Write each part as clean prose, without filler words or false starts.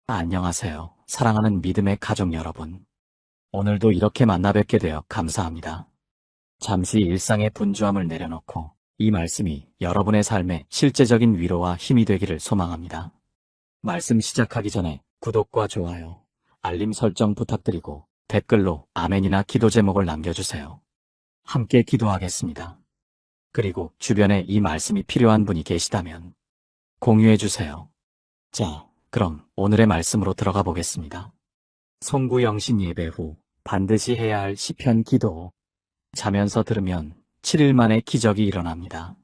안녕하세요. 사랑하는 믿음의 가족 여러분. 오늘도 이렇게 만나 뵙게 되어 감사합니다. 잠시 일상의 분주함을 내려놓고 이 말씀이 여러분의 삶에 실제적인 위로와 힘이 되기를 소망합니다. 말씀 시작하기 전에 구독과 좋아요, 알림 설정 부탁드리고 댓글로 아멘이나 기도 제목을 남겨주세요. 함께 기도하겠습니다. 그리고 주변에 이 말씀이 필요한 분이 계시다면 공유해주세요. 자, 그럼 오늘의 말씀으로 들어가 보겠습니다. 송구영신 예배 후 반드시 해야 할 시편 기도. 자면서 들으면 7일 만에 기적이 일어납니다.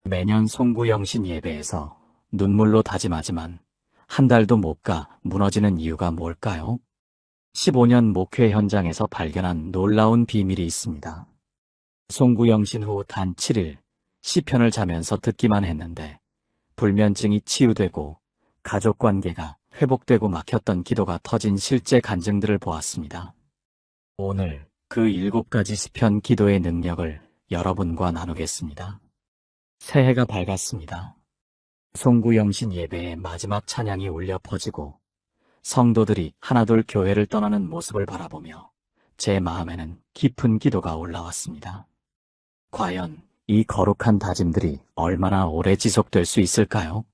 매년 송구영신 예배에서 눈물로 다짐하지만 한 달도 못 가 무너지는 이유가 뭘까요? 15년 목회 현장에서 발견한 놀라운 비밀이 있습니다. 송구영신 후 단 7일 시편을 자면서 듣기만 했는데 불면증이 치유되고 가족관계가 회복되고 막혔던 기도가 터진 실제 간증들을 보았습니다. 오늘 그 7가지 시편 기도의 능력을 여러분과 나누겠습니다. 새해가 밝았습니다. 송구영신 예배의 마지막 찬양이 울려 퍼지고 성도들이 하나둘 교회를 떠나는 모습을 바라보며 제 마음에는 깊은 기도가 올라왔습니다. 과연 이 거룩한 다짐들이 얼마나 오래 지속될 수 있을까요?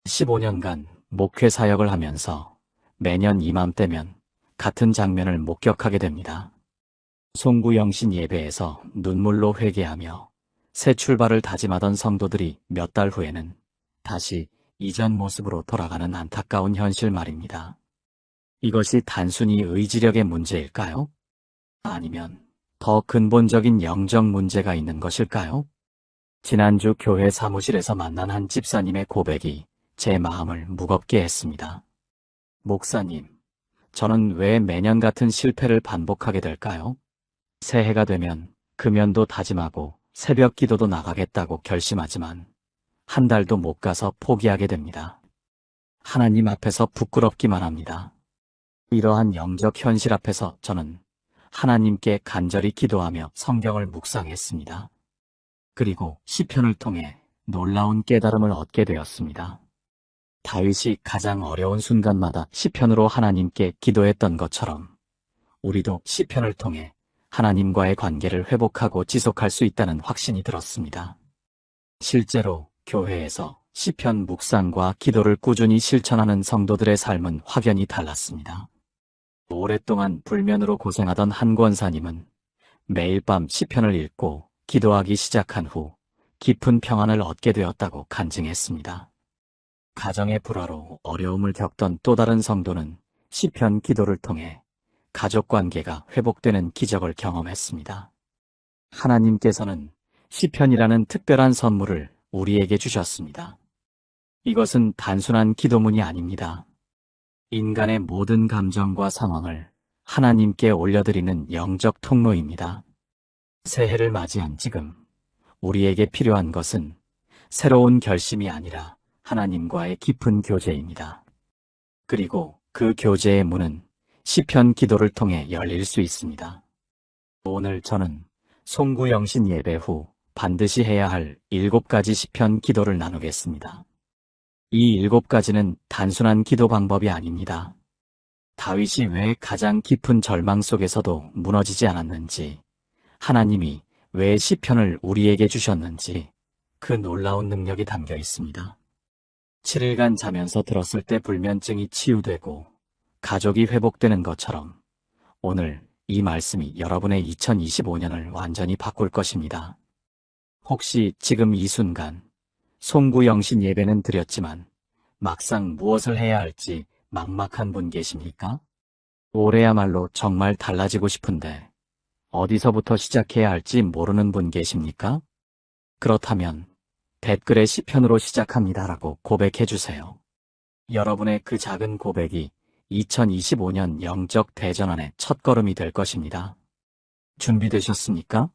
15년간 목회 사역을 하면서 매년 이맘때면 같은 장면을 목격하게 됩니다. 송구영신 예배에서 눈물로 회개하며 새 출발을 다짐하던 성도들이 몇 달 후에는 다시 이전 모습으로 돌아가는 안타까운 현실 말입니다. 이것이 단순히 의지력의 문제일까요? 아니면 더 근본적인 영적 문제가 있는 것일까요? 지난주 교회 사무실에서 만난 한 집사님의 고백이 제 마음을 무겁게 했습니다. 목사님, 저는 왜 매년 같은 실패를 반복하게 될까요? 새해가 되면 금연도 다짐하고 새벽 기도도 나가겠다고 결심하지만 한 달도 못 가서 포기하게 됩니다. 하나님 앞에서 부끄럽기만 합니다. 이러한 영적 현실 앞에서 저는 하나님께 간절히 기도하며 성경을 묵상했습니다. 그리고 시편을 통해 놀라운 깨달음을 얻게 되었습니다. 다윗이 가장 어려운 순간마다 시편으로 하나님께 기도했던 것처럼 우리도 시편을 통해 하나님과의 관계를 회복하고 지속할 수 있다는 확신이 들었습니다. 실제로 교회에서 시편 묵상과 기도를 꾸준히 실천하는 성도들의 삶은 확연히 달랐습니다. 오랫동안 불면으로 고생하던 한 권사님은 매일 밤 시편을 읽고 기도하기 시작한 후 깊은 평안을 얻게 되었다고 간증했습니다. 가정의 불화로 어려움을 겪던 또 다른 성도는 시편 기도를 통해 가족관계가 회복되는 기적을 경험했습니다. 하나님께서는 시편이라는 특별한 선물을 우리에게 주셨습니다. 이것은 단순한 기도문이 아닙니다. 인간의 모든 감정과 상황을 하나님께 올려드리는 영적 통로입니다. 새해를 맞이한 지금 우리에게 필요한 것은 새로운 결심이 아니라 하나님과의 깊은 교제입니다. 그리고 그 교제의 문은 시편 기도를 통해 열릴 수 있습니다. 오늘 저는 송구영신 예배 후 반드시 해야 할 7가지 시편 기도를 나누겠습니다. 이 7가지는 단순한 기도 방법이 아닙니다. 다윗이 왜 가장 깊은 절망 속에서도 무너지지 않았는지, 하나님이 왜 시편을 우리에게 주셨는지 그 놀라운 능력이 담겨 있습니다. 7일간 자면서 들었을 때 불면증이 치유되고 가족이 회복되는 것처럼 오늘 이 말씀이 여러분의 2025년을 완전히 바꿀 것입니다. 혹시 지금 이 순간 송구영신 예배는 드렸지만 막상 무엇을 해야 할지 막막한 분 계십니까? 올해야말로 정말 달라지고 싶은데 어디서부터 시작해야 할지 모르는 분 계십니까? 그렇다면 댓글에 시편으로 시작합니다라고 고백해 주세요. 여러분의 그 작은 고백이 2025년 영적 대전환의 첫걸음이 될 것입니다. 준비되셨습니까?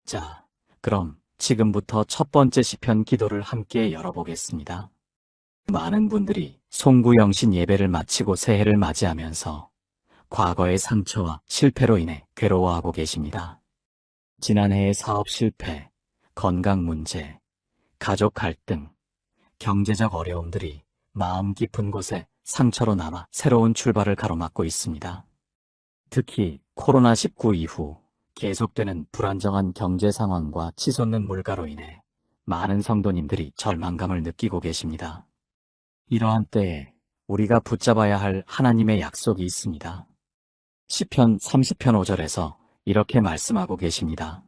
자, 그럼 지금부터 첫 번째 시편 기도를 함께 열어보겠습니다. 많은 분들이 송구영신 예배를 마치고 새해를 맞이하면서 과거의 상처와 실패로 인해 괴로워하고 계십니다. 지난해의 사업 실패, 건강 문제, 가족 갈등, 경제적 어려움들이 마음 깊은 곳에 상처로 남아 새로운 출발을 가로막고 있습니다. 특히 코로나19 이후 계속되는 불안정한 경제 상황과 치솟는 물가로 인해 많은 성도님들이 절망감을 느끼고 계십니다. 이러한 때에 우리가 붙잡아야 할 하나님의 약속이 있습니다. 시편 30편 5절에서 이렇게 말씀하고 계십니다.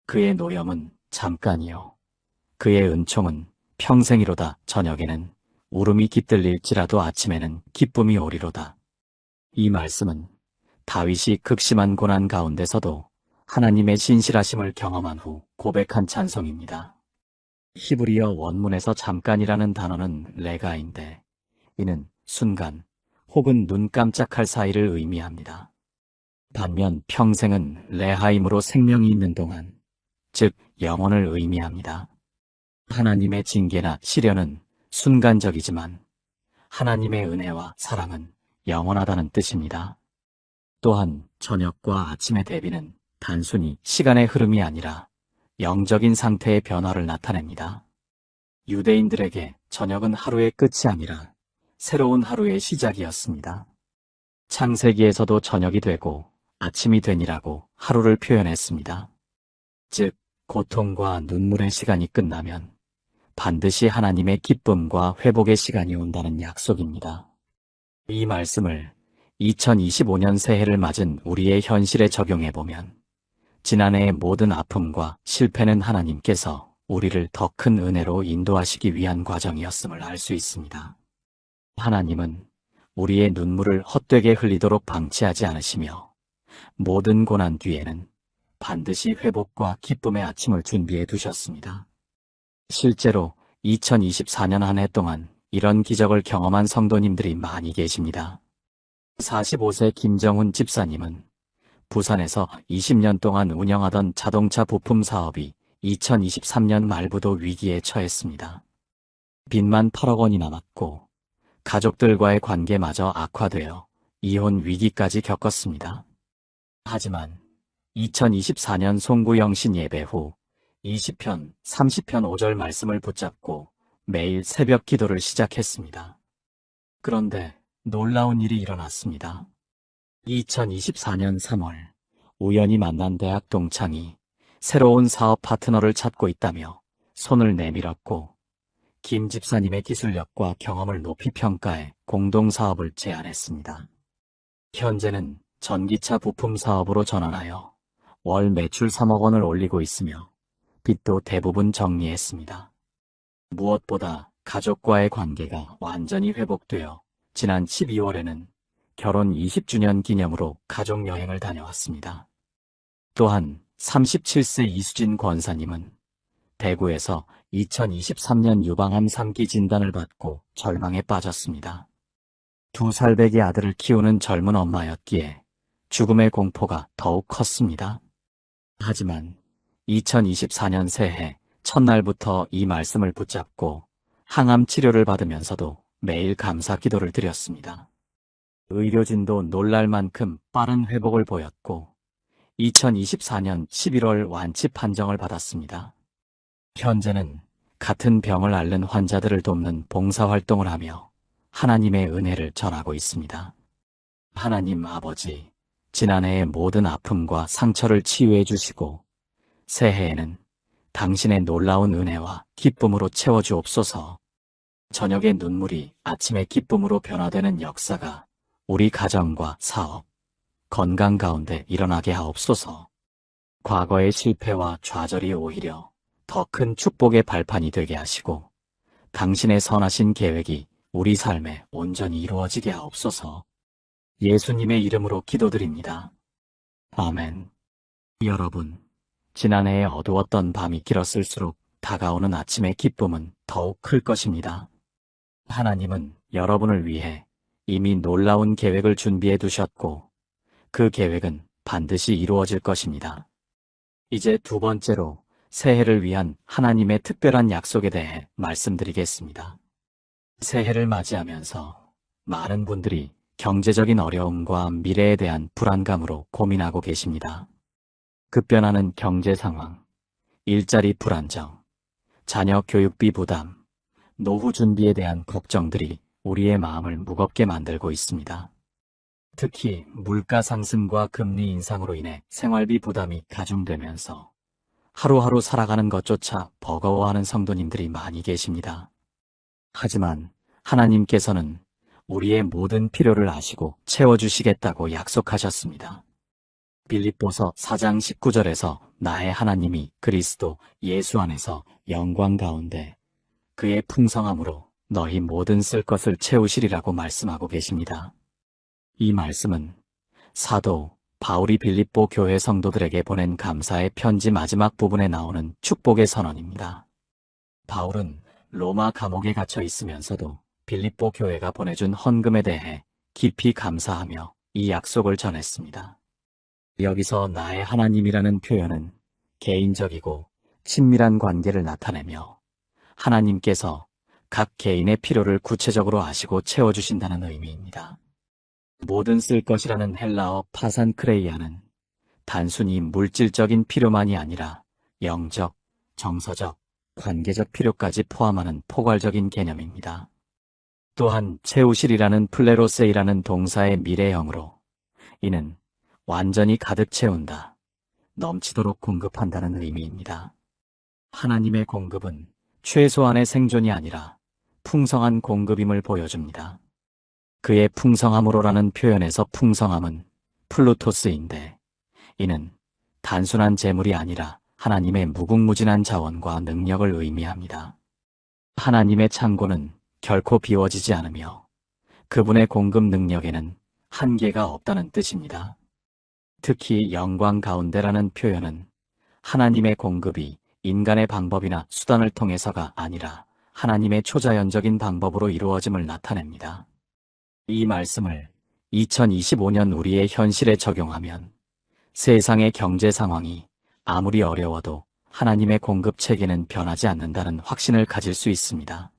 그의 노염은 잠깐이요 그의 은총은 평생이로다. 저녁에는 울음이 깃들릴지라도 아침에는 기쁨이 오리로다. 이 말씀은 다윗이 극심한 고난 가운데서도 하나님의 신실하심을 경험한 후 고백한 찬송입니다. 히브리어 원문에서 잠깐이라는 단어는 레가인데 이는 순간 혹은 눈 깜짝할 사이를 의미합니다. 반면 평생은 레하임으로 생명이 있는 동안, 즉 영원을 의미합니다. 하나님의 징계나 시련은 순간적이지만 하나님의 은혜와 사랑은 영원하다는 뜻입니다. 또한 저녁과 아침의 대비는 단순히 시간의 흐름이 아니라 영적인 상태의 변화를 나타냅니다. 유대인들에게 저녁은 하루의 끝이 아니라 새로운 하루의 시작이었습니다. 창세기에서도 저녁이 되고 아침이 되니라고 하루를 표현했습니다. 즉, 고통과 눈물의 시간이 끝나면 반드시 하나님의 기쁨과 회복의 시간이 온다는 약속입니다. 이 말씀을 2025년 새해를 맞은 우리의 현실에 적용해보면 지난해의 모든 아픔과 실패는 하나님께서 우리를 더 큰 은혜로 인도하시기 위한 과정이었음을 알 수 있습니다. 하나님은 우리의 눈물을 헛되게 흘리도록 방치하지 않으시며 모든 고난 뒤에는 반드시 회복과 기쁨의 아침을 준비해 두셨습니다. 실제로 2024년 한 해 동안 이런 기적을 경험한 성도님들이 많이 계십니다. 45세 김정훈 집사님은 부산에서 20년 동안 운영하던 자동차 부품 사업이 2023년 말부도 위기에 처했습니다. 빚만 8억 원이 남았고 가족들과의 관계마저 악화되어 이혼 위기까지 겪었습니다. 하지만 2024년 송구영신 예배 후 20편, 30편 5절 말씀을 붙잡고 매일 새벽 기도를 시작했습니다. 그런데 놀라운 일이 일어났습니다. 2024년 3월 우연히 만난 대학 동창이 새로운 사업 파트너를 찾고 있다며 손을 내밀었고 김 집사님의 기술력과 경험을 높이 평가해 공동사업을 제안했습니다. 현재는 전기차 부품 사업으로 전환하여 월 매출 3억 원을 올리고 있으며 빚도 대부분 정리했습니다. 무엇보다 가족과의 관계가 완전히 회복되어 지난 12월에는 결혼 20주년 기념으로 가족여행을 다녀왔습니다. 또한 37세 이수진 권사님은 대구에서 2023년 유방암 3기 진단을 받고 절망에 빠졌습니다. 2살배기 아들을 키우는 젊은 엄마였기에 죽음의 공포가 더욱 컸습니다. 하지만 2024년 새해 첫날부터 이 말씀을 붙잡고 항암 치료를 받으면서도 매일 감사 기도를 드렸습니다. 의료진도 놀랄 만큼 빠른 회복을 보였고 2024년 11월 완치 판정을 받았습니다. 현재는 같은 병을 앓는 환자들을 돕는 봉사활동을 하며 하나님의 은혜를 전하고 있습니다. 하나님 아버지, 지난해의 모든 아픔과 상처를 치유해 주시고 새해에는 당신의 놀라운 은혜와 기쁨으로 채워주옵소서. 저녁의 눈물이 아침의 기쁨으로 변화되는 역사가 우리 가정과 사업, 건강 가운데 일어나게 하옵소서. 과거의 실패와 좌절이 오히려 더 큰 축복의 발판이 되게 하시고 당신의 선하신 계획이 우리 삶에 온전히 이루어지게 하옵소서. 예수님의 이름으로 기도드립니다. 아멘. 여러분, 지난해에 어두웠던 밤이 길었을수록 다가오는 아침의 기쁨은 더욱 클 것입니다. 하나님은 여러분을 위해 이미 놀라운 계획을 준비해 두셨고 그 계획은 반드시 이루어질 것입니다. 이제 두 번째로 새해를 위한 하나님의 특별한 약속에 대해 말씀드리겠습니다. 새해를 맞이하면서 많은 분들이 경제적인 어려움과 미래에 대한 불안감으로 고민하고 계십니다. 급변하는 경제 상황, 일자리 불안정, 자녀 교육비 부담, 노후 준비에 대한 걱정들이 우리의 마음을 무겁게 만들고 있습니다. 특히 물가 상승과 금리 인상으로 인해 생활비 부담이 가중되면서 하루하루 살아가는 것조차 버거워하는 성도님들이 많이 계십니다. 하지만 하나님께서는 우리의 모든 필요를 아시고 채워주시겠다고 약속하셨습니다. 빌립보서 4장 19절에서 나의 하나님이 그리스도 예수 안에서 영광 가운데 그의 풍성함으로 너희 모든 쓸 것을 채우시리라고 말씀하고 계십니다. 이 말씀은 사도 바울이 빌립보 교회 성도들에게 보낸 감사의 편지 마지막 부분에 나오는 축복의 선언입니다. 바울은 로마 감옥에 갇혀 있으면서도 빌립보 교회가 보내준 헌금에 대해 깊이 감사하며 이 약속을 전했습니다. 여기서 나의 하나님이라는 표현은 개인적이고 친밀한 관계를 나타내며 하나님께서 각 개인의 필요를 구체적으로 아시고 채워주신다는 의미입니다. 모든 쓸 것이라는 헬라어 파산크레이아는 단순히 물질적인 필요만이 아니라 영적, 정서적, 관계적 필요까지 포함하는 포괄적인 개념입니다. 또한 채우시리라는 플레로세이라는 동사의 미래형으로 이는 완전히 가득 채운다, 넘치도록 공급한다는 의미입니다. 하나님의 공급은 최소한의 생존이 아니라 풍성한 공급임을 보여줍니다. 그의 풍성함으로라는 표현에서 풍성함은 플루토스인데 이는 단순한 재물이 아니라 하나님의 무궁무진한 자원과 능력을 의미합니다. 하나님의 창고는 결코 비워지지 않으며 그분의 공급 능력에는 한계가 없다는 뜻입니다. 특히 영광 가운데라는 표현은 하나님의 공급이 인간의 방법이나 수단을 통해서가 아니라 하나님의 초자연적인 방법으로 이루어짐을 나타냅니다. 이 말씀을 2025년 우리의 현실에 적용하면 세상의 경제 상황이 아무리 어려워도 하나님의 공급 체계는 변하지 않는다는 확신을 가질 수 있습니다.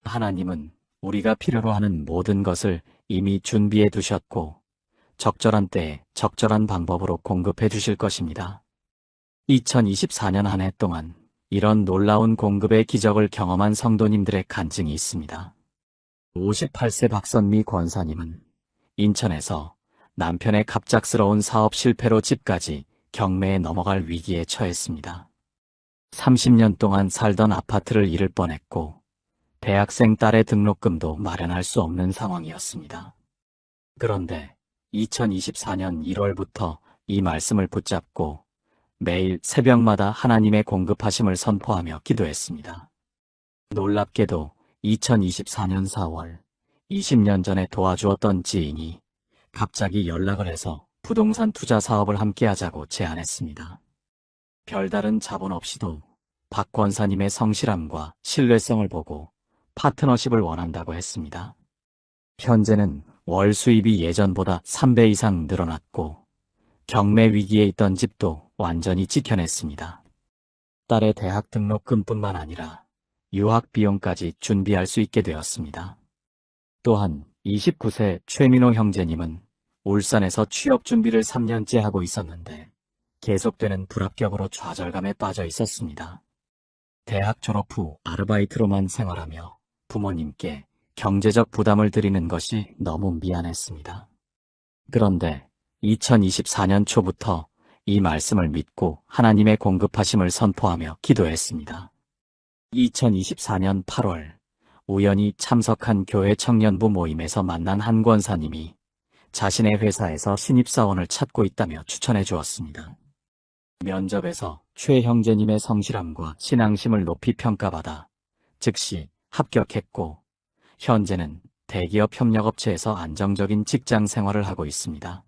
하나님은 우리가 필요로 하는 모든 것을 이미 준비해 두셨고 적절한 때에 적절한 방법으로 공급해 주실 것입니다. 2024년 한 해 동안 이런 놀라운 공급의 기적을 경험한 성도님들의 간증이 있습니다. 58세 박선미 권사님은 인천에서 남편의 갑작스러운 사업 실패로 집까지 경매에 넘어갈 위기에 처했습니다. 30년 동안 살던 아파트를 잃을 뻔했고 대학생 딸의 등록금도 마련할 수 없는 상황이었습니다. 그런데 2024년 1월부터 이 말씀을 붙잡고 매일 새벽마다 하나님의 공급하심을 선포하며 기도했습니다. 놀랍게도 2024년 4월 20년 전에 도와주었던 지인이 갑자기 연락을 해서 부동산 투자 사업을 함께 하자고 제안했습니다. 별다른 자본 없이도 박 권사님의 성실함과 신뢰성을 보고 파트너십을 원한다고 했습니다. 현재는 월 수입이 예전보다 3배 이상 늘어났고 경매 위기에 있던 집도 완전히 지켜냈습니다. 딸의 대학 등록금뿐만 아니라 유학 비용까지 준비할 수 있게 되었습니다. 또한 29세 최민호 형제님은 울산에서 취업 준비를 3년째 하고 있었는데 계속되는 불합격으로 좌절감에 빠져 있었습니다. 대학 졸업 후 아르바이트로만 생활하며 부모님께 경제적 부담을 드리는 것이 너무 미안했습니다. 그런데 2024년 초부터 이 말씀을 믿고 하나님의 공급하심을 선포하며 기도했습니다. 2024년 8월 우연히 참석한 교회 청년부 모임에서 만난 한 권사님이 자신의 회사에서 신입사원을 찾고 있다며 추천해 주었습니다. 면접에서 최 형제님의 성실함과 신앙심을 높이 평가받아 즉시 합격했고 현재는 대기업 협력업체에서 안정적인 직장 생활을 하고 있습니다.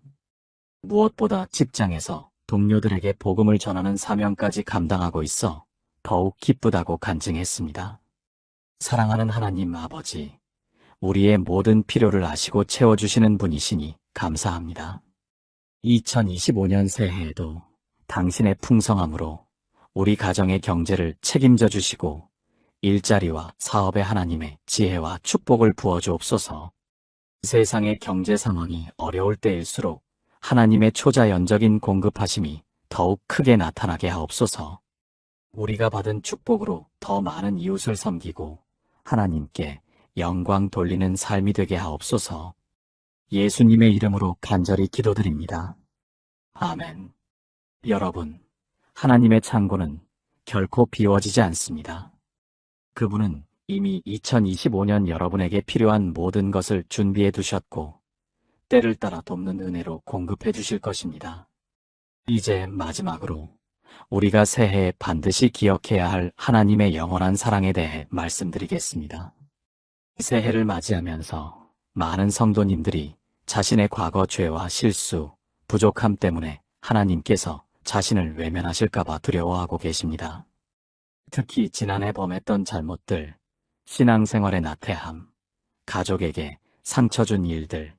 무엇보다 직장에서 동료들에게 복음을 전하는 사명까지 감당하고 있어 더욱 기쁘다고 간증했습니다. 사랑하는 하나님 아버지, 우리의 모든 필요를 아시고 채워주시는 분이시니 감사합니다. 2025년 새해에도 당신의 풍성함으로 우리 가정의 경제를 책임져 주시고 일자리와 사업에 하나님의 지혜와 축복을 부어 주옵소서. 세상의 경제 상황이 어려울 때일수록 하나님의 초자연적인 공급하심이 더욱 크게 나타나게 하옵소서. 우리가 받은 축복으로 더 많은 이웃을 섬기고 하나님께 영광 돌리는 삶이 되게 하옵소서. 예수님의 이름으로 간절히 기도드립니다. 아멘. 여러분, 하나님의 창고는 결코 비워지지 않습니다. 그분은 이미 2025년 여러분에게 필요한 모든 것을 준비해 두셨고, 때를 따라 돕는 은혜로 공급해 주실 것입니다. 이제 마지막으로 우리가 새해에 반드시 기억해야 할 하나님의 영원한 사랑에 대해 말씀드리겠습니다. 새해를 맞이하면서 많은 성도님들이 자신의 과거 죄와 실수, 부족함 때문에 하나님께서 자신을 외면하실까봐 두려워하고 계십니다. 특히 지난해 범했던 잘못들, 신앙생활의 나태함, 가족에게 상처 준 일들,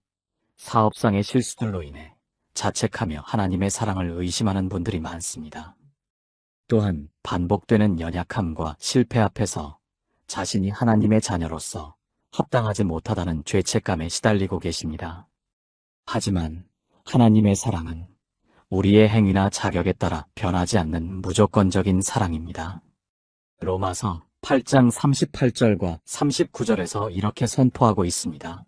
사업상의 실수들로 인해 자책하며 하나님의 사랑을 의심하는 분들이 많습니다. 또한 반복되는 연약함과 실패 앞에서 자신이 하나님의 자녀로서 합당하지 못하다는 죄책감에 시달리고 계십니다. 하지만 하나님의 사랑은 우리의 행위나 자격에 따라 변하지 않는 무조건적인 사랑입니다. 로마서 8장 38절과 39절에서 이렇게 선포하고 있습니다.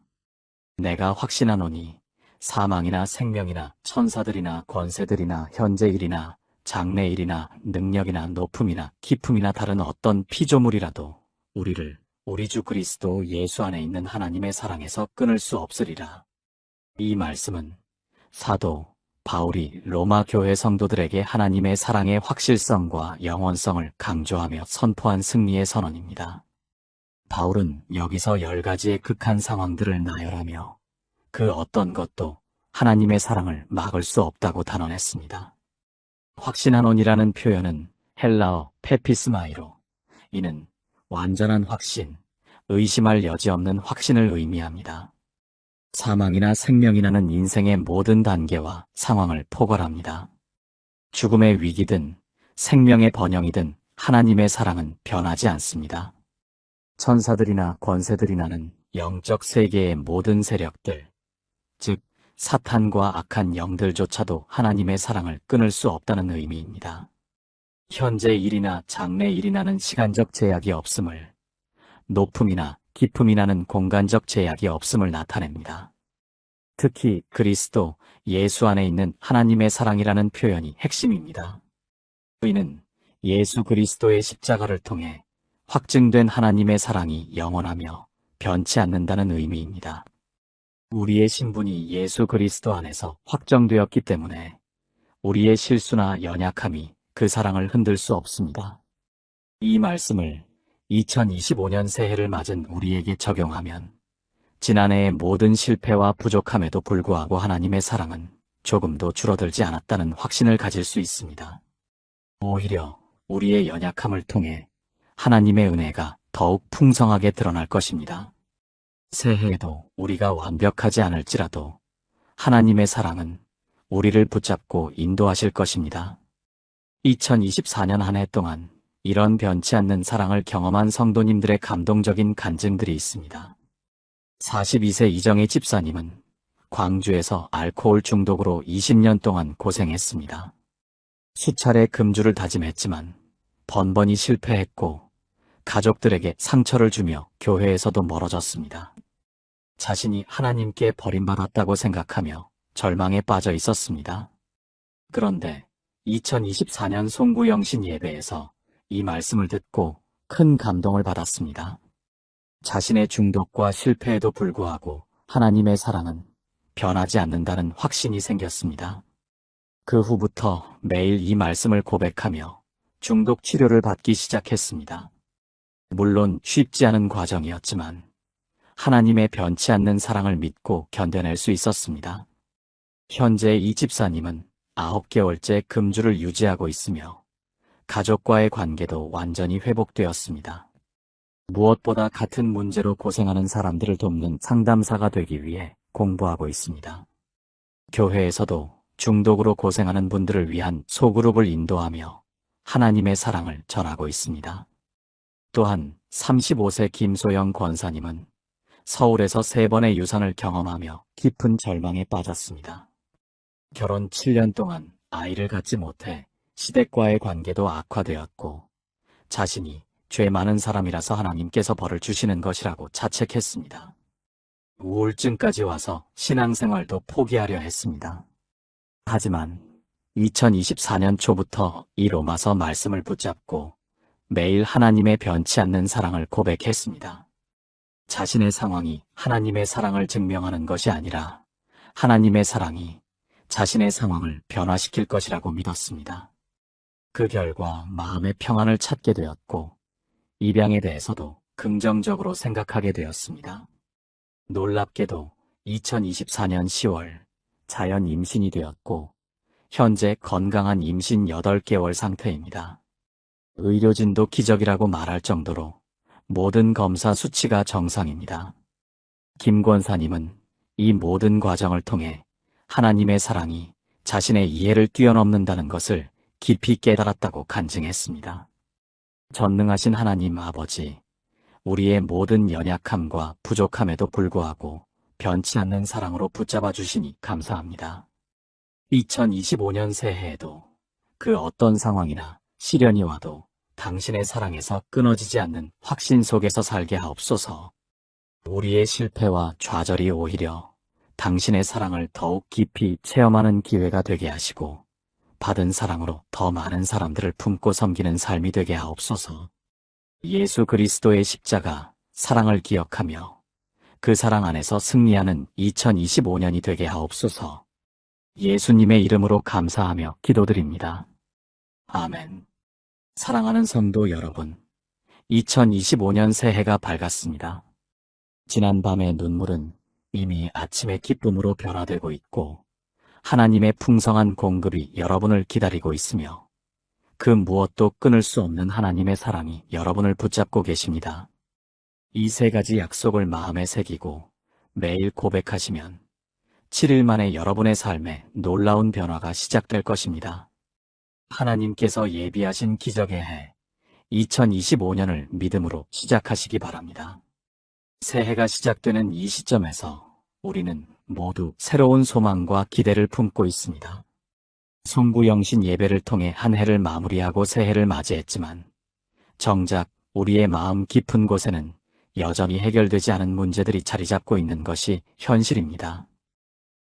내가 확신하노니 사망이나 생명이나 천사들이나 권세들이나 현재일이나 장래일이나 능력이나 높음이나 깊음이나 다른 어떤 피조물이라도 우리를 우리 주 그리스도 예수 안에 있는 하나님의 사랑에서 끊을 수 없으리라. 이 말씀은 사도 바울이 로마 교회 성도들에게 하나님의 사랑의 확실성과 영원성을 강조하며 선포한 승리의 선언입니다. 바울은 여기서 10가지의 극한 상황들을 나열하며 그 어떤 것도 하나님의 사랑을 막을 수 없다고 단언했습니다. 확신하노니라는 표현은 헬라어 페피스마이로, 이는 완전한 확신, 의심할 여지 없는 확신을 의미합니다. 사망이나 생명이라는 인생의 모든 단계와 상황을 포괄합니다. 죽음의 위기든 생명의 번영이든 하나님의 사랑은 변하지 않습니다. 천사들이나 권세들이나는 영적 세계의 모든 세력들, 즉 사탄과 악한 영들조차도 하나님의 사랑을 끊을 수 없다는 의미입니다. 현재 일이나 장래 일이나는 시간적 제약이 없음을, 높음이나 깊음이나는 공간적 제약이 없음을 나타냅니다. 특히 그리스도 예수 안에 있는 하나님의 사랑이라는 표현이 핵심입니다. 이는 예수 그리스도의 십자가를 통해 확증된 하나님의 사랑이 영원하며 변치 않는다는 의미입니다. 우리의 신분이 예수 그리스도 안에서 확정되었기 때문에 우리의 실수나 연약함이 그 사랑을 흔들 수 없습니다. 이 말씀을 2025년 새해를 맞은 우리에게 적용하면 지난해의 모든 실패와 부족함에도 불구하고 하나님의 사랑은 조금도 줄어들지 않았다는 확신을 가질 수 있습니다. 오히려 우리의 연약함을 통해 하나님의 은혜가 더욱 풍성하게 드러날 것입니다. 새해에도 우리가 완벽하지 않을지라도 하나님의 사랑은 우리를 붙잡고 인도하실 것입니다. 2024년 한 해 동안 이런 변치 않는 사랑을 경험한 성도님들의 감동적인 간증들이 있습니다. 42세 이정희 집사님은 광주에서 알코올 중독으로 20년 동안 고생했습니다. 수차례 금주를 다짐했지만 번번이 실패했고 가족들에게 상처를 주며 교회에서도 멀어졌습니다. 자신이 하나님께 버림받았다고 생각하며 절망에 빠져 있었습니다. 그런데 2024년 송구영신 예배에서 이 말씀을 듣고 큰 감동을 받았습니다. 자신의 중독과 실패에도 불구하고 하나님의 사랑은 변하지 않는다는 확신이 생겼습니다. 그 후부터 매일 이 말씀을 고백하며 중독 치료를 받기 시작했습니다. 물론 쉽지 않은 과정이었지만 하나님의 변치 않는 사랑을 믿고 견뎌낼 수 있었습니다. 현재 이 집사님은 9개월째 금주를 유지하고 있으며 가족과의 관계도 완전히 회복되었습니다. 무엇보다 같은 문제로 고생하는 사람들을 돕는 상담사가 되기 위해 공부하고 있습니다. 교회에서도 중독으로 고생하는 분들을 위한 소그룹을 인도하며 하나님의 사랑을 전하고 있습니다. 또한 35세 김소영 권사님은 서울에서 3번의 유산을 경험하며 깊은 절망에 빠졌습니다. 결혼 7년 동안 아이를 갖지 못해 시댁과의 관계도 악화되었고 자신이 죄 많은 사람이라서 하나님께서 벌을 주시는 것이라고 자책했습니다. 우울증까지 와서 신앙생활도 포기하려 했습니다. 하지만 2024년 초부터 이 로마서 말씀을 붙잡고 매일 하나님의 변치 않는 사랑을 고백했습니다. 자신의 상황이 하나님의 사랑을 증명하는 것이 아니라 하나님의 사랑이 자신의 상황을 변화시킬 것이라고 믿었습니다. 그 결과 마음의 평안을 찾게 되었고 입양에 대해서도 긍정적으로 생각하게 되었습니다. 놀랍게도 2024년 10월 자연 임신이 되었고 현재 건강한 임신 8개월 상태입니다. 의료진도 기적이라고 말할 정도로 모든 검사 수치가 정상입니다. 김 권사님은 이 모든 과정을 통해 하나님의 사랑이 자신의 이해를 뛰어넘는다는 것을 깊이 깨달았다고 간증했습니다. 전능하신 하나님 아버지, 우리의 모든 연약함과 부족함에도 불구하고 변치 않는 사랑으로 붙잡아 주시니 감사합니다. 2025년 새해에도 그 어떤 상황이나 시련이 와도 당신의 사랑에서 끊어지지 않는 확신 속에서 살게 하옵소서. 우리의 실패와 좌절이 오히려 당신의 사랑을 더욱 깊이 체험하는 기회가 되게 하시고 받은 사랑으로 더 많은 사람들을 품고 섬기는 삶이 되게 하옵소서. 예수 그리스도의 십자가, 사랑을 기억하며 그 사랑 안에서 승리하는 2025년이 되게 하옵소서. 예수님의 이름으로 감사하며 기도드립니다. 아멘. 사랑하는 성도 여러분, 2025년 새해가 밝았습니다. 지난 밤의 눈물은 이미 아침의 기쁨으로 변화되고 있고 하나님의 풍성한 공급이 여러분을 기다리고 있으며 그 무엇도 끊을 수 없는 하나님의 사랑이 여러분을 붙잡고 계십니다. 이 세 가지 약속을 마음에 새기고 매일 고백하시면 7일 만에 여러분의 삶에 놀라운 변화가 시작될 것입니다. 하나님께서 예비하신 기적의 해 2025년을 믿음으로 시작하시기 바랍니다. 새해가 시작되는 이 시점에서 우리는 모두 새로운 소망과 기대를 품고 있습니다. 송구영신 예배를 통해 한 해를 마무리하고 새해를 맞이했지만 정작 우리의 마음 깊은 곳에는 여전히 해결되지 않은 문제들이 자리 잡고 있는 것이 현실입니다.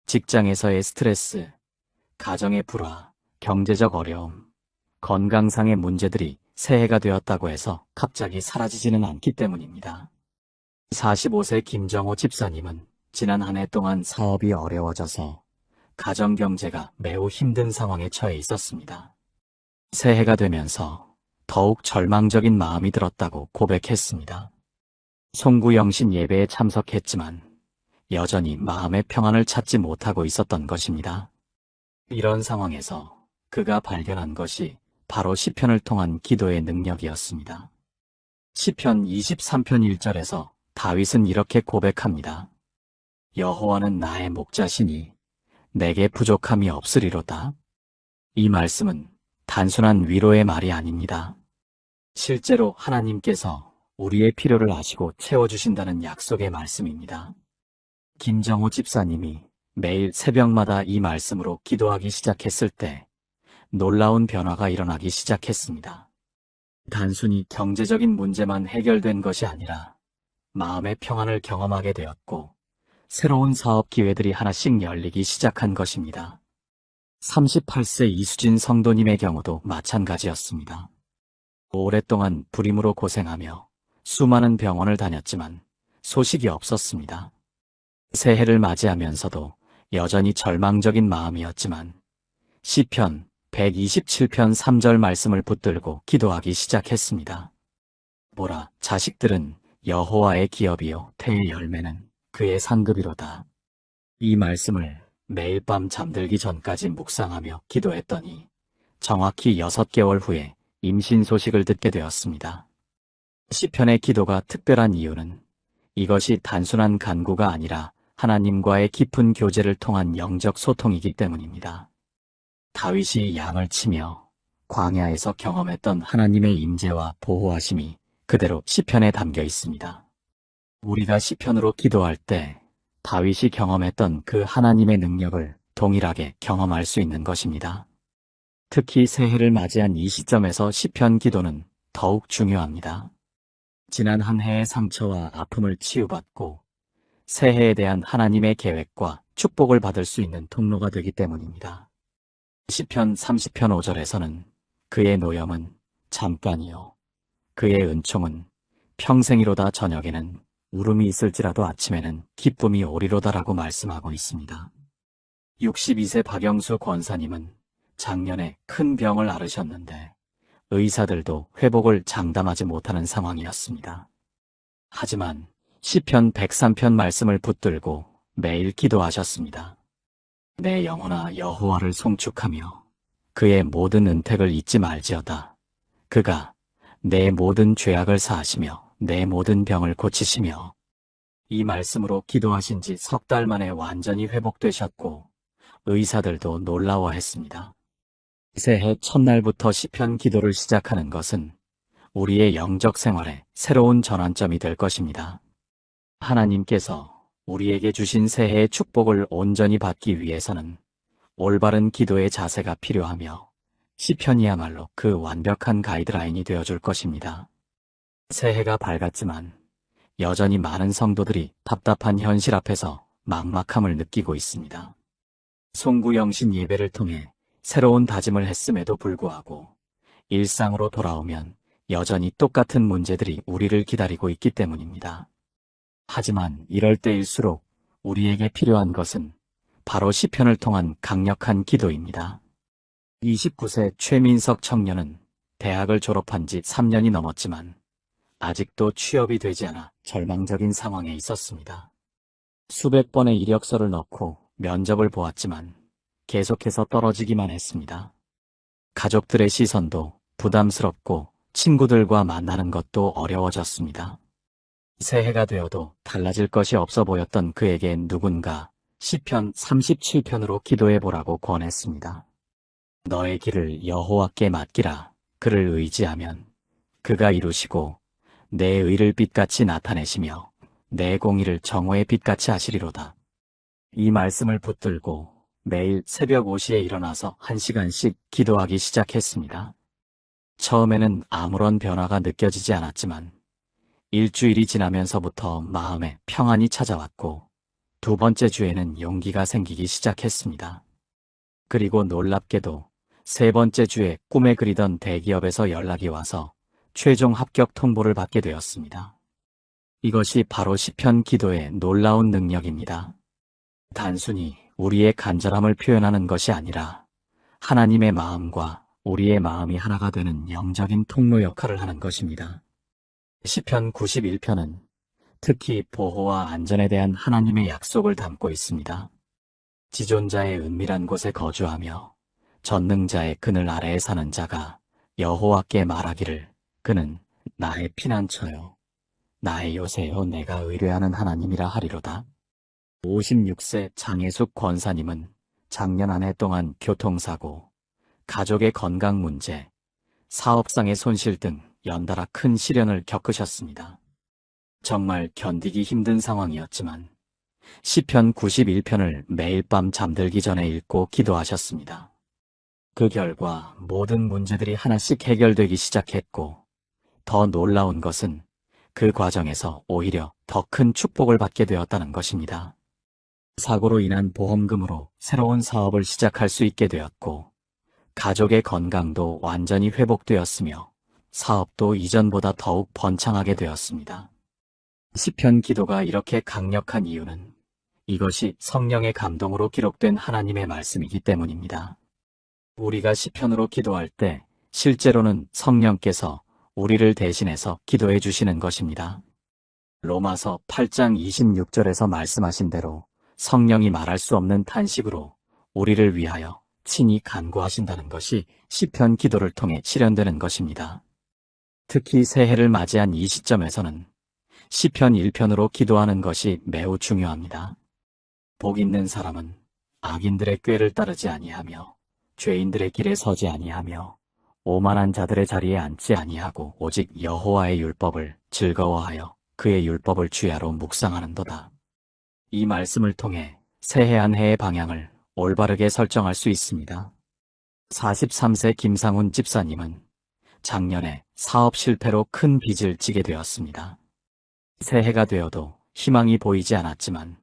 직장에서의 스트레스, 가정의 불화, 경제적 어려움, 건강상의 문제들이 새해가 되었다고 해서 갑자기 사라지지는 않기 때문입니다. 45세 김정호 집사님은 지난 한 해 동안 사업이 어려워져서 가정 경제가 매우 힘든 상황에 처해 있었습니다. 새해가 되면서 더욱 절망적인 마음이 들었다고 고백했습니다. 송구영신 예배에 참석했지만 여전히 마음의 평안을 찾지 못하고 있었던 것입니다. 이런 상황에서 그가 발견한 것이 바로 시편을 통한 기도의 능력이었습니다. 시편 23편 1절에서 다윗은 이렇게 고백합니다. 여호와는 나의 목자시니 내게 부족함이 없으리로다. 이 말씀은 단순한 위로의 말이 아닙니다. 실제로 하나님께서 우리의 필요를 아시고 채워주신다는 약속의 말씀입니다. 김정호 집사님이 매일 새벽마다 이 말씀으로 기도하기 시작했을 때 놀라운 변화가 일어나기 시작했습니다. 단순히 경제적인 문제만 해결된 것이 아니라 마음의 평안을 경험하게 되었고 새로운 사업 기회들이 하나씩 열리기 시작한 것입니다. 38세 이수진 성도님의 경우도 마찬가지였습니다. 오랫동안 불임으로 고생하며 수많은 병원을 다녔지만 소식이 없었습니다. 새해를 맞이하면서도 여전히 절망적인 마음이었지만 시편 127편 3절 말씀을 붙들고 기도하기 시작했습니다. 보라, 자식들은 여호와의 기업이요 태의 열매는 그의 상급이로다. 이 말씀을 매일 밤 잠들기 전까지 묵상하며 기도했더니 정확히 6개월 후에 임신 소식을 듣게 되었습니다. 시편의 기도가 특별한 이유는 이것이 단순한 간구가 아니라 하나님과의 깊은 교제를 통한 영적 소통이기 때문입니다. 다윗이 양을 치며 광야에서 경험했던 하나님의 임재와 보호하심이 그대로 시편에 담겨 있습니다. 우리가 시편으로 기도할 때 다윗이 경험했던 그 하나님의 능력을 동일하게 경험할 수 있는 것입니다. 특히 새해를 맞이한 이 시점에서 시편 기도는 더욱 중요합니다. 지난 한 해의 상처와 아픔을 치유받고 새해에 대한 하나님의 계획과 축복을 받을 수 있는 통로가 되기 때문입니다. 시편 30편 5절에서는 그의 노염은 잠깐이요 그의 은총은 평생이로다. 저녁에는 울음이 있을지라도 아침에는 기쁨이 오리로다라고 말씀하고 있습니다. 62세 박영수 권사님은 작년에 큰 병을 앓으셨는데 의사들도 회복을 장담하지 못하는 상황이었습니다. 하지만 시편 103편 말씀을 붙들고 매일 기도하셨습니다. 내 영혼아 여호와를 송축하며 그의 모든 은택을 잊지 말지어다. 그가 내 모든 죄악을 사하시며 내 모든 병을 고치시며. 이 말씀으로 기도하신 지 석 달 만에 완전히 회복되셨고 의사들도 놀라워했습니다. 새해 첫날부터 시편 기도를 시작하는 것은 우리의 영적 생활에 새로운 전환점이 될 것입니다. 하나님께서 우리에게 주신 새해의 축복을 온전히 받기 위해서는 올바른 기도의 자세가 필요하며 시편이야말로 그 완벽한 가이드라인이 되어줄 것입니다. 새해가 밝았지만 여전히 많은 성도들이 답답한 현실 앞에서 막막함을 느끼고 있습니다. 송구영신 예배를 통해 새로운 다짐을 했음에도 불구하고 일상으로 돌아오면 여전히 똑같은 문제들이 우리를 기다리고 있기 때문입니다. 하지만 이럴 때일수록 우리에게 필요한 것은 바로 시편을 통한 강력한 기도입니다. 29세 최민석 청년은 대학을 졸업한 지 3년이 넘었지만 아직도 취업이 되지 않아 절망적인 상황에 있었습니다. 수백 번의 이력서를 넣고 면접을 보았지만 계속해서 떨어지기만 했습니다. 가족들의 시선도 부담스럽고 친구들과 만나는 것도 어려워졌습니다. 새해가 되어도 달라질 것이 없어 보였던 그에게 누군가 시편 37편으로 기도해보라고 권했습니다. 너의 길을 여호와께 맡기라. 그를 의지하면 그가 이루시고 내 의를 빛같이 나타내시며 내 공의를 정오의 빛같이 하시리로다. 이 말씀을 붙들고 매일 새벽 5시에 일어나서 1시간씩 기도하기 시작했습니다. 처음에는 아무런 변화가 느껴지지 않았지만 일주일이 지나면서부터 마음에 평안이 찾아왔고 두 번째 주에는 용기가 생기기 시작했습니다. 그리고 놀랍게도 세 번째 주에 꿈에 그리던 대기업에서 연락이 와서 최종 합격 통보를 받게 되었습니다. 이것이 바로 시편 기도의 놀라운 능력입니다. 단순히 우리의 간절함을 표현하는 것이 아니라 하나님의 마음과 우리의 마음이 하나가 되는 영적인 통로 역할을 하는 것입니다. 시편 91편은 특히 보호와 안전에 대한 하나님의 약속을 담고 있습니다. 지존자의 은밀한 곳에 거주하며 전능자의 그늘 아래에 사는 자가 여호와께 말하기를 그는 나의 피난처요 나의 요새요 내가 의뢰하는 하나님이라 하리로다. 56세 장혜숙 권사님은 작년 한 해 동안 교통사고, 가족의 건강 문제, 사업상의 손실 등 연달아 큰 시련을 겪으셨습니다. 정말 견디기 힘든 상황이었지만 시편 91편을 매일 밤 잠들기 전에 읽고 기도하셨습니다. 그 결과 모든 문제들이 하나씩 해결되기 시작했고 더 놀라운 것은 그 과정에서 오히려 더 큰 축복을 받게 되었다는 것입니다. 사고로 인한 보험금으로 새로운 사업을 시작할 수 있게 되었고 가족의 건강도 완전히 회복되었으며 사업도 이전보다 더욱 번창하게 되었습니다. 시편 기도가 이렇게 강력한 이유는 이것이 성령의 감동으로 기록된 하나님의 말씀이기 때문입니다. 우리가 시편으로 기도할 때 실제로는 성령께서 우리를 대신해서 기도해 주시는 것입니다. 로마서 8장 26절에서 말씀하신 대로 성령이 말할 수 없는 탄식으로 우리를 위하여 친히 간구하신다는 것이 시편 기도를 통해 실현되는 것입니다. 특히 새해를 맞이한 이 시점에서는 시편 1편으로 기도하는 것이 매우 중요합니다. 복 있는 사람은 악인들의 꾀를 따르지 아니하며 죄인들의 길에 서지 아니하며 오만한 자들의 자리에 앉지 아니하고 오직 여호와의 율법을 즐거워하여 그의 율법을 주야로 묵상하는도다. 이 말씀을 통해 새해 한 해의 방향을 올바르게 설정할 수 있습니다. 43세 김상훈 집사님은 작년에 사업 실패로 큰 빚을 지게 되었습니다. 새해가 되어도 희망이 보이지 않았지만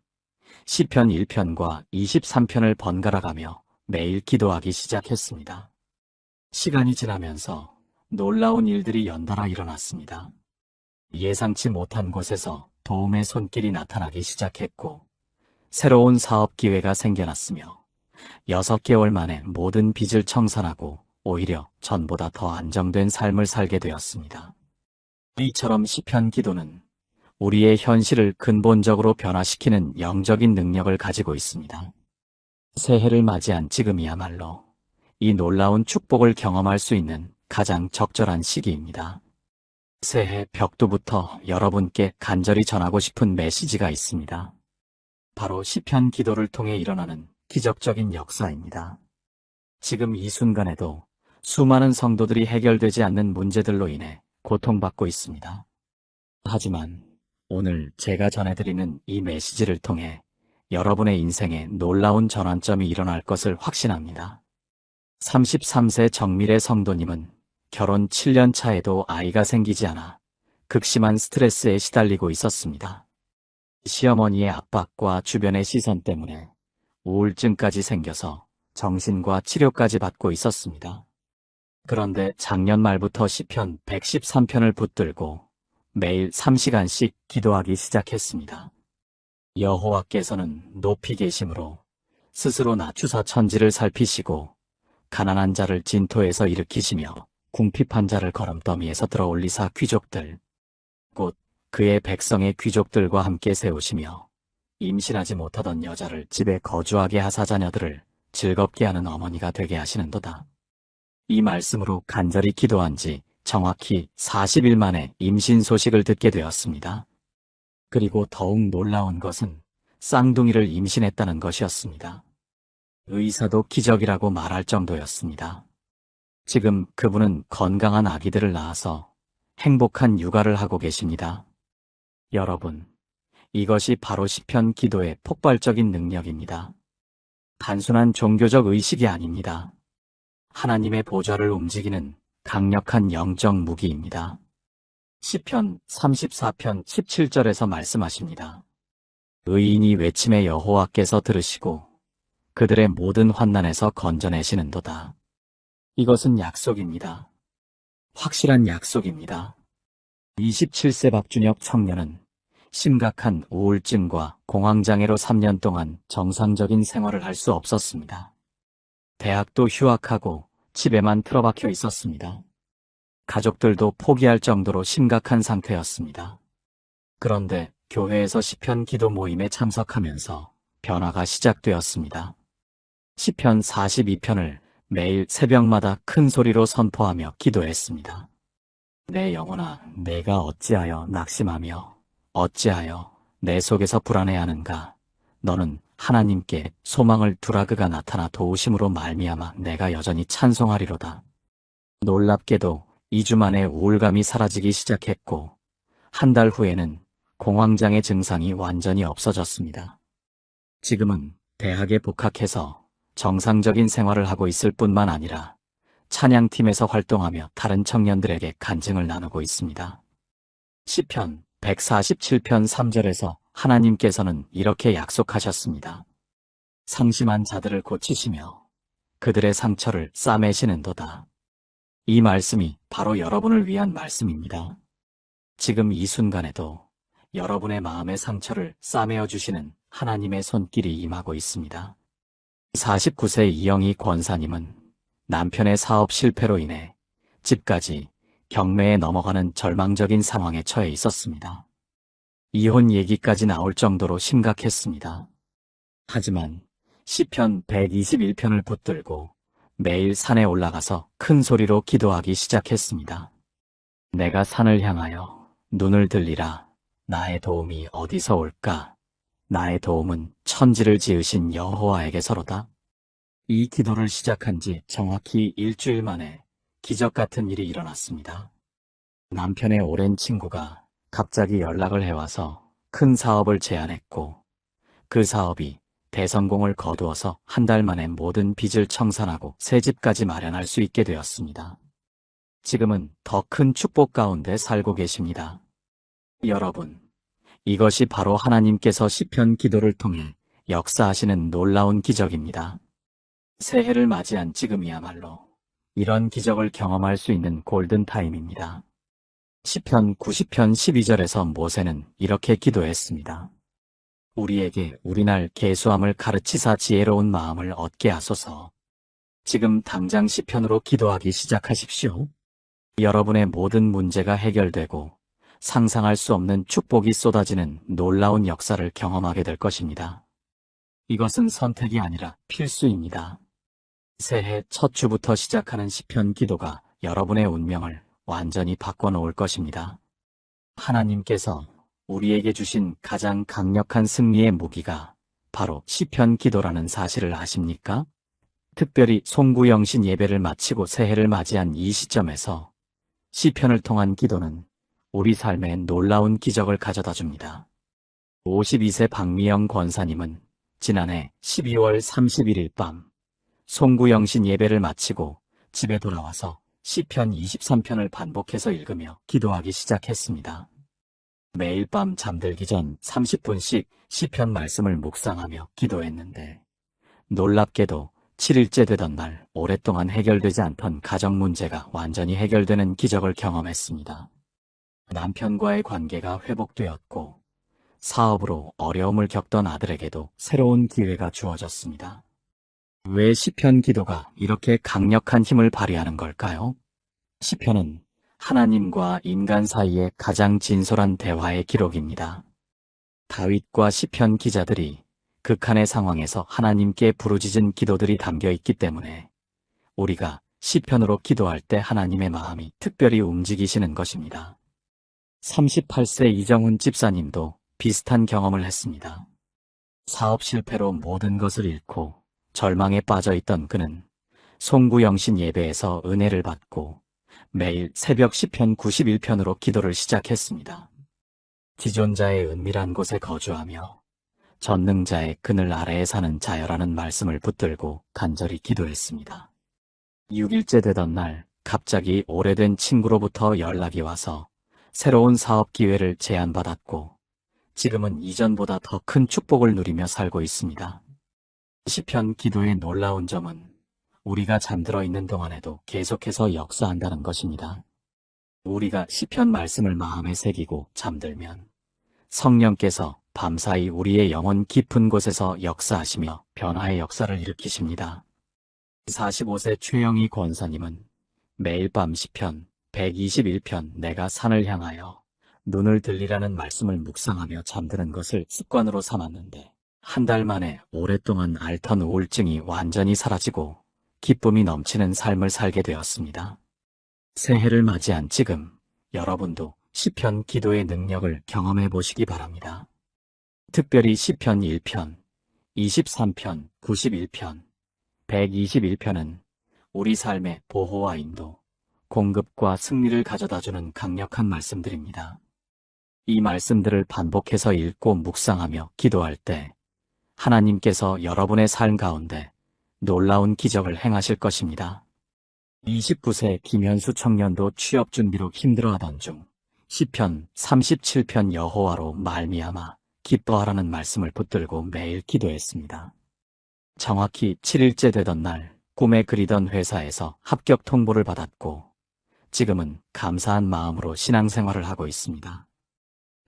시편 1편과 23편을 번갈아가며 매일 기도하기 시작했습니다. 시간이 지나면서 놀라운 일들이 연달아 일어났습니다. 예상치 못한 곳에서 도움의 손길이 나타나기 시작했고 새로운 사업 기회가 생겨났으며 6개월 만에 모든 빚을 청산하고 오히려 전보다 더 안정된 삶을 살게 되었습니다. 이처럼 시편 기도는 우리의 현실을 근본적으로 변화시키는 영적인 능력을 가지고 있습니다. 새해를 맞이한 지금이야말로 이 놀라운 축복을 경험할 수 있는 가장 적절한 시기입니다. 새해 벽두부터 여러분께 간절히 전하고 싶은 메시지가 있습니다. 바로 시편 기도를 통해 일어나는 기적적인 역사입니다. 지금 이 순간에도 수많은 성도들이 해결되지 않는 문제들로 인해 고통받고 있습니다. 하지만 오늘 제가 전해드리는 이 메시지를 통해 여러분의 인생에 놀라운 전환점이 일어날 것을 확신합니다. 33세 정밀의 성도님은 결혼 7년 차에도 아이가 생기지 않아 극심한 스트레스에 시달리고 있었습니다. 시어머니의 압박과 주변의 시선 때문에 우울증까지 생겨서 정신과 치료까지 받고 있었습니다. 그런데 작년 말부터 시편 113편을 붙들고 매일 3시간씩 기도하기 시작했습니다. 여호와께서는 높이 계심으로 스스로 낮추사 천지를 살피시고 가난한 자를 진토에서 일으키시며 궁핍한 자를 거름더미에서 들어올리사 귀족들 곧 그의 백성의 귀족들과 함께 세우시며 임신하지 못하던 여자를 집에 거주하게 하사 자녀들을 즐겁게 하는 어머니가 되게 하시는도다. 이 말씀으로 간절히 기도한 지 정확히 40일 만에 임신 소식을 듣게 되었습니다. 그리고 더욱 놀라운 것은 쌍둥이를 임신했다는 것이었습니다. 의사도 기적이라고 말할 정도였습니다. 지금 그분은 건강한 아기들을 낳아서 행복한 육아를 하고 계십니다. 여러분, 이것이 바로 시편 기도의 폭발적인 능력입니다. 단순한 종교적 의식이 아닙니다. 하나님의 보좌를 움직이는 강력한 영적 무기입니다. 시편 34편 17절에서 말씀하십니다. 의인이 외침에 여호와께서 들으시고 그들의 모든 환난에서 건져내시는도다. 이것은 약속입니다. 확실한 약속입니다. 27세 박준혁 청년은 심각한 우울증과 공황장애로 3년 동안 정상적인 생활을 할 수 없었습니다. 대학도 휴학하고 집에만 틀어박혀 있었습니다. 가족들도 포기할 정도로 심각한 상태였습니다. 그런데 교회에서 시편 기도 모임에 참석하면서 변화가 시작되었습니다. 시편 42편을 매일 새벽마다 큰 소리로 선포하며 기도했습니다. 내 영혼아, 내가 어찌하여 낙심하며 어찌하여 내 속에서 불안해하는가? 너는 하나님께 소망을 두라. 그가 나타나 도우심으로 말미암아 내가 여전히 찬송하리로다. 놀랍게도 2주 만에 우울감이 사라지기 시작했고 한 달 후에는 공황장애 증상이 완전히 없어졌습니다. 지금은 대학에 복학해서 정상적인 생활을 하고 있을 뿐만 아니라 찬양팀에서 활동하며 다른 청년들에게 간증을 나누고 있습니다. 시편 147편 3절에서 하나님께서는 이렇게 약속하셨습니다. 상심한 자들을 고치시며 그들의 상처를 싸매시는도다. 이 말씀이 바로 여러분을 위한 말씀입니다. 지금 이 순간에도 여러분의 마음의 상처를 싸매어 주시는 하나님의 손길이 임하고 있습니다. 49세 이영희 권사님은 남편의 사업 실패로 인해 집까지 경매에 넘어가는 절망적인 상황에 처해 있었습니다. 이혼 얘기까지 나올 정도로 심각했습니다. 하지만 시편 121편을 붙들고 매일 산에 올라가서 큰 소리로 기도하기 시작했습니다. 내가 산을 향하여 눈을 들리라. 나의 도움이 어디서 올까? 나의 도움은 천지를 지으신 여호와에게서로다. 이 기도를 시작한 지 정확히 일주일 만에 기적 같은 일이 일어났습니다. 남편의 오랜 친구가 갑자기 연락을 해와서 큰 사업을 제안했고 그 사업이 대성공을 거두어서 한 달 만에 모든 빚을 청산하고 새 집까지 마련할 수 있게 되었습니다. 지금은 더 큰 축복 가운데 살고 계십니다. 여러분, 이것이 바로 하나님께서 시편 기도를 통해 역사하시는 놀라운 기적입니다. 새해를 맞이한 지금이야말로 이런 기적을 경험할 수 있는 골든타임입니다. 시편 90편 12절에서 모세는 이렇게 기도했습니다. 우리에게 우리날 계수함을 가르치사 지혜로운 마음을 얻게 하소서. 지금 당장 시편으로 기도하기 시작하십시오. 여러분의 모든 문제가 해결되고 상상할 수 없는 축복이 쏟아지는 놀라운 역사를 경험하게 될 것입니다. 이것은 선택이 아니라 필수입니다. 새해 첫 주부터 시작하는 시편 기도가 여러분의 운명을 완전히 바꿔놓을 것입니다. 하나님께서 우리에게 주신 가장 강력한 승리의 무기가 바로 시편 기도라는 사실을 아십니까? 특별히 송구영신 예배를 마치고 새해를 맞이한 이 시점에서 시편을 통한 기도는 우리 삶에 놀라운 기적을 가져다 줍니다. 52세 박미영 권사님은 지난해 12월 31일 밤 송구영신 예배를 마치고 집에 돌아와서 시편 23편을 반복해서 읽으며 기도하기 시작했습니다. 매일 밤 잠들기 전 30분씩 시편 말씀을 묵상하며 기도했는데 놀랍게도 7일째 되던 날 오랫동안 해결되지 않던 가정 문제가 완전히 해결되는 기적을 경험했습니다. 남편과의 관계가 회복되었고 사업으로 어려움을 겪던 아들에게도 새로운 기회가 주어졌습니다. 왜 시편 기도가 이렇게 강력한 힘을 발휘하는 걸까요? 시편은 하나님과 인간 사이의 가장 진솔한 대화의 기록입니다. 다윗과 시편 기자들이 극한의 상황에서 하나님께 부르짖은 기도들이 담겨 있기 때문에 우리가 시편으로 기도할 때 하나님의 마음이 특별히 움직이시는 것입니다. 38세 이정훈 집사님도 비슷한 경험을 했습니다. 사업 실패로 모든 것을 잃고 절망에 빠져 있던 그는 송구영신 예배에서 은혜를 받고 매일 새벽 시편 91편으로 기도를 시작했습니다. 지존자의 은밀한 곳에 거주하며 전능자의 그늘 아래에 사는 자여라는 말씀을 붙들고 간절히 기도했습니다. 6일째 되던 날 갑자기 오래된 친구로부터 연락이 와서 새로운 사업 기회를 제안받았고 지금은 이전보다 더 큰 축복을 누리며 살고 있습니다. 시편 기도의 놀라운 점은 우리가 잠들어 있는 동안에도 계속해서 역사한다는 것입니다. 우리가 시편 말씀을 마음에 새기고 잠들면 성령께서 밤사이 우리의 영혼 깊은 곳에서 역사하시며 변화의 역사를 일으키십니다. 45세 최영희 권사님은 매일 밤 시편 121편 내가 산을 향하여 눈을 들리라는 말씀을 묵상하며 잠드는 것을 습관으로 삼았는데 한 달 만에 오랫동안 앓던 우울증이 완전히 사라지고 기쁨이 넘치는 삶을 살게 되었습니다. 새해를 맞이한 지금 여러분도 시편 기도의 능력을 경험해 보시기 바랍니다. 특별히 시편 1편, 23편, 91편, 121편은 우리 삶의 보호와 인도, 공급과 승리를 가져다주는 강력한 말씀들입니다. 이 말씀들을 반복해서 읽고 묵상하며 기도할 때 하나님께서 여러분의 삶 가운데 놀라운 기적을 행하실 것입니다. 29세 김현수 청년도 취업 준비로 힘들어하던 중 시편 37편 여호와로 말미암아 기뻐하라는 말씀을 붙들고 매일 기도했습니다. 정확히 7일째 되던 날 꿈에 그리던 회사에서 합격 통보를 받았고 지금은 감사한 마음으로 신앙생활을 하고 있습니다.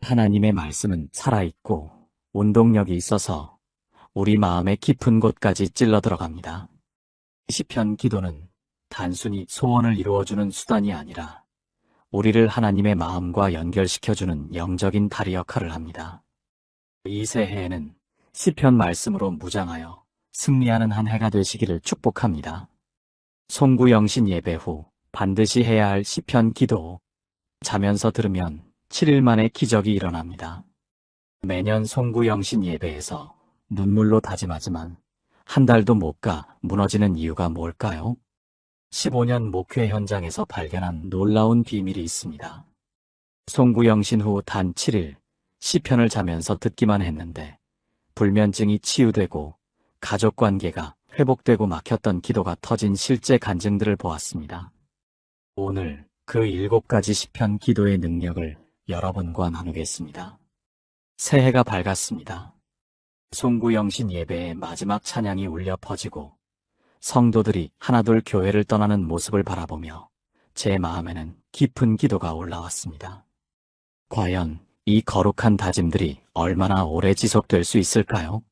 하나님의 말씀은 살아있고 운동력이 있어서 우리 마음의 깊은 곳까지 찔러 들어갑니다. 시편 기도는 단순히 소원을 이루어주는 수단이 아니라 우리를 하나님의 마음과 연결시켜주는 영적인 다리 역할을 합니다. 이 새해에는 시편 말씀으로 무장하여 승리하는 한 해가 되시기를 축복합니다. 송구영신 예배 후 반드시 해야 할 시편 기도. 자면서 들으면 7일 만에 기적이 일어납니다. 매년 송구영신 예배에서 눈물로 다짐하지만 한 달도 못 가 무너지는 이유가 뭘까요? 15년 목회 현장에서 발견한 놀라운 비밀이 있습니다. 송구영신 후 단 7일 시편을 자면서 듣기만 했는데 불면증이 치유되고 가족관계가 회복되고 막혔던 기도가 터진 실제 간증들을 보았습니다. 오늘 그 7가지 시편 기도의 능력을 여러분과 나누겠습니다. 새해가 밝았습니다. 송구영신 예배의 마지막 찬양이 울려 퍼지고 성도들이 하나둘 교회를 떠나는 모습을 바라보며 제 마음에는 깊은 기도가 올라왔습니다. 과연 이 거룩한 다짐들이 얼마나 오래 지속될 수 있을까요?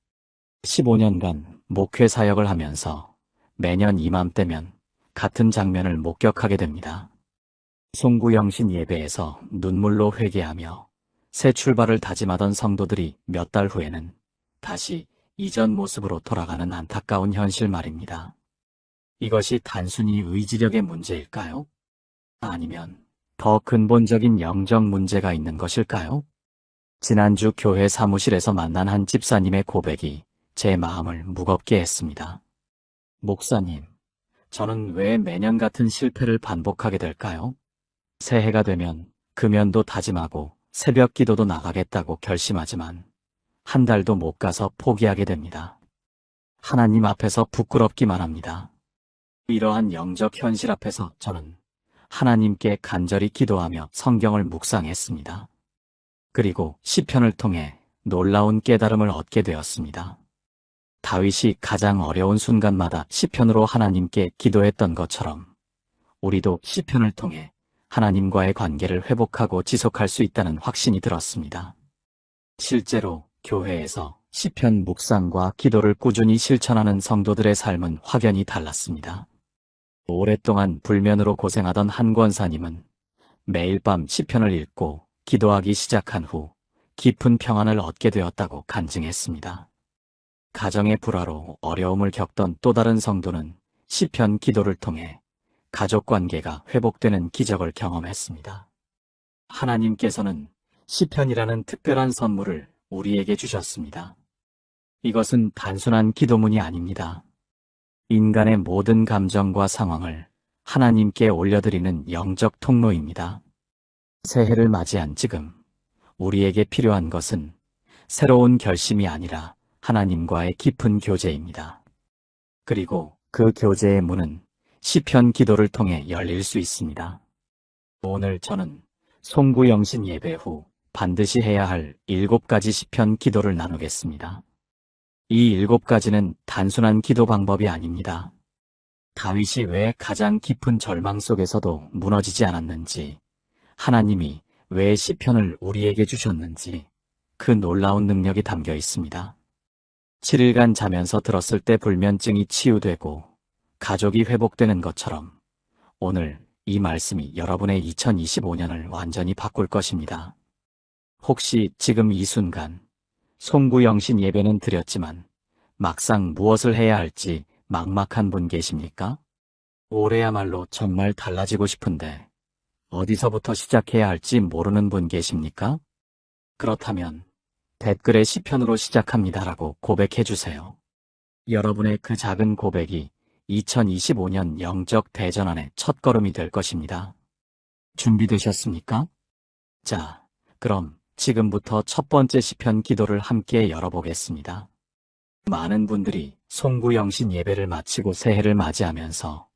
15년간 목회 사역을 하면서 매년 이맘때면 같은 장면을 목격하게 됩니다. 송구영신 예배에서 눈물로 회개하며 새 출발을 다짐하던 성도들이 몇 달 후에는 다시 이전 모습으로 돌아가는 안타까운 현실 말입니다. 이것이 단순히 의지력의 문제일까요? 아니면 더 근본적인 영적 문제가 있는 것일까요? 지난주 교회 사무실에서 만난 한 집사님의 고백이 제 마음을 무겁게 했습니다. 목사님, 저는 왜 매년 같은 실패를 반복하게 될까요? 새해가 되면 금연도 다짐하고 새벽 기도도 나가겠다고 결심하지만 한 달도 못 가서 포기하게 됩니다. 하나님 앞에서 부끄럽기만 합니다. 이러한 영적 현실 앞에서 저는 하나님께 간절히 기도하며 성경을 묵상했습니다. 그리고 시편을 통해 놀라운 깨달음을 얻게 되었습니다. 다윗이 가장 어려운 순간마다 시편으로 하나님께 기도했던 것처럼 우리도 시편을 통해 하나님과의 관계를 회복하고 지속할 수 있다는 확신이 들었습니다. 실제로 교회에서 시편 묵상과 기도를 꾸준히 실천하는 성도들의 삶은 확연히 달랐습니다. 오랫동안 불면으로 고생하던 한 권사님은 매일 밤 시편을 읽고 기도하기 시작한 후 깊은 평안을 얻게 되었다고 간증했습니다. 가정의 불화로 어려움을 겪던 또 다른 성도는 시편 기도를 통해 가족 관계가 회복되는 기적을 경험했습니다. 하나님께서는 시편이라는 특별한 선물을 우리에게 주셨습니다. 이것은 단순한 기도문이 아닙니다. 인간의 모든 감정과 상황을 하나님께 올려드리는 영적 통로입니다. 새해를 맞이한 지금 우리에게 필요한 것은 새로운 결심이 아니라 하나님과의 깊은 교제입니다. 그리고 그 교제의 문은 시편 기도를 통해 열릴 수 있습니다. 오늘 저는 송구영신 예배 후 반드시 해야 할 7가지 시편 기도를 나누겠습니다. 이 7가지는 단순한 기도 방법이 아닙니다. 다윗이 왜 가장 깊은 절망 속에서도 무너지지 않았는지, 하나님이 왜 시편을 우리에게 주셨는지 그 놀라운 능력이 담겨 있습니다. 7일간 자면서 들었을 때 불면증이 치유되고 가족이 회복되는 것처럼 오늘 이 말씀이 여러분의 2025년을 완전히 바꿀 것입니다. 혹시 지금 이 순간 송구영신 예배는 드렸지만 막상 무엇을 해야 할지 막막한 분 계십니까? 올해야말로 정말 달라지고 싶은데 어디서부터 시작해야 할지 모르는 분 계십니까? 그렇다면 댓글에 시편으로 시작합니다라고 고백해 주세요. 여러분의 그 작은 고백이 2025년 영적 대전환의 첫걸음이 될 것입니다. 준비되셨습니까? 자, 그럼 지금부터 첫 번째 시편 기도를 함께 열어보겠습니다. 많은 분들이 송구영신 예배를 마치고 새해를 맞이하면서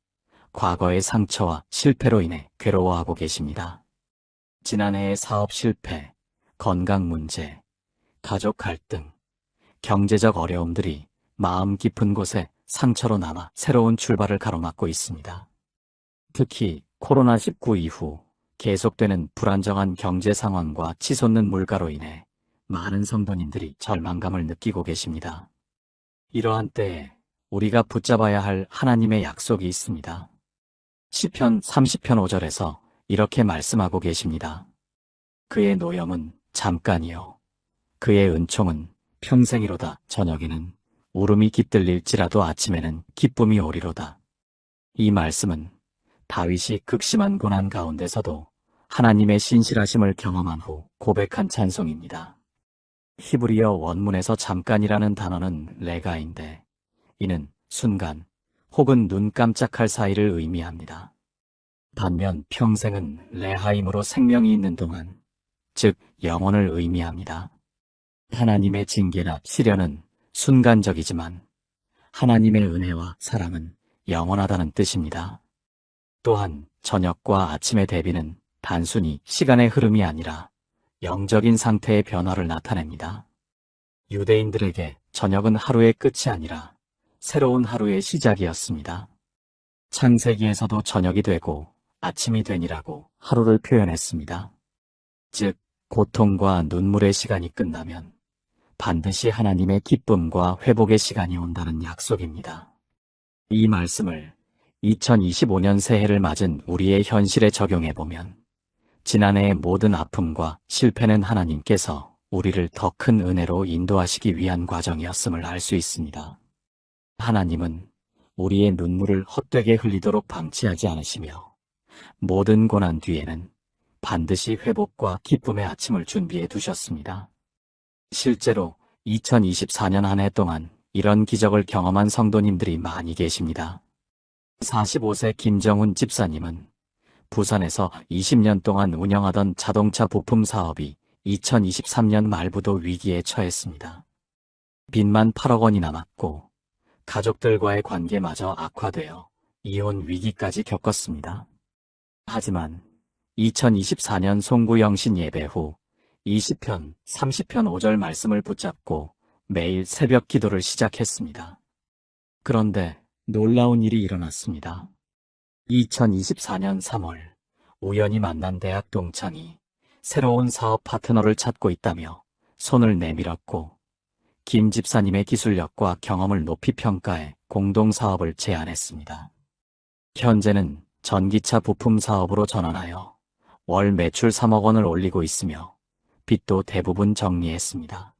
과거의 상처와 실패로 인해 괴로워하고 계십니다. 지난해의 사업 실패, 건강 문제, 가족 갈등, 경제적 어려움들이 마음 깊은 곳에 상처로 남아 새로운 출발을 가로막고 있습니다. 특히 코로나19 이후 계속되는 불안정한 경제 상황과 치솟는 물가로 인해 많은 성도님들이 절망감을 느끼고 계십니다. 이러한 때에 우리가 붙잡아야 할 하나님의 약속이 있습니다. 시편 30편 5절에서 이렇게 말씀하고 계십니다. 그의 노염은 잠깐이요 그의 은총은 평생이로다. 저녁에는 울음이 깃들릴지라도 아침에는 기쁨이 오리로다. 이 말씀은 다윗이 극심한 고난 가운데서도 하나님의 신실하심을 경험한 후 고백한 찬송입니다. 히브리어 원문에서 잠깐이라는 단어는 레가인데 이는 순간 혹은 눈 깜짝할 사이를 의미합니다. 반면 평생은 레하임으로 생명이 있는 동안, 즉 영원을 의미합니다. 하나님의 징계나 시련은 순간적이지만 하나님의 은혜와 사랑은 영원하다는 뜻입니다. 또한 저녁과 아침의 대비는 단순히 시간의 흐름이 아니라 영적인 상태의 변화를 나타냅니다. 유대인들에게 저녁은 하루의 끝이 아니라 새로운 하루의 시작이었습니다. 창세기에서도 저녁이 되고 아침이 되니라고 하루를 표현했습니다. 즉, 고통과 눈물의 시간이 끝나면 반드시 하나님의 기쁨과 회복의 시간이 온다는 약속입니다. 이 말씀을 2025년 새해를 맞은 우리의 현실에 적용해보면 지난해의 모든 아픔과 실패는 하나님께서 우리를 더 큰 은혜로 인도하시기 위한 과정이었음을 알 수 있습니다. 하나님은 우리의 눈물을 헛되게 흘리도록 방치하지 않으시며 모든 고난 뒤에는 반드시 회복과 기쁨의 아침을 준비해 두셨습니다. 실제로 2024년 한 해 동안 이런 기적을 경험한 성도님들이 많이 계십니다. 45세 김정훈 집사님은 부산에서 20년 동안 운영하던 자동차 부품 사업이 2023년 말부터 위기에 처했습니다. 빚만 8억 원이 남았고 가족들과의 관계마저 악화되어 이혼 위기까지 겪었습니다. 하지만 2024년 송구영신 예배 후 20편, 30편 5절 말씀을 붙잡고 매일 새벽 기도를 시작했습니다. 그런데 놀라운 일이 일어났습니다. 2024년 3월 우연히 만난 대학 동창이 새로운 사업 파트너를 찾고 있다며 손을 내밀었고 김 집사님의 기술력과 경험을 높이 평가해 공동사업을 제안했습니다. 현재는 전기차 부품 사업으로 전환하여 월 매출 3억 원을 올리고 있으며 빚도 대부분 정리했습니다.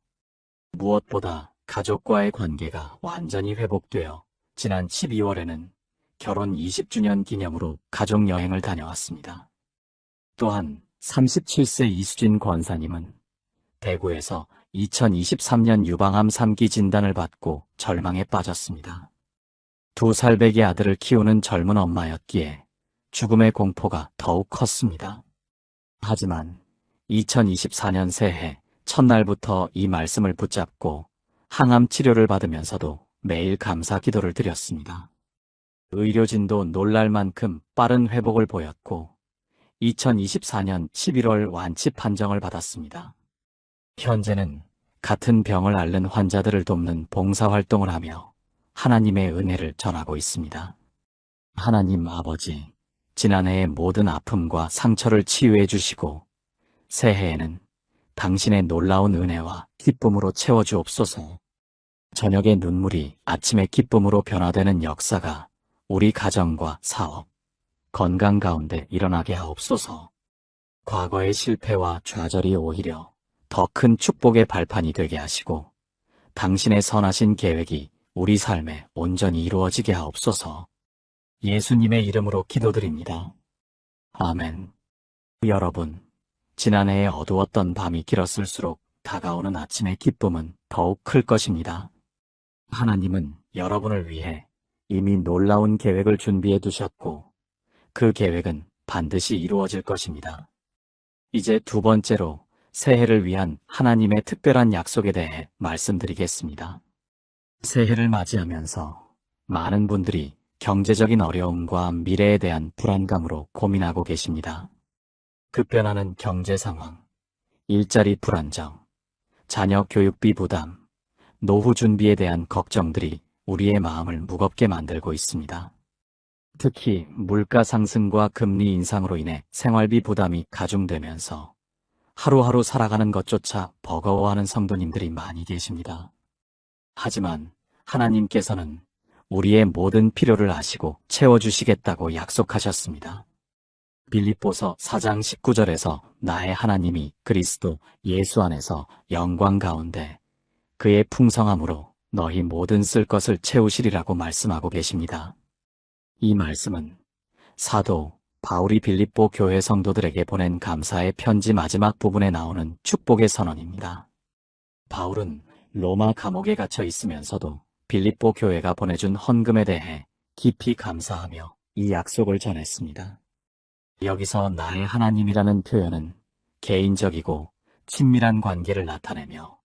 무엇보다 가족과의 관계가 완전히 회복되어 지난 12월에는 결혼 20주년 기념으로 가족여행을 다녀왔습니다. 또한 37세 이수진 권사님은 대구에서 2023년 유방암 3기 진단을 받고 절망에 빠졌습니다. 2살배기 아들을 키우는 젊은 엄마였기에 죽음의 공포가 더욱 컸습니다. 하지만 2024년 새해 첫날부터 이 말씀을 붙잡고 항암 치료를 받으면서도 매일 감사 기도를 드렸습니다. 의료진도 놀랄 만큼 빠른 회복을 보였고 2024년 11월 완치 판정을 받았습니다. 현재는 같은 병을 앓는 환자들을 돕는 봉사활동을 하며 하나님의 은혜를 전하고 있습니다. 하나님 아버지, 지난해의 모든 아픔과 상처를 치유해 주시고 새해에는 당신의 놀라운 은혜와 기쁨으로 채워주옵소서. 저녁의 눈물이 아침의 기쁨으로 변화되는 역사가 우리 가정과 사업, 건강 가운데 일어나게 하옵소서. 과거의 실패와 좌절이 오히려 더 큰 축복의 발판이 되게 하시고 당신의 선하신 계획이 우리 삶에 온전히 이루어지게 하옵소서. 예수님의 이름으로 기도드립니다. 아멘. 여러분, 지난해에 어두웠던 밤이 길었을수록 다가오는 아침의 기쁨은 더욱 클 것입니다. 하나님은 여러분을 위해 이미 놀라운 계획을 준비해 두셨고 그 계획은 반드시 이루어질 것입니다. 이제 두 번째로 새해를 위한 하나님의 특별한 약속에 대해 말씀드리겠습니다. 새해를 맞이하면서 많은 분들이 경제적인 어려움과 미래에 대한 불안감으로 고민하고 계십니다. 급변하는 경제 상황, 일자리 불안정, 자녀 교육비 부담, 노후 준비에 대한 걱정들이 우리의 마음을 무겁게 만들고 있습니다. 특히 물가 상승과 금리 인상으로 인해 생활비 부담이 가중되면서 하루하루 살아가는 것조차 버거워하는 성도님들이 많이 계십니다. 하지만 하나님께서는 우리의 모든 필요를 아시고 채워주시겠다고 약속하셨습니다. 빌립보서 4장 19절에서 나의 하나님이 그리스도 예수 안에서 영광 가운데 그의 풍성함으로 너희 모든 쓸 것을 채우시리라고 말씀하고 계십니다. 이 말씀은 사도 바울이 빌립보 교회 성도들에게 보낸 감사의 편지 마지막 부분에 나오는 축복의 선언입니다. 바울은 로마 감옥에 갇혀 있으면서도 빌립보 교회가 보내준 헌금에 대해 깊이 감사하며 이 약속을 전했습니다. 여기서 나의 하나님이라는 표현은 개인적이고 친밀한 관계를 나타내며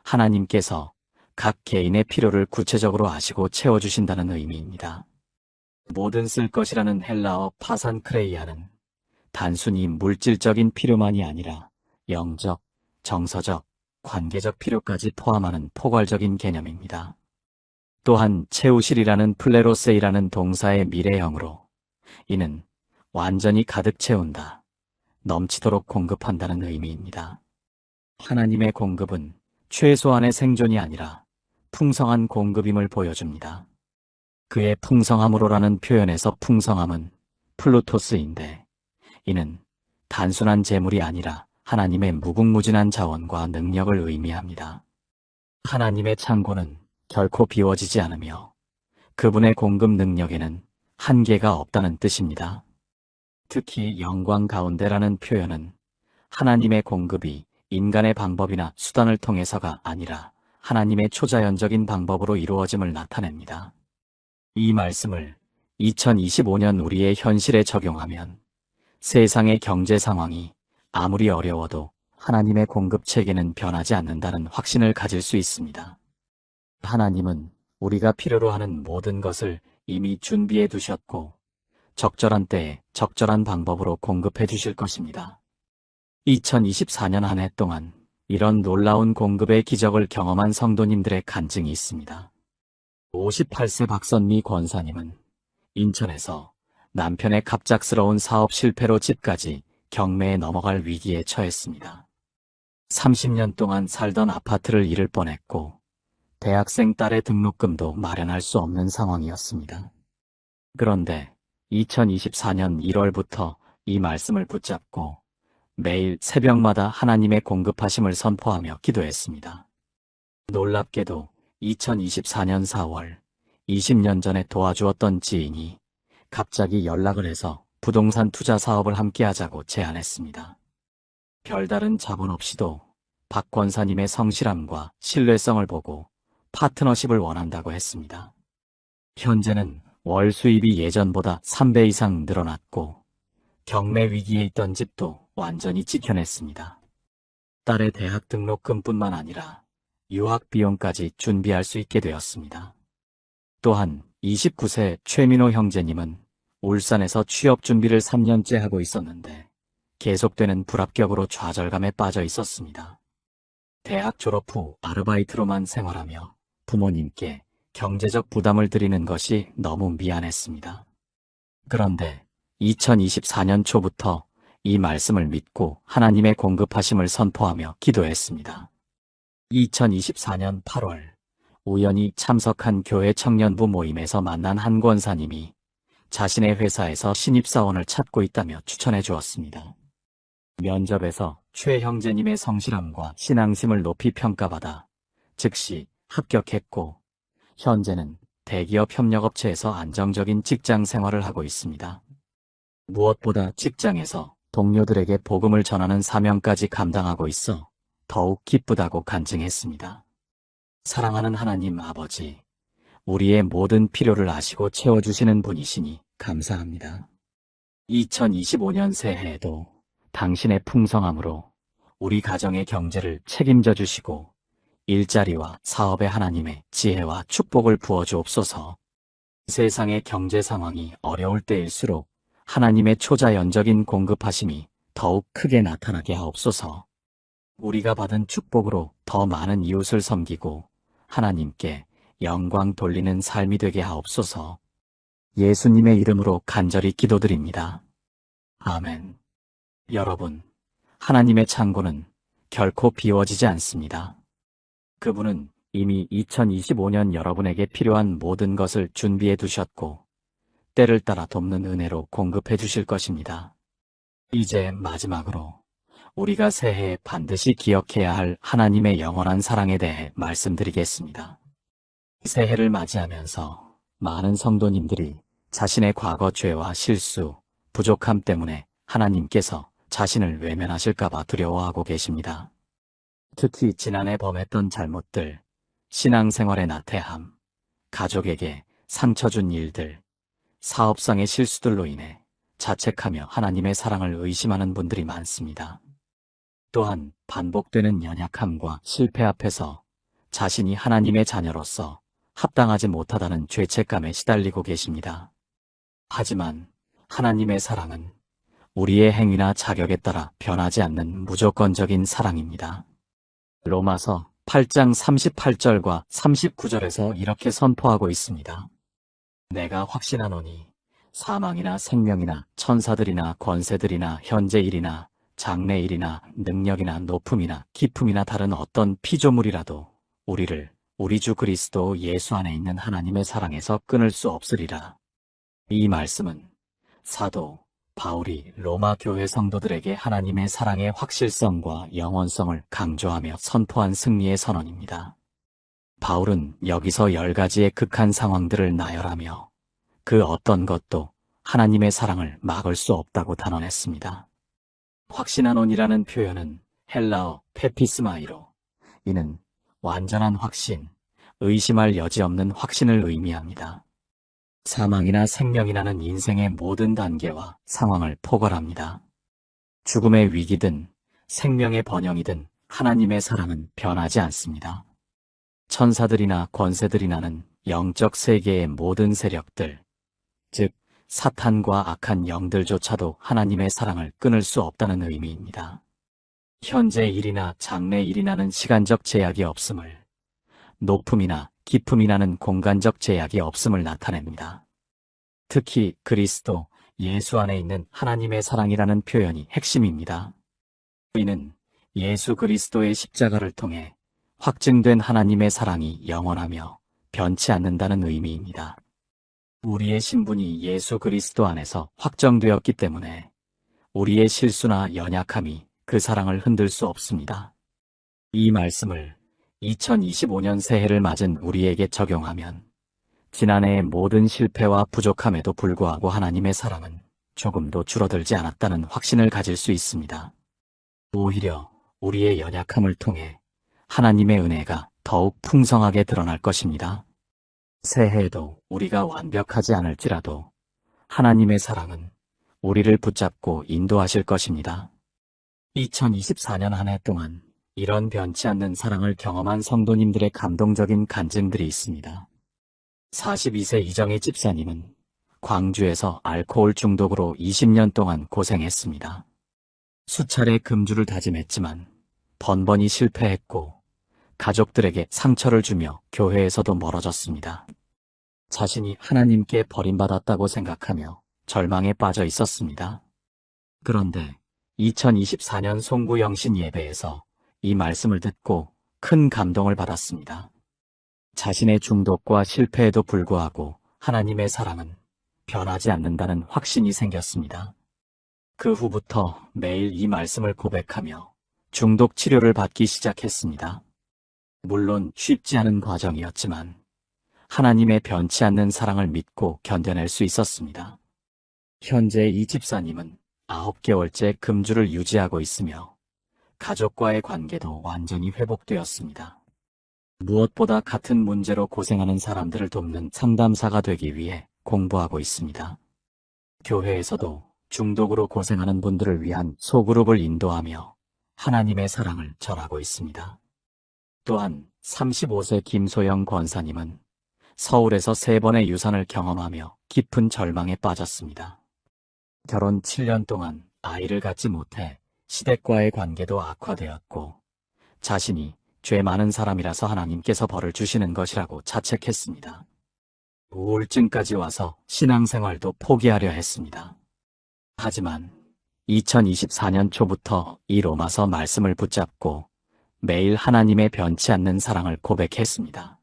하나님께서 각 개인의 필요를 구체적으로 아시고 채워주신다는 의미입니다. 모든 쓸 것이라는 헬라어 파산크레이아는 단순히 물질적인 필요만이 아니라 영적, 정서적, 관계적 필요까지 포함하는 포괄적인 개념입니다. 또한 채우실이라는 플레로세이라는 동사의 미래형으로 이는 완전히 가득 채운다, 넘치도록 공급한다는 의미입니다. 하나님의 공급은 최소한의 생존이 아니라 풍성한 공급임을 보여줍니다. 그의 풍성함으로라는 표현에서 풍성함은 플루토스인데 이는 단순한 재물이 아니라 하나님의 무궁무진한 자원과 능력을 의미합니다. 하나님의 창고는 결코 비워지지 않으며 그분의 공급 능력에는 한계가 없다는 뜻입니다. 특히 영광 가운데라는 표현은 하나님의 공급이 인간의 방법이나 수단을 통해서가 아니라 하나님의 초자연적인 방법으로 이루어짐을 나타냅니다. 이 말씀을 2025년 우리의 현실에 적용하면 세상의 경제 상황이 아무리 어려워도 하나님의 공급 체계는 변하지 않는다는 확신을 가질 수 있습니다. 하나님은 우리가 필요로 하는 모든 것을 이미 준비해 두셨고 적절한 때에 적절한 방법으로 공급해 주실 것입니다. 2024년 한 해 동안 이런 놀라운 공급의 기적을 경험한 성도님들의 간증이 있습니다. 58세 박선미 권사님은 인천에서 남편의 갑작스러운 사업 실패로 집까지 경매에 넘어갈 위기에 처했습니다. 30년 동안 살던 아파트를 잃을 뻔했고 대학생 딸의 등록금도 마련할 수 없는 상황이었습니다. 그런데 2024년 1월부터 이 말씀을 붙잡고 매일 새벽마다 하나님의 공급하심을 선포하며 기도했습니다. 놀랍게도 2024년 4월 20년 전에 도와주었던 지인이 갑자기 연락을 해서 부동산 투자 사업을 함께 하자고 제안했습니다. 별다른 자본 없이도 박 권사님의 성실함과 신뢰성을 보고 파트너십을 원한다고 했습니다. 현재는 월 수입이 예전보다 3배 이상 늘어났고 경매 위기에 있던 집도 완전히 지켜냈습니다. 딸의 대학 등록금뿐만 아니라 유학 비용까지 준비할 수 있게 되었습니다. 또한 29세 최민호 형제님은 울산에서 취업 준비를 3년째 하고 있었는데 계속되는 불합격으로 좌절감에 빠져 있었습니다. 대학 졸업 후 아르바이트로만 생활하며 부모님께 경제적 부담을 드리는 것이 너무 미안했습니다. 그런데 2024년 초부터 이 말씀을 믿고 하나님의 공급하심을 선포하며 기도했습니다. 2024년 8월 우연히 참석한 교회 청년부 모임에서 만난 한 권사님이 자신의 회사에서 신입사원을 찾고 있다며 추천해 주었습니다. 면접에서 최 형제님의 성실함과 신앙심을 높이 평가받아 즉시 합격했고 현재는 대기업 협력업체에서 안정적인 직장 생활을 하고 있습니다. 무엇보다 직장에서 동료들에게 복음을 전하는 사명까지 감당하고 있어 더욱 기쁘다고 간증했습니다. 사랑하는 하나님 아버지, 우리의 모든 필요를 아시고 채워주시는 분이시니 감사합니다. 2025년 새해에도 당신의 풍성함으로 우리 가정의 경제를 책임져 주시고 일자리와 사업에 하나님의 지혜와 축복을 부어주옵소서. 세상의 경제 상황이 어려울 때일수록 하나님의 초자연적인 공급하심이 더욱 크게 나타나게 하옵소서. 우리가 받은 축복으로 더 많은 이웃을 섬기고 하나님께 영광 돌리는 삶이 되게 하옵소서. 예수님의 이름으로 간절히 기도드립니다. 아멘. 여러분, 하나님의 창고는 결코 비워지지 않습니다. 그분은 이미 2025년 여러분에게 필요한 모든 것을 준비해 두셨고 때를 따라 돕는 은혜로 공급해 주실 것입니다. 이제 마지막으로 우리가 새해에 반드시 기억해야 할 하나님의 영원한 사랑에 대해 말씀드리겠습니다. 새해를 맞이하면서 많은 성도님들이 자신의 과거 죄와 실수, 부족함 때문에 하나님께서 자신을 외면하실까봐 두려워하고 계십니다. 특히 지난해 범했던 잘못들, 신앙생활의 나태함, 가족에게 상처 준 일들, 사업상의 실수들로 인해 자책하며 하나님의 사랑을 의심하는 분들이 많습니다. 또한 반복되는 연약함과 실패 앞에서 자신이 하나님의 자녀로서 합당하지 못하다는 죄책감에 시달리고 계십니다. 하지만 하나님의 사랑은 우리의 행위나 자격에 따라 변하지 않는 무조건적인 사랑입니다. 로마서 8장 38절과 39절에서 이렇게 선포하고 있습니다. 내가 확신하노니 사망이나 생명이나 천사들이나 권세들이나 현재일이나 장래일이나 능력이나 높음이나 깊음이나 다른 어떤 피조물이라도 우리를 우리 주 그리스도 예수 안에 있는 하나님의 사랑에서 끊을 수 없으리라. 이 말씀은 사도 바울이 로마 교회 성도들에게 하나님의 사랑의 확실성과 영원성을 강조하며 선포한 승리의 선언입니다. 바울은 여기서 10가지의 극한 상황들을 나열하며 그 어떤 것도 하나님의 사랑을 막을 수 없다고 단언했습니다. 확신하노니라는 표현은 헬라어 페피스마이로, 이는 완전한 확신, 의심할 여지 없는 확신을 의미합니다. 사망이나 생명이라는 인생의 모든 단계와 상황을 포괄합니다. 죽음의 위기든 생명의 번영이든 하나님의 사랑은 변하지 않습니다. 천사들이나 권세들이나는 영적 세계의 모든 세력들, 즉 사탄과 악한 영들조차도 하나님의 사랑을 끊을 수 없다는 의미입니다. 현재 일이나 장래 일이나는 시간적 제약이 없음을, 높음이나 깊음이라는 공간적 제약이 없음을 나타냅니다. 특히 그리스도 예수 안에 있는 하나님의 사랑이라는 표현이 핵심입니다. 이는 예수 그리스도의 십자가를 통해 확증된 하나님의 사랑이 영원하며 변치 않는다는 의미입니다. 우리의 신분이 예수 그리스도 안에서 확정되었기 때문에 우리의 실수나 연약함이 그 사랑을 흔들 수 없습니다. 이 말씀을 2025년 새해를 맞은 우리에게 적용하면 지난해의 모든 실패와 부족함에도 불구하고 하나님의 사랑은 조금도 줄어들지 않았다는 확신을 가질 수 있습니다. 오히려 우리의 연약함을 통해 하나님의 은혜가 더욱 풍성하게 드러날 것입니다. 새해에도 우리가 완벽하지 않을지라도 하나님의 사랑은 우리를 붙잡고 인도하실 것입니다. 2024년 한 해 동안 이런 변치 않는 사랑을 경험한 성도님들의 감동적인 간증들이 있습니다. 42세 이정희 집사님은 광주에서 알코올 중독으로 20년 동안 고생했습니다. 수차례 금주를 다짐했지만 번번이 실패했고 가족들에게 상처를 주며 교회에서도 멀어졌습니다. 자신이 하나님께 버림받았다고 생각하며 절망에 빠져 있었습니다. 그런데 2024년 송구영신 예배에서 이 말씀을 듣고 큰 감동을 받았습니다. 자신의 중독과 실패에도 불구하고 하나님의 사랑은 변하지 않는다는 확신이 생겼습니다. 그 후부터 매일 이 말씀을 고백하며 중독 치료를 받기 시작했습니다. 물론 쉽지 않은 과정이었지만 하나님의 변치 않는 사랑을 믿고 견뎌낼 수 있었습니다. 현재 이 집사님은 9개월째 금주를 유지하고 있으며 가족과의 관계도 완전히 회복되었습니다. 무엇보다 같은 문제로 고생하는 사람들을 돕는 상담사가 되기 위해 공부하고 있습니다. 교회에서도 중독으로 고생하는 분들을 위한 소그룹을 인도하며 하나님의 사랑을 전하고 있습니다. 또한 35세 김소영 권사님은 서울에서 3번의 유산을 경험하며 깊은 절망에 빠졌습니다. 결혼 7년 동안 아이를 갖지 못해 시댁과의 관계도 악화되었고 자신이 죄 많은 사람이라서 하나님께서 벌을 주시는 것이라고 자책했습니다. 우울증까지 와서 신앙생활도 포기하려 했습니다. 하지만 2024년 초부터 이 로마서 말씀을 붙잡고 매일 하나님의 변치 않는 사랑을 고백했습니다.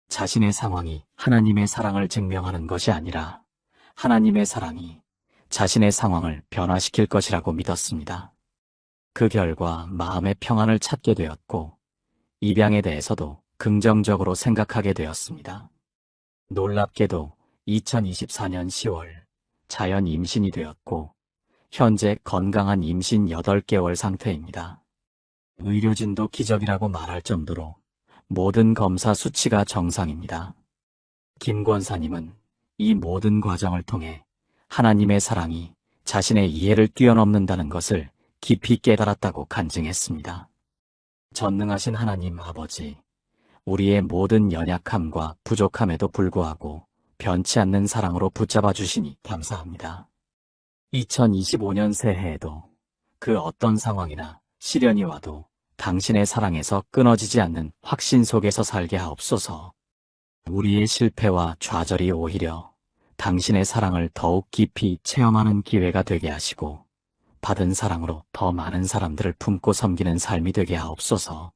자신의 상황이 하나님의 사랑을 증명하는 것이 아니라 하나님의 사랑이 자신의 상황을 변화시킬 것이라고 믿었습니다. 그 결과 마음의 평안을 찾게 되었고 입양에 대해서도 긍정적으로 생각하게 되었습니다. 놀랍게도 2024년 10월 자연 임신이 되었고 현재 건강한 임신 8개월 상태입니다. 의료진도 기적이라고 말할 정도로 모든 검사 수치가 정상입니다. 김 권사님은 이 모든 과정을 통해 하나님의 사랑이 자신의 이해를 뛰어넘는다는 것을 깊이 깨달았다고 간증했습니다. 전능하신 하나님 아버지, 우리의 모든 연약함과 부족함에도 불구하고 변치 않는 사랑으로 붙잡아 주시니 감사합니다. 2025년 새해에도 그 어떤 상황이나 시련이 와도 당신의 사랑에서 끊어지지 않는 확신 속에서 살게 하옵소서. 우리의 실패와 좌절이 오히려 당신의 사랑을 더욱 깊이 체험하는 기회가 되게 하시고 받은 사랑으로 더 많은 사람들을 품고 섬기는 삶이 되게 하옵소서.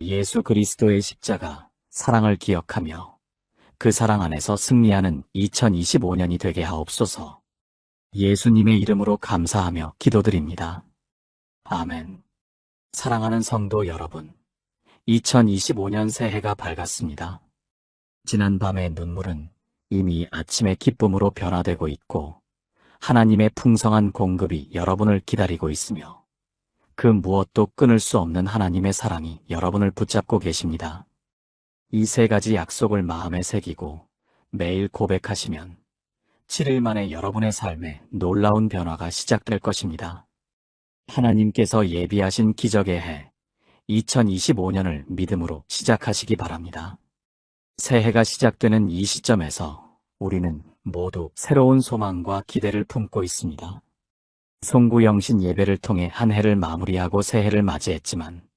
예수 그리스도의 십자가, 사랑을 기억하며 그 사랑 안에서 승리하는 2025년이 되게 하옵소서. 예수님의 이름으로 감사하며 기도드립니다. 아멘. 사랑하는 성도 여러분, 2025년 새해가 밝았습니다. 지난 밤의 눈물은 이미 아침의 기쁨으로 변화되고 있고 하나님의 풍성한 공급이 여러분을 기다리고 있으며 그 무엇도 끊을 수 없는 하나님의 사랑이 여러분을 붙잡고 계십니다. 이 세 가지 약속을 마음에 새기고 매일 고백하시면 7일 만에 여러분의 삶에 놀라운 변화가 시작될 것입니다. 하나님께서 예비하신 기적의 해 2025년을 믿음으로 시작하시기 바랍니다. 새해가 시작되는 이 시점에서 우리는 모두 새로운 소망과 기대를 품고 있습니다. 송구영신 예배를 통해 한 해를 마무리하고 새해를 맞이했지만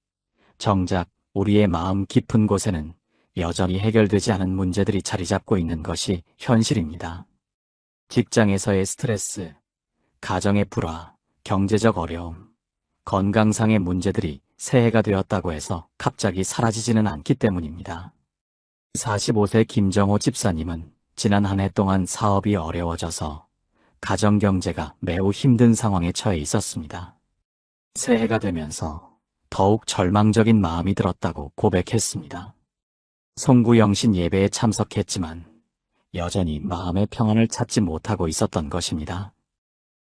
정작 우리의 마음 깊은 곳에는 여전히 해결되지 않은 문제들이 자리 잡고 있는 것이 현실입니다. 직장에서의 스트레스, 가정의 불화, 경제적 어려움, 건강상의 문제들이 새해가 되었다고 해서 갑자기 사라지지는 않기 때문입니다. 45세 김정호 집사님은 지난 한 해 동안 사업이 어려워져서 가정 경제가 매우 힘든 상황에 처해 있었습니다. 새해가 되면서 더욱 절망적인 마음이 들었다고 고백했습니다. 송구영신 예배에 참석했지만 여전히 마음의 평안을 찾지 못하고 있었던 것입니다.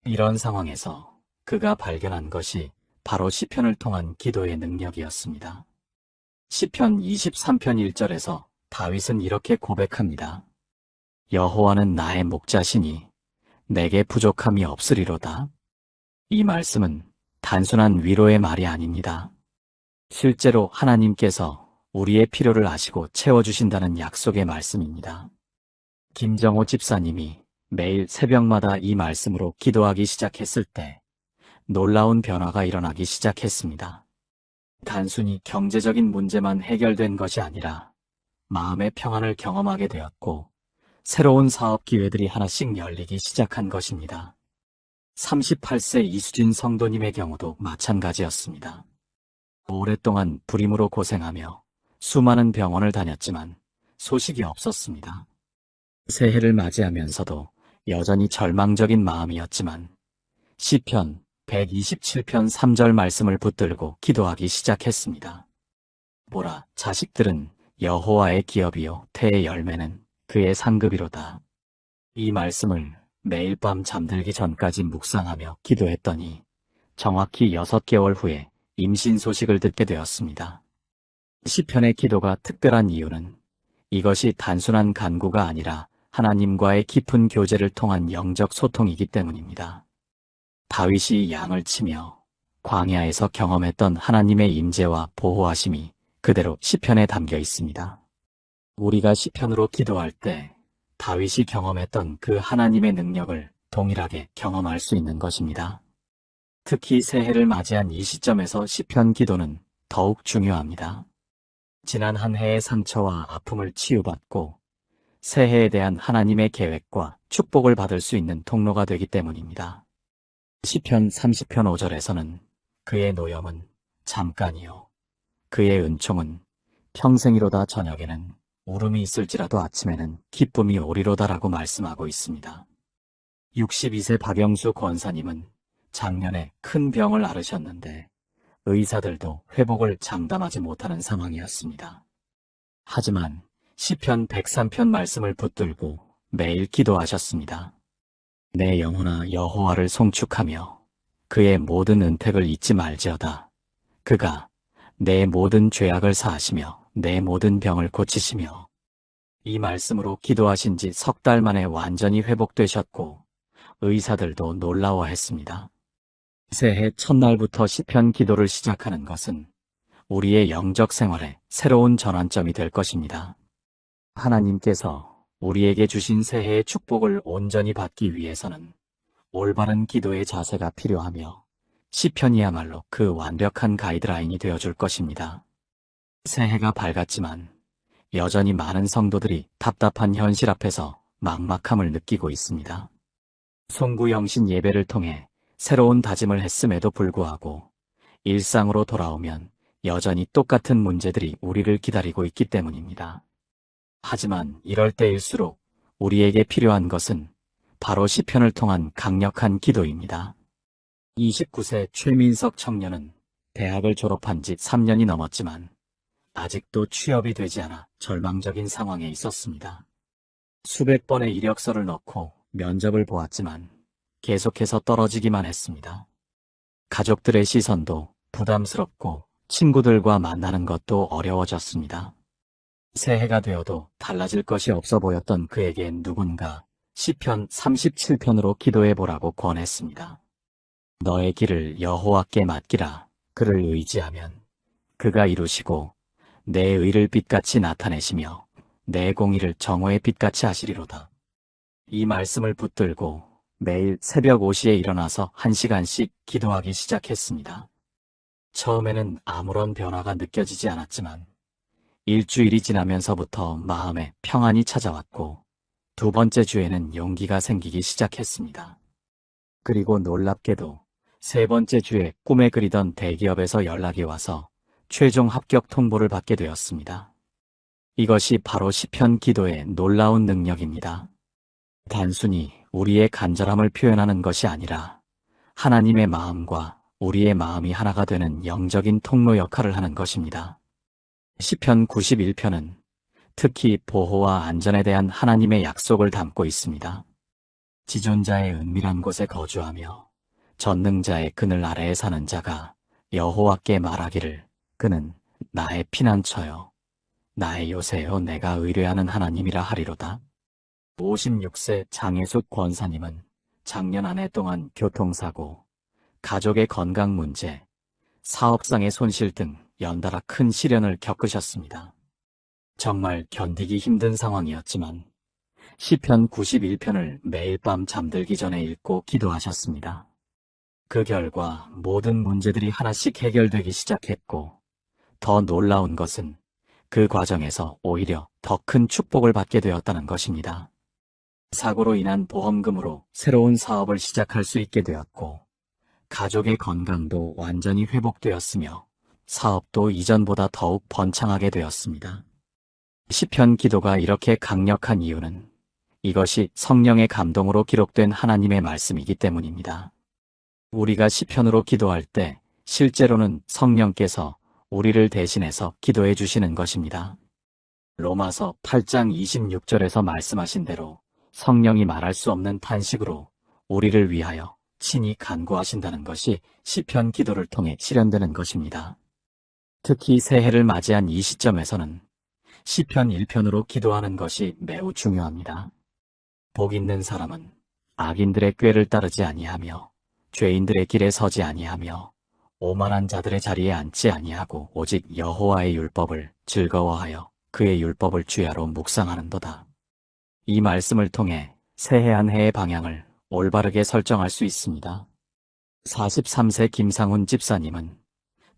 이런 상황에서 그가 발견한 것이 바로 시편을 통한 기도의 능력이었습니다. 시편 23편 1절에서 다윗은 이렇게 고백합니다. 여호와는 나의 목자시니 내게 부족함이 없으리로다. 이 말씀은 단순한 위로의 말이 아닙니다. 실제로 하나님께서 우리의 필요를 아시고 채워주신다는 약속의 말씀입니다. 김정호 집사님이 매일 새벽마다 이 말씀으로 기도하기 시작했을 때 놀라운 변화가 일어나기 시작했습니다. 단순히 경제적인 문제만 해결된 것이 아니라 마음의 평안을 경험하게 되었고 새로운 사업 기회들이 하나씩 열리기 시작한 것입니다. 38세 이수진 성도님의 경우도 마찬가지였습니다. 오랫동안 불임으로 고생하며 수많은 병원을 다녔지만 소식이 없었습니다. 새해를 맞이하면서도 여전히 절망적인 마음이었지만 시편 127편 3절 말씀을 붙들고 기도하기 시작했습니다. 보라, 자식들은 여호와의 기업이요 태의 열매는 그의 상급이로다. 이 말씀을 매일 밤 잠들기 전까지 묵상하며 기도했더니 정확히 6개월 후에 임신 소식을 듣게 되었습니다. 시편의 기도가 특별한 이유는 이것이 단순한 간구가 아니라 하나님과의 깊은 교제를 통한 영적 소통이기 때문입니다. 다윗이 양을 치며 광야에서 경험했던 하나님의 임재와 보호하심이 그대로 시편에 담겨 있습니다. 우리가 시편으로 기도할 때 다윗이 경험했던 그 하나님의 능력을 동일하게 경험할 수 있는 것입니다. 특히 새해를 맞이한 이 시점에서 시편 기도는 더욱 중요합니다. 지난 한 해의 상처와 아픔을 치유받고 새해에 대한 하나님의 계획과 축복을 받을 수 있는 통로가 되기 때문입니다. 시편 30편 5절에서는 그의 노염은 잠깐이요 그의 은총은 평생이로다. 저녁에는 울음이 있을지라도 아침에는 기쁨이 오리로다라고 말씀하고 있습니다. 62세 박영수 권사님은 작년에 큰 병을 앓으셨는데 의사들도 회복을 장담하지 못하는 상황이었습니다. 하지만 시편 103편 말씀을 붙들고 매일 기도하셨습니다. 내 영혼아 여호와를 송축하며 그의 모든 은택을 잊지 말지어다. 그가 내 모든 죄악을 사하시며 내 모든 병을 고치시며. 이 말씀으로 기도하신 지 3달 만에 완전히 회복되셨고 의사들도 놀라워했습니다. 새해 첫날부터 시편 기도를 시작하는 것은 우리의 영적 생활에 새로운 전환점이 될 것입니다. 하나님께서 우리에게 주신 새해의 축복을 온전히 받기 위해서는 올바른 기도의 자세가 필요하며 시편이야말로 그 완벽한 가이드라인이 되어줄 것입니다. 새해가 밝았지만 여전히 많은 성도들이 답답한 현실 앞에서 막막함을 느끼고 있습니다. 송구영신 예배를 통해 새로운 다짐을 했음에도 불구하고 일상으로 돌아오면 여전히 똑같은 문제들이 우리를 기다리고 있기 때문입니다. 하지만 이럴 때일수록 우리에게 필요한 것은 바로 시편을 통한 강력한 기도입니다. 29세 최민석 청년은 대학을 졸업한 지 3년이 넘었지만 아직도 취업이 되지 않아 절망적인 상황에 있었습니다. 수백 번의 이력서를 넣고 면접을 보았지만 계속해서 떨어지기만 했습니다. 가족들의 시선도 부담스럽고 친구들과 만나는 것도 어려워졌습니다. 새해가 되어도 달라질 것이 없어 보였던 그에겐 누군가 시편 37편으로 기도해보라고 권했습니다. 너의 길을 여호와께 맡기라. 그를 의지하면 그가 이루시고 내 의를 빛같이 나타내시며 내 공의를 정오의 빛같이 하시리로다. 이 말씀을 붙들고 매일 새벽 5시에 일어나서 1시간씩 기도하기 시작했습니다. 처음에는 아무런 변화가 느껴지지 않았지만 일주일이 지나면서부터 마음에 평안이 찾아왔고 두 번째 주에는 용기가 생기기 시작했습니다. 그리고 놀랍게도 세 번째 주에 꿈에 그리던 대기업에서 연락이 와서 최종 합격 통보를 받게 되었습니다. 이것이 바로 시편 기도의 놀라운 능력입니다. 단순히 우리의 간절함을 표현하는 것이 아니라 하나님의 마음과 우리의 마음이 하나가 되는 영적인 통로 역할을 하는 것입니다. 시편 91편은 특히 보호와 안전에 대한 하나님의 약속을 담고 있습니다. 지존자의 은밀한 곳에 거주하며 전능자의 그늘 아래에 사는 자가 여호와께 말하기를 그는 나의 피난처요 나의 요새요 내가 의뢰하는 하나님이라 하리로다. 56세 장혜숙 권사님은 작년 한 해 동안 교통사고, 가족의 건강 문제, 사업상의 손실 등 연달아 큰 시련을 겪으셨습니다. 정말 견디기 힘든 상황이었지만 시편 91편을 매일 밤 잠들기 전에 읽고 기도하셨습니다. 그 결과 모든 문제들이 하나씩 해결되기 시작했고 더 놀라운 것은 그 과정에서 오히려 더 큰 축복을 받게 되었다는 것입니다. 사고로 인한 보험금으로 새로운 사업을 시작할 수 있게 되었고 가족의 건강도 완전히 회복되었으며 사업도 이전보다 더욱 번창하게 되었습니다. 시편 기도가 이렇게 강력한 이유는 이것이 성령의 감동으로 기록된 하나님의 말씀이기 때문입니다. 우리가 시편으로 기도할 때 실제로는 성령께서 우리를 대신해서 기도해 주시는 것입니다. 로마서 8장 26절에서 말씀하신 대로 성령이 말할 수 없는 탄식으로 우리를 위하여 친히 간구하신다는 것이 시편 기도를 통해 실현되는 것입니다. 특히 새해를 맞이한 이 시점에서는 시편 1편으로 기도하는 것이 매우 중요합니다. 복 있는 사람은 악인들의 꾀를 따르지 아니하며 죄인들의 길에 서지 아니하며 오만한 자들의 자리에 앉지 아니하고 오직 여호와의 율법을 즐거워하여 그의 율법을 주야로 묵상하는도다. 이 말씀을 통해 새해 한 해의 방향을 올바르게 설정할 수 있습니다. 43세 김상훈 집사님은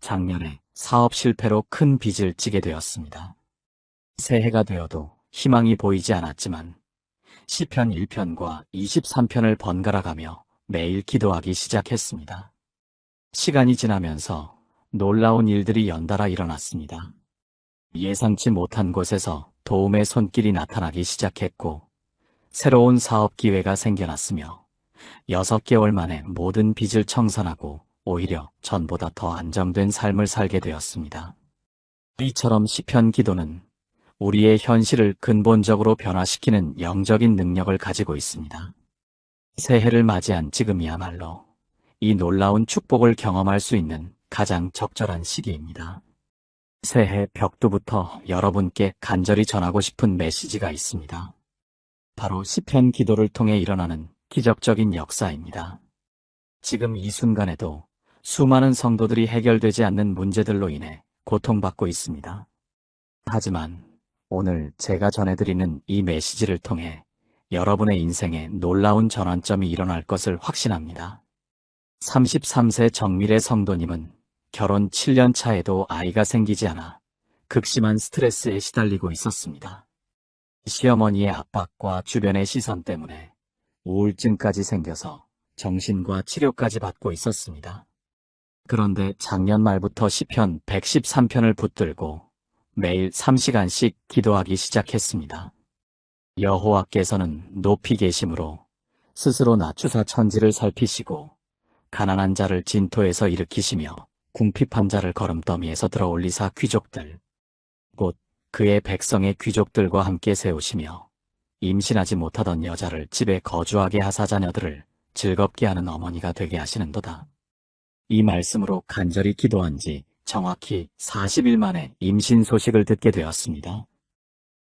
작년에 사업 실패로 큰 빚을 지게 되었습니다. 새해가 되어도 희망이 보이지 않았지만 시편 1편과 23편을 번갈아 가며 매일 기도하기 시작했습니다. 시간이 지나면서 놀라운 일들이 연달아 일어났습니다. 예상치 못한 곳에서 도움의 손길이 나타나기 시작했고 새로운 사업 기회가 생겨났으며 6개월 만에 모든 빚을 청산하고 오히려 전보다 더 안정된 삶을 살게 되었습니다. 이처럼 시편 기도는 우리의 현실을 근본적으로 변화시키는 영적인 능력을 가지고 있습니다. 새해를 맞이한 지금이야말로 이 놀라운 축복을 경험할 수 있는 가장 적절한 시기입니다. 새해 벽두부터 여러분께 간절히 전하고 싶은 메시지가 있습니다. 바로 시편 기도를 통해 일어나는 기적적인 역사입니다. 지금 이 순간에도 수많은 성도들이 해결되지 않는 문제들로 인해 고통받고 있습니다. 하지만 오늘 제가 전해드리는 이 메시지를 통해 여러분의 인생에 놀라운 전환점이 일어날 것을 확신합니다. 33세 정밀의 성도님은 결혼 7년 차에도 아이가 생기지 않아 극심한 스트레스에 시달리고 있었습니다. 시어머니의 압박과 주변의 시선 때문에 우울증까지 생겨서 정신과 치료까지 받고 있었습니다. 그런데 작년 말부터 시편 113편을 붙들고 매일 3시간씩 기도하기 시작했습니다. 여호와께서는 높이 계심으로 스스로 낮추사 천지를 살피시고 가난한 자를 진토에서 일으키시며 궁핍한 자를 거름더미에서 들어올리사 귀족들 곧 그의 백성의 귀족들과 함께 세우시며 임신하지 못하던 여자를 집에 거주하게 하사 자녀들을 즐겁게 하는 어머니가 되게 하시는도다. 이 말씀으로 간절히 기도한 지 정확히 40일 만에 임신 소식을 듣게 되었습니다.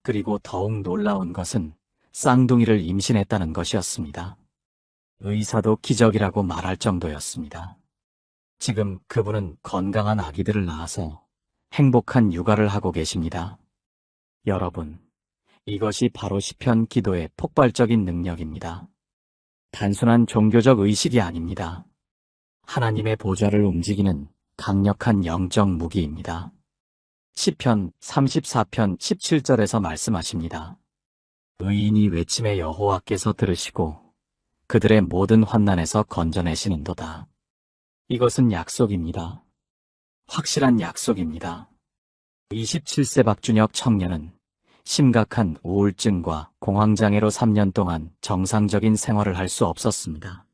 그리고 더욱 놀라운 것은 쌍둥이를 임신했다는 것이었습니다. 의사도 기적이라고 말할 정도였습니다. 지금 그분은 건강한 아기들을 낳아서 행복한 육아를 하고 계십니다. 여러분, 이것이 바로 시편 기도의 폭발적인 능력입니다. 단순한 종교적 의식이 아닙니다. 하나님의 보좌를 움직이는 강력한 영적 무기입니다. 시편 34편 17절에서 말씀하십니다. 의인이 외침에 여호와께서 들으시고 그들의 모든 환난에서 건져내시는도다. 이것은 약속입니다. 확실한 약속입니다. 27세 박준혁 청년은 심각한 우울증과 공황장애로 3년 동안 정상적인 생활을 할 수 없었습니다.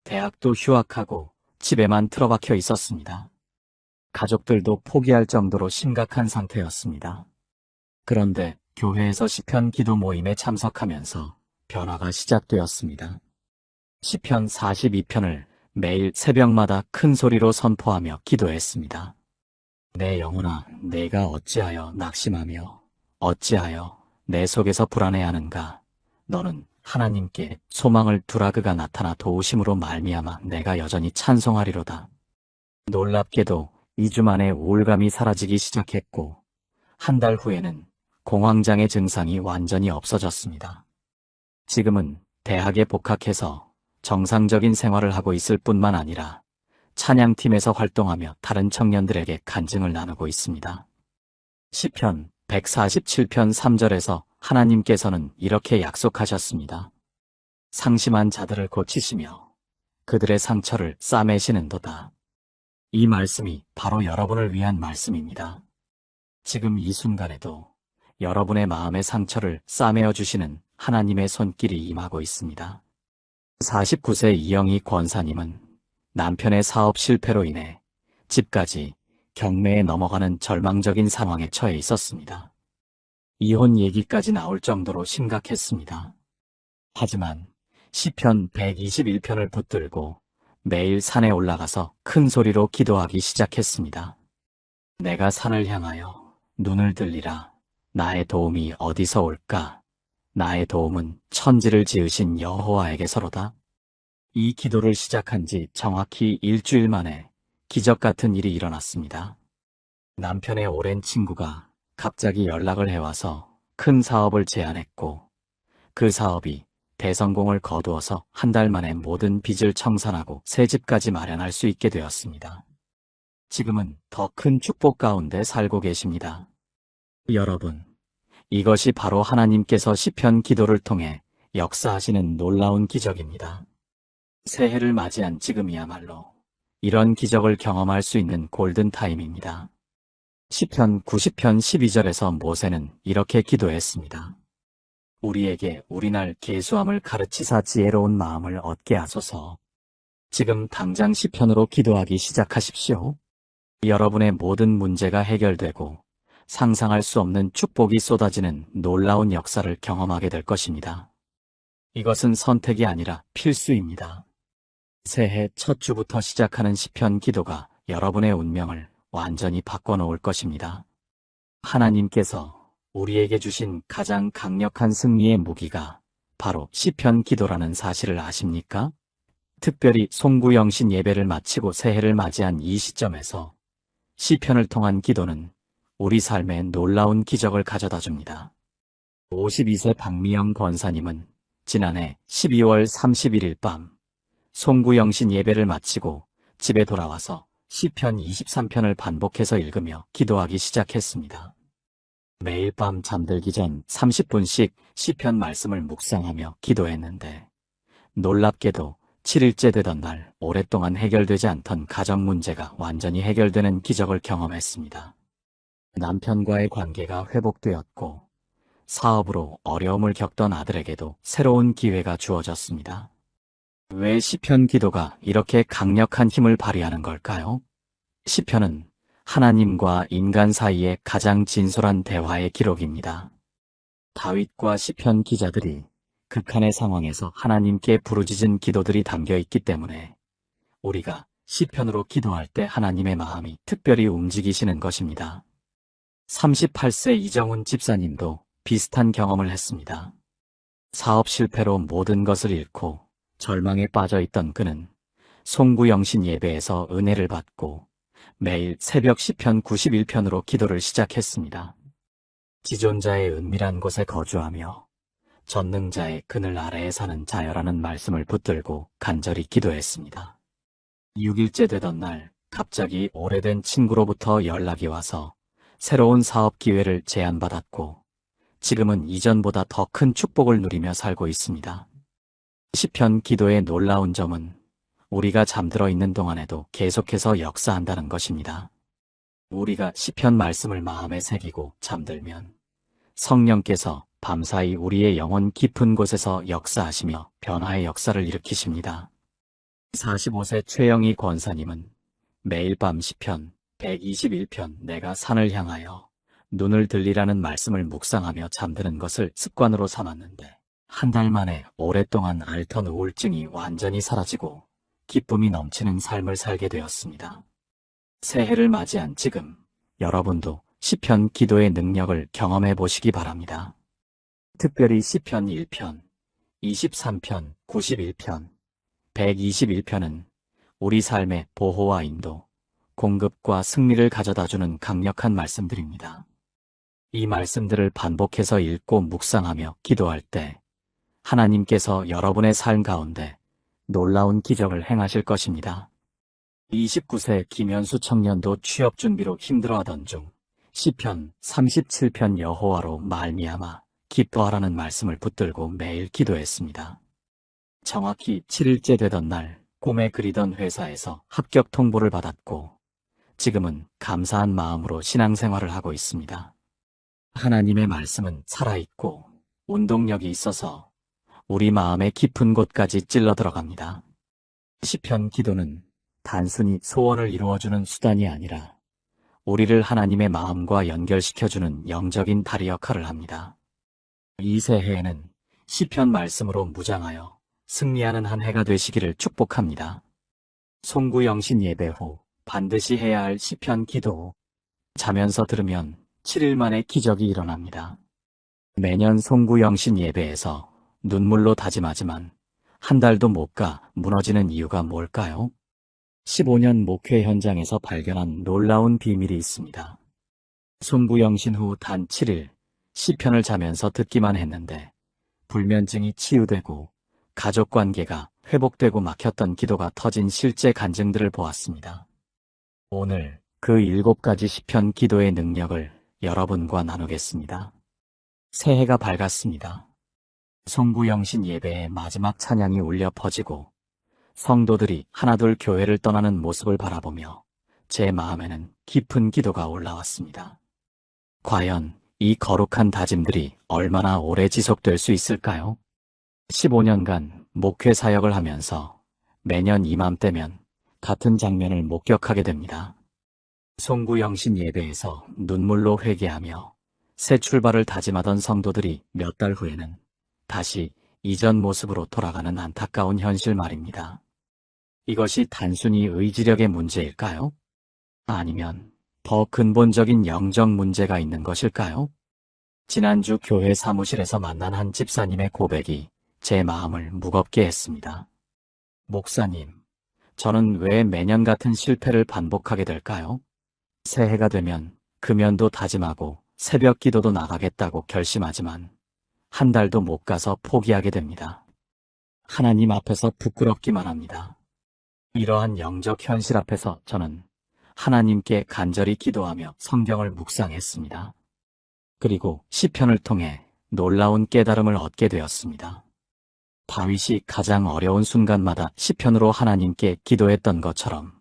대학도 휴학하고 집에만 틀어박혀 있었습니다. 가족들도 포기할 정도로 심각한 상태였습니다. 그런데 교회에서 시편 기도 모임에 참석하면서 변화가 시작되었습니다. 시편 42편을 매일 새벽마다 큰 소리로 선포하며 기도했습니다. 내 영혼아, 내가 어찌하여 낙심하며 어찌하여 내 속에서 불안해하는가? 너는 하나님께 소망을 두라. 그가 나타나 도우심으로 말미암아 내가 여전히 찬송하리로다. 놀랍게도 2주 만에 우울감이 사라지기 시작했고 한 달 후에는 공황장애 증상이 완전히 없어졌습니다. 지금은 대학에 복학해서 정상적인 생활을 하고 있을 뿐만 아니라 찬양팀에서 활동하며 다른 청년들에게 간증을 나누고 있습니다. 시편 147편 3절에서 하나님께서는 이렇게 약속하셨습니다. 상심한 자들을 고치시며 그들의 상처를 싸매시는도다. 이 말씀이 바로 여러분을 위한 말씀입니다. 지금 이 순간에도 여러분의 마음의 상처를 싸매어 주시는 하나님의 손길이 임하고 있습니다. 49세 이영희 권사님은 남편의 사업 실패로 인해 집까지 경매에 넘어가는 절망적인 상황에 처해 있었습니다. 이혼 얘기까지 나올 정도로 심각했습니다. 하지만 시편 121편을 붙들고 매일 산에 올라가서 큰 소리로 기도하기 시작했습니다. 내가 산을 향하여 눈을 들리라. 나의 도움이 어디서 올까? 나의 도움은 천지를 지으신 여호와에게서로다. 이 기도를 시작한 지 정확히 일주일 만에 기적 같은 일이 일어났습니다. 남편의 오랜 친구가 갑자기 연락을 해와서 큰 사업을 제안했고 그 사업이 대성공을 거두어서 한 달 만에 모든 빚을 청산하고 새 집까지 마련할 수 있게 되었습니다. 지금은 더 큰 축복 가운데 살고 계십니다. 여러분, 이것이 바로 하나님께서 시편 기도를 통해 역사하시는 놀라운 기적입니다. 새해를 맞이한 지금이야말로 이런 기적을 경험할 수 있는 골든타임입니다. 시편 90편 12절에서 모세는 이렇게 기도했습니다. 우리에게 우리날 계수함을 가르치사 지혜로운 마음을 얻게 하소서. 지금 당장 시편으로 기도하기 시작하십시오. 여러분의 모든 문제가 해결되고 상상할 수 없는 축복이 쏟아지는 놀라운 역사를 경험하게 될 것입니다. 이것은 선택이 아니라 필수입니다. 새해 첫 주부터 시작하는 시편 기도가 여러분의 운명을 완전히 바꿔놓을 것입니다. 하나님께서 우리에게 주신 가장 강력한 승리의 무기가 바로 시편 기도라는 사실을 아십니까? 특별히 송구영신 예배를 마치고 새해를 맞이한 이 시점에서 시편을 통한 기도는 우리 삶에 놀라운 기적을 가져다 줍니다. 52세 박미영 권사님은 지난해 12월 31일 밤 송구영신 예배를 마치고 집에 돌아와서 시편 23편을 반복해서 읽으며 기도하기 시작했습니다. 매일 밤 잠들기 전 30분씩 시편 말씀을 묵상하며 기도했는데 놀랍게도 7일째 되던 날 오랫동안 해결되지 않던 가정 문제가 완전히 해결되는 기적을 경험했습니다. 남편과의 관계가 회복되었고 사업으로 어려움을 겪던 아들에게도 새로운 기회가 주어졌습니다. 왜 시편 기도가 이렇게 강력한 힘을 발휘하는 걸까요? 시편은 하나님과 인간 사이의 가장 진솔한 대화의 기록입니다. 다윗과 시편 기자들이 극한의 상황에서 하나님께 부르짖은 기도들이 담겨 있기 때문에 우리가 시편으로 기도할 때 하나님의 마음이 특별히 움직이시는 것입니다. 38세 이정훈 집사님도 비슷한 경험을 했습니다. 사업 실패로 모든 것을 잃고 절망에 빠져 있던 그는 송구영신 예배에서 은혜를 받고 매일 새벽 시편 91편으로 기도를 시작했습니다. 지존자의 은밀한 곳에 거주하며 전능자의 그늘 아래에 사는 자여라는 말씀을 붙들고 간절히 기도했습니다. 6일째 되던 날 갑자기 오래된 친구로부터 연락이 와서 새로운 사업 기회를 제안받았고 지금은 이전보다 더 큰 축복을 누리며 살고 있습니다. 시편 기도의 놀라운 점은 우리가 잠들어 있는 동안에도 계속해서 역사한다는 것입니다. 우리가 시편 말씀을 마음에 새기고 잠들면 성령께서 밤사이 우리의 영혼 깊은 곳에서 역사하시며 변화의 역사를 일으키십니다. 45세 최영희 권사님은 매일 밤 시편 121편 내가 산을 향하여 눈을 들리라는 말씀을 묵상하며 잠드는 것을 습관으로 삼았는데 한 달 만에 오랫동안 앓던 우울증이 완전히 사라지고 기쁨이 넘치는 삶을 살게 되었습니다. 새해를 맞이한 지금 여러분도 시편 기도의 능력을 경험해 보시기 바랍니다. 특별히 시편 1편, 23편, 91편, 121편은 우리 삶의 보호와 인도, 공급과 승리를 가져다주는 강력한 말씀들입니다. 이 말씀들을 반복해서 읽고 묵상하며 기도할 때 하나님께서 여러분의 삶 가운데 놀라운 기적을 행하실 것입니다. 29세 김현수 청년도 취업 준비로 힘들어하던 중 시편 37편 여호와로 말미암아 기뻐하라는 말씀을 붙들고 매일 기도했습니다. 정확히 7일째 되던 날 꿈에 그리던 회사에서 합격 통보를 받았고 지금은 감사한 마음으로 신앙생활을 하고 있습니다. 하나님의 말씀은 살아있고 운동력이 있어서 우리 마음의 깊은 곳까지 찔러 들어갑니다. 시편 기도는 단순히 소원을 이루어주는 수단이 아니라 우리를 하나님의 마음과 연결시켜주는 영적인 다리 역할을 합니다. 이 새해에는 시편 말씀으로 무장하여 승리하는 한 해가 되시기를 축복합니다. 송구영신 예배 후 반드시 해야 할 시편 기도. 자면서 들으면 7일 만에 기적이 일어납니다. 매년 송구영신 예배에서 눈물로 다짐하지만 한 달도 못 가 무너지는 이유가 뭘까요? 15년 목회 현장에서 발견한 놀라운 비밀이 있습니다. 송구영신 후 단 7일 시편을 자면서 듣기만 했는데 불면증이 치유되고 가족관계가 회복되고 막혔던 기도가 터진 실제 간증들을 보았습니다. 오늘 그 7가지 시편 기도의 능력을 여러분과 나누겠습니다. 새해가 밝았습니다. 송구영신 예배의 마지막 찬양이 울려 퍼지고 성도들이 하나둘 교회를 떠나는 모습을 바라보며 제 마음에는 깊은 기도가 올라왔습니다. 과연 이 거룩한 다짐들이 얼마나 오래 지속될 수 있을까요? 15년간 목회 사역을 하면서 매년 이맘때면 같은 장면을 목격하게 됩니다. 송구영신 예배에서 눈물로 회개하며 새 출발을 다짐하던 성도들이 몇 달 후에는 다시 이전 모습으로 돌아가는 안타까운 현실 말입니다. 이것이 단순히 의지력의 문제일까요? 아니면 더 근본적인 영적 문제가 있는 것일까요? 지난주 교회 사무실에서 만난 한 집사님의 고백이 제 마음을 무겁게 했습니다. 목사님, 저는 왜 매년 같은 실패를 반복하게 될까요? 새해가 되면 금연도 다짐하고 새벽 기도도 나가겠다고 결심하지만 한 달도 못 가서 포기하게 됩니다. 하나님 앞에서 부끄럽기만 합니다. 이러한 영적 현실 앞에서 저는 하나님께 간절히 기도하며 성경을 묵상했습니다. 그리고 시편을 통해 놀라운 깨달음을 얻게 되었습니다. 다윗이 가장 어려운 순간마다 시편으로 하나님께 기도했던 것처럼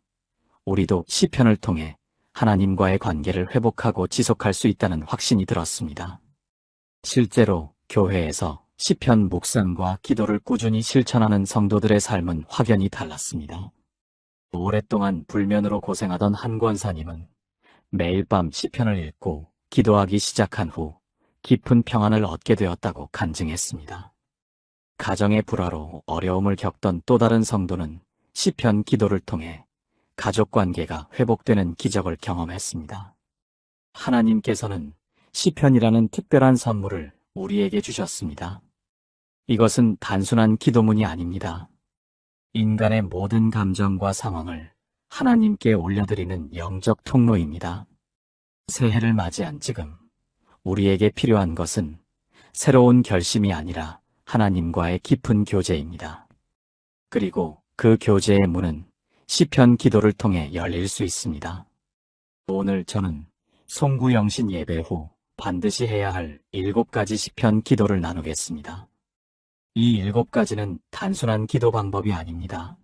우리도 시편을 통해 하나님과의 관계를 회복하고 지속할 수 있다는 확신이 들었습니다. 실제로 교회에서 시편 묵상과 기도를 꾸준히 실천하는 성도들의 삶은 확연히 달랐습니다. 오랫동안 불면으로 고생하던 한 권사님은 매일 밤 시편을 읽고 기도하기 시작한 후 깊은 평안을 얻게 되었다고 간증했습니다. 가정의 불화로 어려움을 겪던 또 다른 성도는 시편 기도를 통해 가족 관계가 회복되는 기적을 경험했습니다. 하나님께서는 시편이라는 특별한 선물을 우리에게 주셨습니다. 이것은 단순한 기도문이 아닙니다. 인간의 모든 감정과 상황을 하나님께 올려드리는 영적 통로입니다. 새해를 맞이한 지금 우리에게 필요한 것은 새로운 결심이 아니라 하나님과의 깊은 교제입니다. 그리고 그 교제의 문은 시편 기도를 통해 열릴 수 있습니다. 오늘 저는 송구영신 예배 후 반드시 해야 할 7가지 시편 기도를 나누겠습니다. 이 7가지는 단순한 기도 방법이 아닙니다.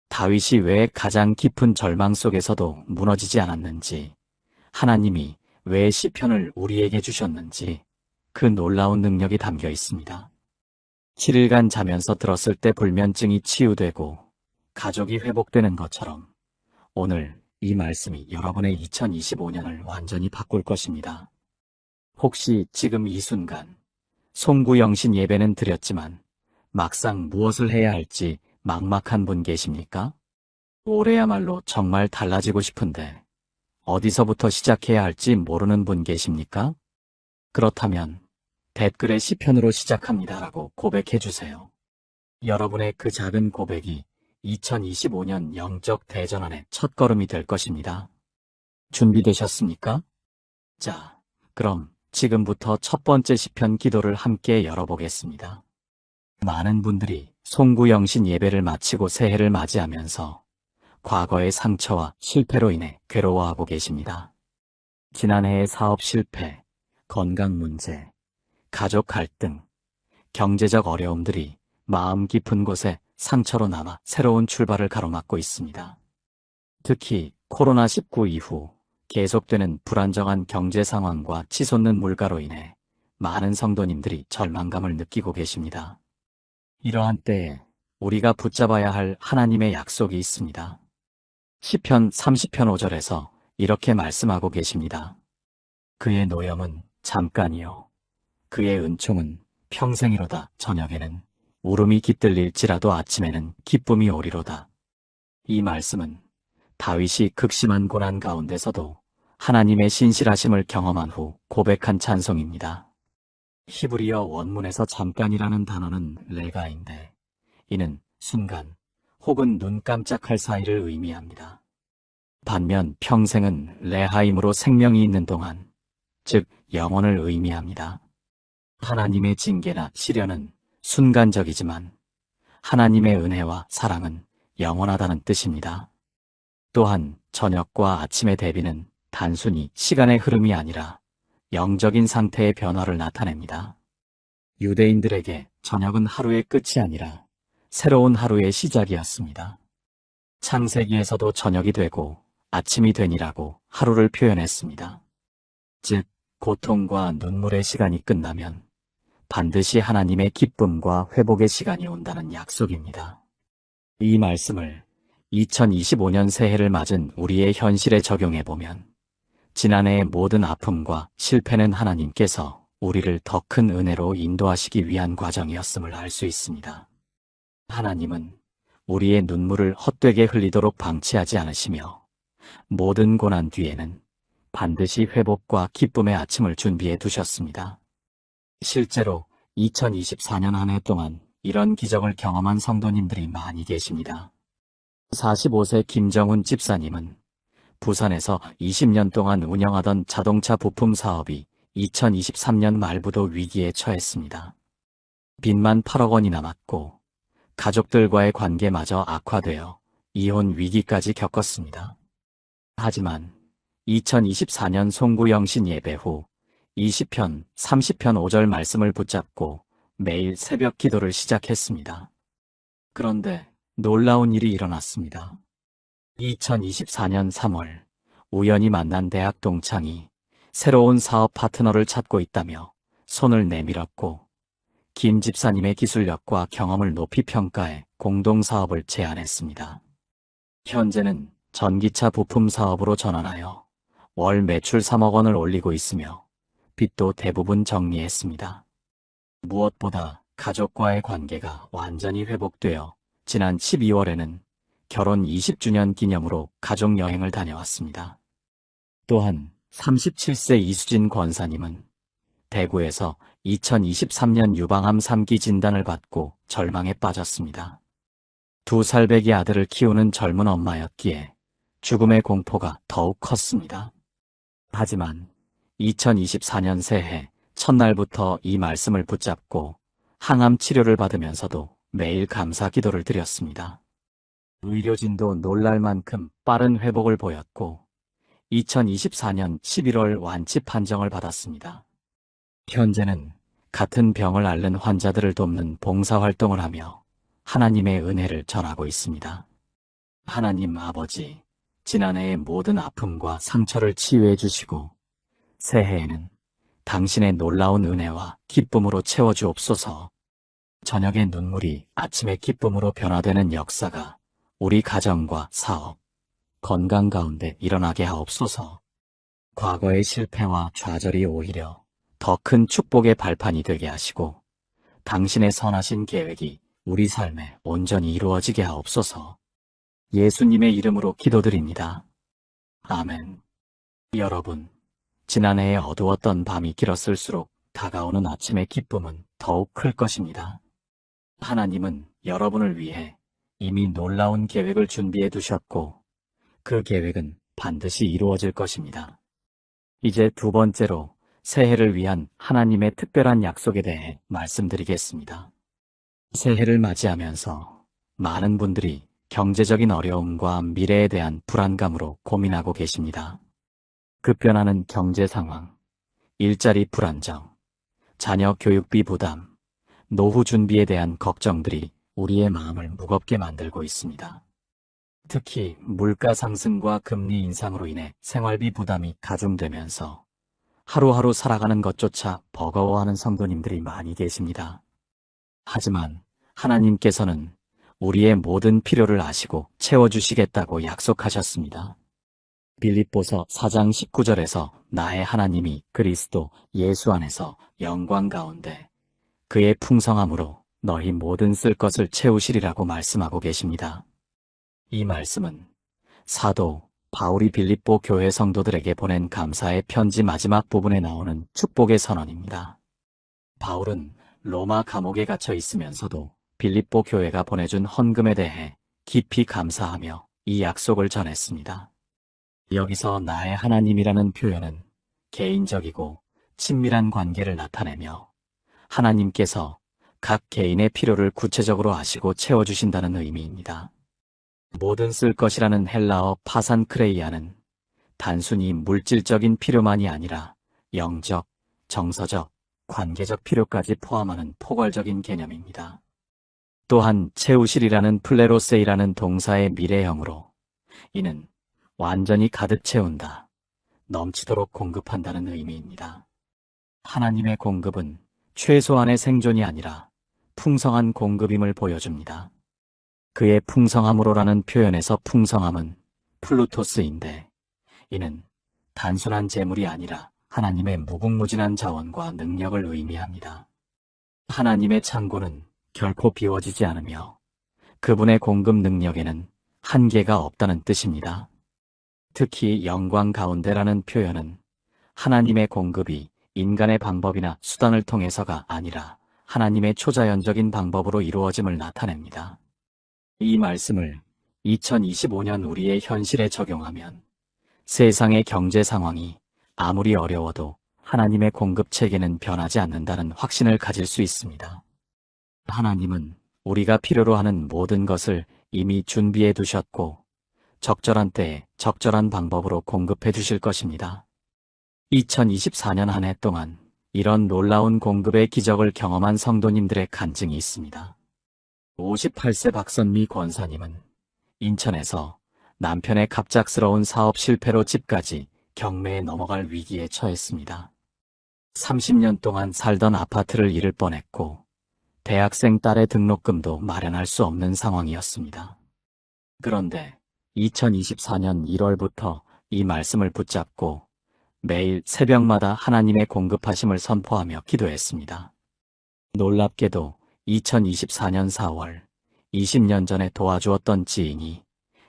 다윗이 왜 가장 깊은 절망 속에서도 무너지지 않았는지, 하나님이 왜 시편을 우리에게 주셨는지 그 놀라운 능력이 담겨 있습니다. 7일간 자면서 들었을 때 불면증이 치유되고 가족이 회복되는 것처럼 오늘 이 말씀이 여러분의 2025년을 완전히 바꿀 것입니다. 혹시 지금 이 순간 송구영신 예배는 드렸지만 막상 무엇을 해야 할지 막막한 분 계십니까? 올해야말로 정말 달라지고 싶은데 어디서부터 시작해야 할지 모르는 분 계십니까? 그렇다면 댓글에 시편으로 시작합니다라고 고백해 주세요. 여러분의 그 작은 고백이 2025년 영적 대전환의 첫걸음이 될 것입니다. 준비되셨습니까? 자, 그럼 지금부터 첫 번째 시편 기도를 함께 열어보겠습니다. 많은 분들이 송구영신 예배를 마치고 새해를 맞이하면서 과거의 상처와 실패로 인해 괴로워하고 계십니다. 지난해의 사업 실패, 건강 문제, 가족 갈등, 경제적 어려움들이 마음 깊은 곳에 상처로 남아 새로운 출발을 가로막고 있습니다. 특히 코로나19 이후 계속되는 불안정한 경제 상황과 치솟는 물가로 인해 많은 성도님들이 절망감을 느끼고 계십니다. 이러한 때에 우리가 붙잡아야 할 하나님의 약속이 있습니다. 시편 30편 5절에서 이렇게 말씀하고 계십니다. 그의 노염은 잠깐이요 그의 은총은 평생이로다. 저녁에는 울음이 깃들릴지라도 아침에는 기쁨이 오리로다. 이 말씀은 다윗이 극심한 고난 가운데서도 하나님의 신실하심을 경험한 후 고백한 찬송입니다. 히브리어 원문에서 잠깐이라는 단어는 레가인데 이는 순간 혹은 눈 깜짝할 사이를 의미합니다. 반면 평생은 레하임으로 생명이 있는 동안, 즉 영원을 의미합니다. 하나님의 징계나 시련은 순간적이지만 하나님의 은혜와 사랑은 영원하다는 뜻입니다. 또한 저녁과 아침의 대비는 단순히 시간의 흐름이 아니라 영적인 상태의 변화를 나타냅니다. 유대인들에게 저녁은 하루의 끝이 아니라 새로운 하루의 시작이었습니다. 창세기에서도 저녁이 되고 아침이 되니라고 하루를 표현했습니다. 즉, 고통과 눈물의 시간이 끝나면 반드시 하나님의 기쁨과 회복의 시간이 온다는 약속입니다. 이 말씀을 2025년 새해를 맞은 우리의 현실에 적용해보면 지난해의 모든 아픔과 실패는 하나님께서 우리를 더 큰 은혜로 인도하시기 위한 과정이었음을 알 수 있습니다. 하나님은 우리의 눈물을 헛되게 흘리도록 방치하지 않으시며 모든 고난 뒤에는 반드시 회복과 기쁨의 아침을 준비해 두셨습니다. 실제로 2024년 한 해 동안 이런 기적을 경험한 성도님들이 많이 계십니다. 45세 김정훈 집사님은 부산에서 20년 동안 운영하던 자동차 부품 사업이 2023년 말부터 위기에 처했습니다. 빚만 8억 원이 남았고 가족들과의 관계마저 악화되어 이혼 위기까지 겪었습니다. 하지만 2024년 송구영신 예배 후 20편, 30편 5절 말씀을 붙잡고 매일 새벽 기도를 시작했습니다. 그런데 놀라운 일이 일어났습니다. 2024년 3월 우연히 만난 대학 동창이 새로운 사업 파트너를 찾고 있다며 손을 내밀었고 김 집사님의 기술력과 경험을 높이 평가해 공동사업을 제안했습니다. 현재는 전기차 부품 사업으로 전환하여 월 매출 3억 원을 올리고 있으며 빚도 대부분 정리했습니다. 무엇보다 가족과의 관계가 완전히 회복되어 지난 12월에는 결혼 20주년 기념으로 가족여행을 다녀왔습니다. 또한 37세 이수진 권사님은 대구에서 2023년 유방암 3기 진단을 받고 절망에 빠졌습니다. 2살배기 아들을 키우는 젊은 엄마였기에 죽음의 공포가 더욱 컸습니다. 하지만 2024년 새해 첫날부터 이 말씀을 붙잡고 항암 치료를 받으면서도 매일 감사 기도를 드렸습니다. 의료진도 놀랄 만큼 빠른 회복을 보였고 2024년 11월 완치 판정을 받았습니다. 현재는 같은 병을 앓는 환자들을 돕는 봉사활동을 하며 하나님의 은혜를 전하고 있습니다. 하나님 아버지, 지난해의 모든 아픔과 상처를 치유해 주시고 새해에는 당신의 놀라운 은혜와 기쁨으로 채워주옵소서. 저녁의 눈물이 아침의 기쁨으로 변화되는 역사가 우리 가정과 사업, 건강 가운데 일어나게 하옵소서. 과거의 실패와 좌절이 오히려 더 큰 축복의 발판이 되게 하시고 당신의 선하신 계획이 우리 삶에 온전히 이루어지게 하옵소서. 예수님의 이름으로 기도드립니다. 아멘. 여러분, 지난해에 어두웠던 밤이 길었을수록 다가오는 아침의 기쁨은 더욱 클 것입니다. 하나님은 여러분을 위해 이미 놀라운 계획을 준비해 두셨고 그 계획은 반드시 이루어질 것입니다. 이제 두 번째로 새해를 위한 하나님의 특별한 약속에 대해 말씀드리겠습니다. 새해를 맞이하면서 많은 분들이 경제적인 어려움과 미래에 대한 불안감으로 고민하고 계십니다. 급변하는 경제 상황, 일자리 불안정, 자녀 교육비 부담, 노후 준비에 대한 걱정들이 우리의 마음을 무겁게 만들고 있습니다. 특히 물가 상승과 금리 인상으로 인해 생활비 부담이 가중되면서 하루하루 살아가는 것조차 버거워하는 성도님들이 많이 계십니다. 하지만 하나님께서는 우리의 모든 필요를 아시고 채워주시겠다고 약속하셨습니다. 빌립보서 4장 19절에서 나의 하나님이 그리스도 예수 안에서 영광 가운데 그의 풍성함으로 너희 모든 쓸 것을 채우시리라고 말씀하고 계십니다. 이 말씀은 사도 바울이 빌립보 교회 성도들에게 보낸 감사의 편지 마지막 부분에 나오는 축복의 선언입니다. 바울은 로마 감옥에 갇혀 있으면서도 빌립보 교회가 보내준 헌금에 대해 깊이 감사하며 이 약속을 전했습니다. 여기서 나의 하나님이라는 표현은 개인적이고 친밀한 관계를 나타내며 하나님께서 각 개인의 필요를 구체적으로 아시고 채워주신다는 의미입니다. 모든 쓸 것이라는 헬라어 파산크레이아는 단순히 물질적인 필요만이 아니라 영적, 정서적, 관계적 필요까지 포함하는 포괄적인 개념입니다. 또한 채우시리라는 플레로세이라는 동사의 미래형으로 이는 완전히 가득 채운다, 넘치도록 공급한다는 의미입니다. 하나님의 공급은 최소한의 생존이 아니라 풍성한 공급임을 보여줍니다. 그의 풍성함으로라는 표현에서 풍성함은 플루토스인데 이는 단순한 재물이 아니라 하나님의 무궁무진한 자원과 능력을 의미합니다. 하나님의 창고는 결코 비워지지 않으며 그분의 공급 능력에는 한계가 없다는 뜻입니다. 특히 영광 가운데라는 표현은 하나님의 공급이 인간의 방법이나 수단을 통해서가 아니라 하나님의 초자연적인 방법으로 이루어짐을 나타냅니다. 이 말씀을 2025년 우리의 현실에 적용하면 세상의 경제 상황이 아무리 어려워도 하나님의 공급 체계는 변하지 않는다는 확신을 가질 수 있습니다. 하나님은 우리가 필요로 하는 모든 것을 이미 준비해 두셨고 적절한 때에 적절한 방법으로 공급해 주실 것입니다. 2024년 한 해 동안 이런 놀라운 공급의 기적을 경험한 성도님들의 간증이 있습니다. 58세 박선미 권사님은 인천에서 남편의 갑작스러운 사업 실패로 집까지 경매에 넘어갈 위기에 처했습니다. 30년 동안 살던 아파트를 잃을 뻔했고 대학생 딸의 등록금도 마련할 수 없는 상황이었습니다. 그런데 2024년 1월부터 이 말씀을 붙잡고 매일 새벽마다 하나님의 공급하심을 선포하며 기도했습니다. 놀랍게도 2024년 4월 20년 전에 도와주었던 지인이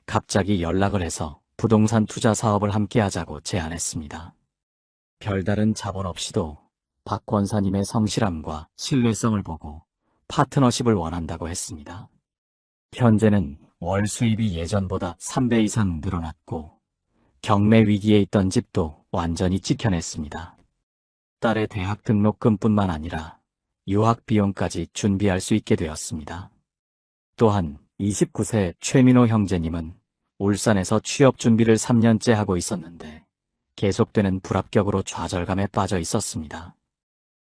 갑자기 연락을 해서 부동산 투자 사업을 함께 하자고 제안했습니다. 별다른 자본 없이도 박 권사님의 성실함과 신뢰성을 보고 파트너십을 원한다고 했습니다. 현재는 월 수입이 예전보다 3배 이상 늘어났고 경매 위기에 있던 집도 완전히 찍혀냈습니다. 딸의 대학 등록금뿐만 아니라 유학 비용까지 준비할 수 있게 되었습니다. 또한 29세 최민호 형제님은 울산에서 취업 준비를 3년째 하고 있었는데 계속되는 불합격으로 좌절감에 빠져 있었습니다.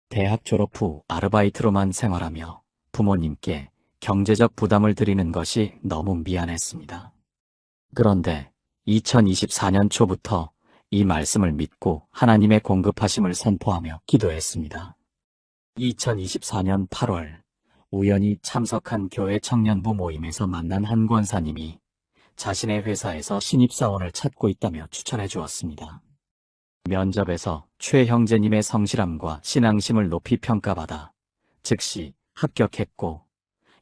대학 졸업 후 아르바이트로만 생활하며 부모님께 경제적 부담을 드리는 것이 너무 미안했습니다. 그런데 2024년 초부터 이 말씀을 믿고 하나님의 공급하심을 선포하며 기도했습니다. 2024년 8월 우연히 참석한 교회 청년부 모임에서 만난 한 권사님이 자신의 회사에서 신입사원을 찾고 있다며 추천해 주었습니다. 면접에서 최 형제님의 성실함과 신앙심을 높이 평가받아 즉시 합격했고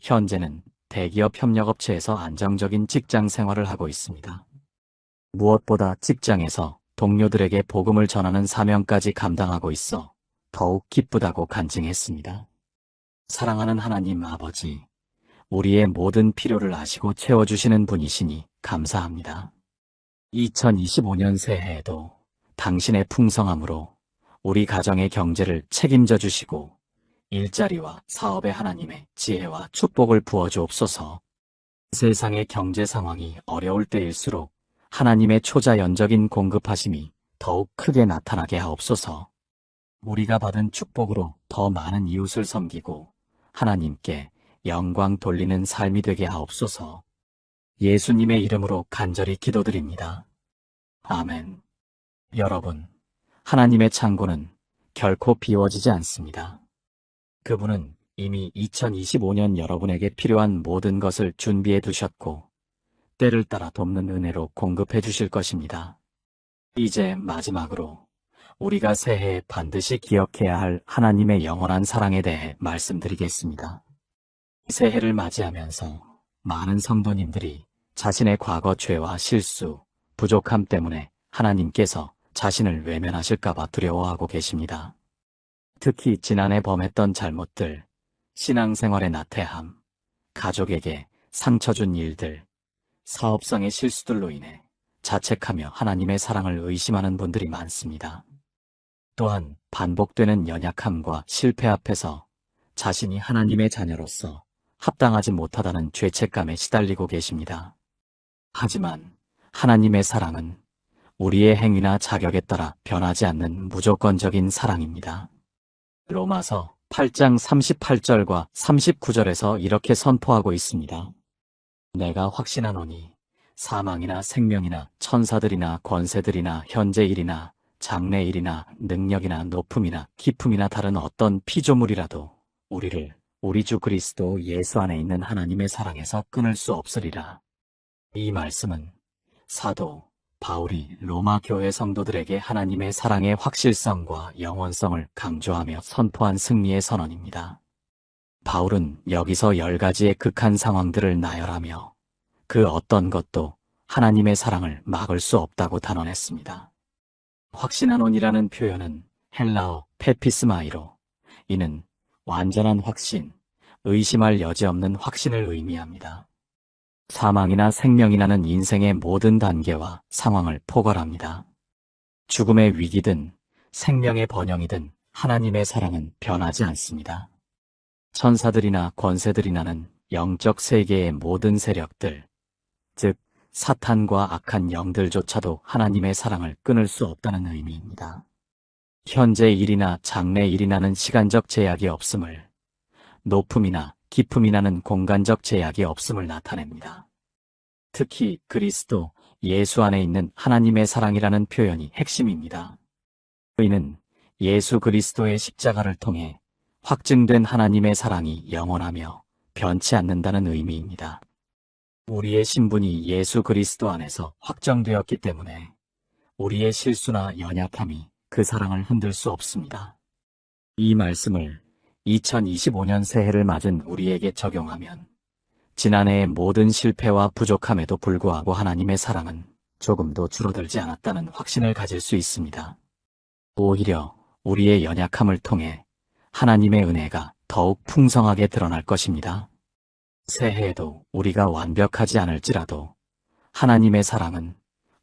현재는 대기업 협력업체에서 안정적인 직장 생활을 하고 있습니다. 무엇보다 직장에서 동료들에게 복음을 전하는 사명까지 감당하고 있어 더욱 기쁘다고 간증했습니다. 사랑하는 하나님 아버지, 우리의 모든 필요를 아시고 채워주시는 분이시니 감사합니다. 2025년 새해에도 당신의 풍성함으로 우리 가정의 경제를 책임져 주시고 일자리와 사업에 하나님의 지혜와 축복을 부어주옵소서. 세상의 경제 상황이 어려울 때일수록 하나님의 초자연적인 공급하심이 더욱 크게 나타나게 하옵소서. 우리가 받은 축복으로 더 많은 이웃을 섬기고 하나님께 영광 돌리는 삶이 되게 하옵소서. 예수님의 이름으로 간절히 기도드립니다. 아멘. 여러분, 하나님의 창고는 결코 비워지지 않습니다. 그분은 이미 2025년 여러분에게 필요한 모든 것을 준비해 두셨고 때를 따라 돕는 은혜로 공급해 주실 것입니다. 이제 마지막으로 우리가 새해에 반드시 기억해야 할 하나님의 영원한 사랑에 대해 말씀드리겠습니다. 새해를 맞이하면서 많은 성도님들이 자신의 과거 죄와 실수, 부족함 때문에 하나님께서 자신을 외면하실까봐 두려워하고 계십니다. 특히 지난해 범했던 잘못들, 신앙생활의 나태함, 가족에게 상처 준 일들, 사업상의 실수들로 인해 자책하며 하나님의 사랑을 의심하는 분들이 많습니다. 또한 반복되는 연약함과 실패 앞에서 자신이 하나님의 자녀로서 합당하지 못하다는 죄책감에 시달리고 계십니다. 하지만 하나님의 사랑은 우리의 행위나 자격에 따라 변하지 않는 무조건적인 사랑입니다. 로마서 8장 38절과 39절에서 이렇게 선포하고 있습니다. 내가 확신하노니 사망이나 생명이나 천사들이나 권세들이나 현재일이나 장래일이나 능력이나 높음이나 깊음이나 다른 어떤 피조물이라도 우리를 우리 주 그리스도 예수 안에 있는 하나님의 사랑에서 끊을 수 없으리라. 이 말씀은 사도 바울이 로마 교회 성도들에게 하나님의 사랑의 확실성과 영원성을 강조하며 선포한 승리의 선언입니다. 바울은 여기서 10가지의 극한 상황들을 나열하며 그 어떤 것도 하나님의 사랑을 막을 수 없다고 단언했습니다. 확신하노니라는 표현은 헬라어 페피스마이로 이는 완전한 확신, 의심할 여지 없는 확신을 의미합니다. 사망이나 생명이라는 인생의 모든 단계와 상황을 포괄합니다. 죽음의 위기든 생명의 번영이든 하나님의 사랑은 변하지 않습니다. 천사들이나 권세들이나는 영적 세계의 모든 세력들, 즉 사탄과 악한 영들조차도 하나님의 사랑을 끊을 수 없다는 의미입니다. 현재 일이나 장래 일이나는 시간적 제약이 없음을, 높음이나 깊음이나는 공간적 제약이 없음을 나타냅니다. 특히 그리스도, 예수 안에 있는 하나님의 사랑이라는 표현이 핵심입니다. 이는 예수 그리스도의 십자가를 통해 확증된 하나님의 사랑이 영원하며 변치 않는다는 의미입니다. 우리의 신분이 예수 그리스도 안에서 확정되었기 때문에 우리의 실수나 연약함이 그 사랑을 흔들 수 없습니다. 이 말씀을 2025년 새해를 맞은 우리에게 적용하면 지난해의 모든 실패와 부족함에도 불구하고 하나님의 사랑은 조금도 줄어들지 않았다는 확신을 가질 수 있습니다. 오히려 우리의 연약함을 통해 하나님의 은혜가 더욱 풍성하게 드러날 것입니다. 새해에도 우리가 완벽하지 않을지라도 하나님의 사랑은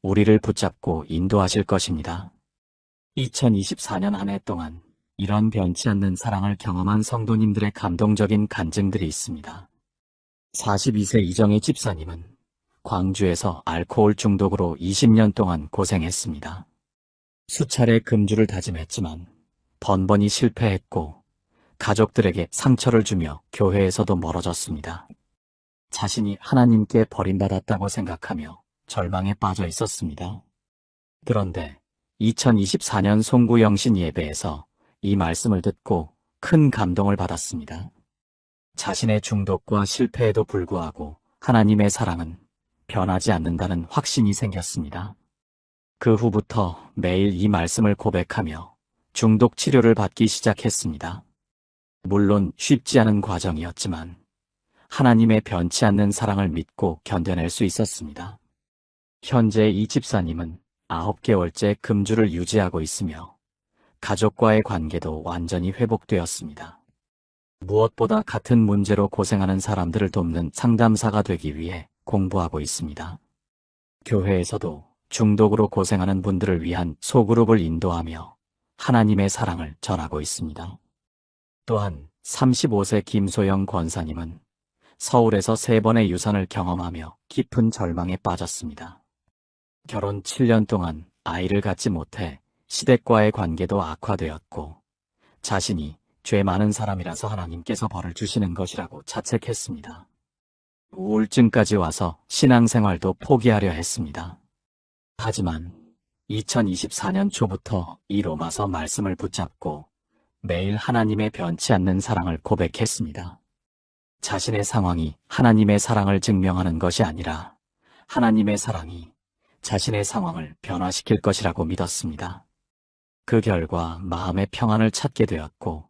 우리를 붙잡고 인도하실 것입니다. 2024년 한 해 동안 이런 변치 않는 사랑을 경험한 성도님들의 감동적인 간증들이 있습니다. 42세 이정희 집사님은 광주에서 알코올 중독으로 20년 동안 고생했습니다. 수차례 금주를 다짐했지만 번번이 실패했고 가족들에게 상처를 주며 교회에서도 멀어졌습니다. 자신이 하나님께 버림받았다고 생각하며 절망에 빠져 있었습니다. 그런데 2024년 송구영신 예배에서 이 말씀을 듣고 큰 감동을 받았습니다. 자신의 중독과 실패에도 불구하고 하나님의 사랑은 변하지 않는다는 확신이 생겼습니다. 그 후부터 매일 이 말씀을 고백하며 중독 치료를 받기 시작했습니다. 물론 쉽지 않은 과정이었지만 하나님의 변치 않는 사랑을 믿고 견뎌낼 수 있었습니다. 현재 이 집사님은 9개월째 금주를 유지하고 있으며 가족과의 관계도 완전히 회복되었습니다. 무엇보다 같은 문제로 고생하는 사람들을 돕는 상담사가 되기 위해 공부하고 있습니다. 교회에서도 중독으로 고생하는 분들을 위한 소그룹을 인도하며 하나님의 사랑을 전하고 있습니다. 또한 35세 김소영 권사님은 서울에서 3번의 유산을 경험하며 깊은 절망에 빠졌습니다. 결혼 7년 동안 아이를 갖지 못해 시댁과의 관계도 악화되었고 자신이 죄 많은 사람이라서 하나님께서 벌을 주시는 것이라고 자책했습니다. 우울증까지 와서 신앙생활도 포기하려 했습니다. 하지만 2024년 초부터 이 로마서 말씀을 붙잡고 매일 하나님의 변치 않는 사랑을 고백했습니다. 자신의 상황이 하나님의 사랑을 증명하는 것이 아니라 하나님의 사랑이 자신의 상황을 변화시킬 것이라고 믿었습니다. 그 결과 마음의 평안을 찾게 되었고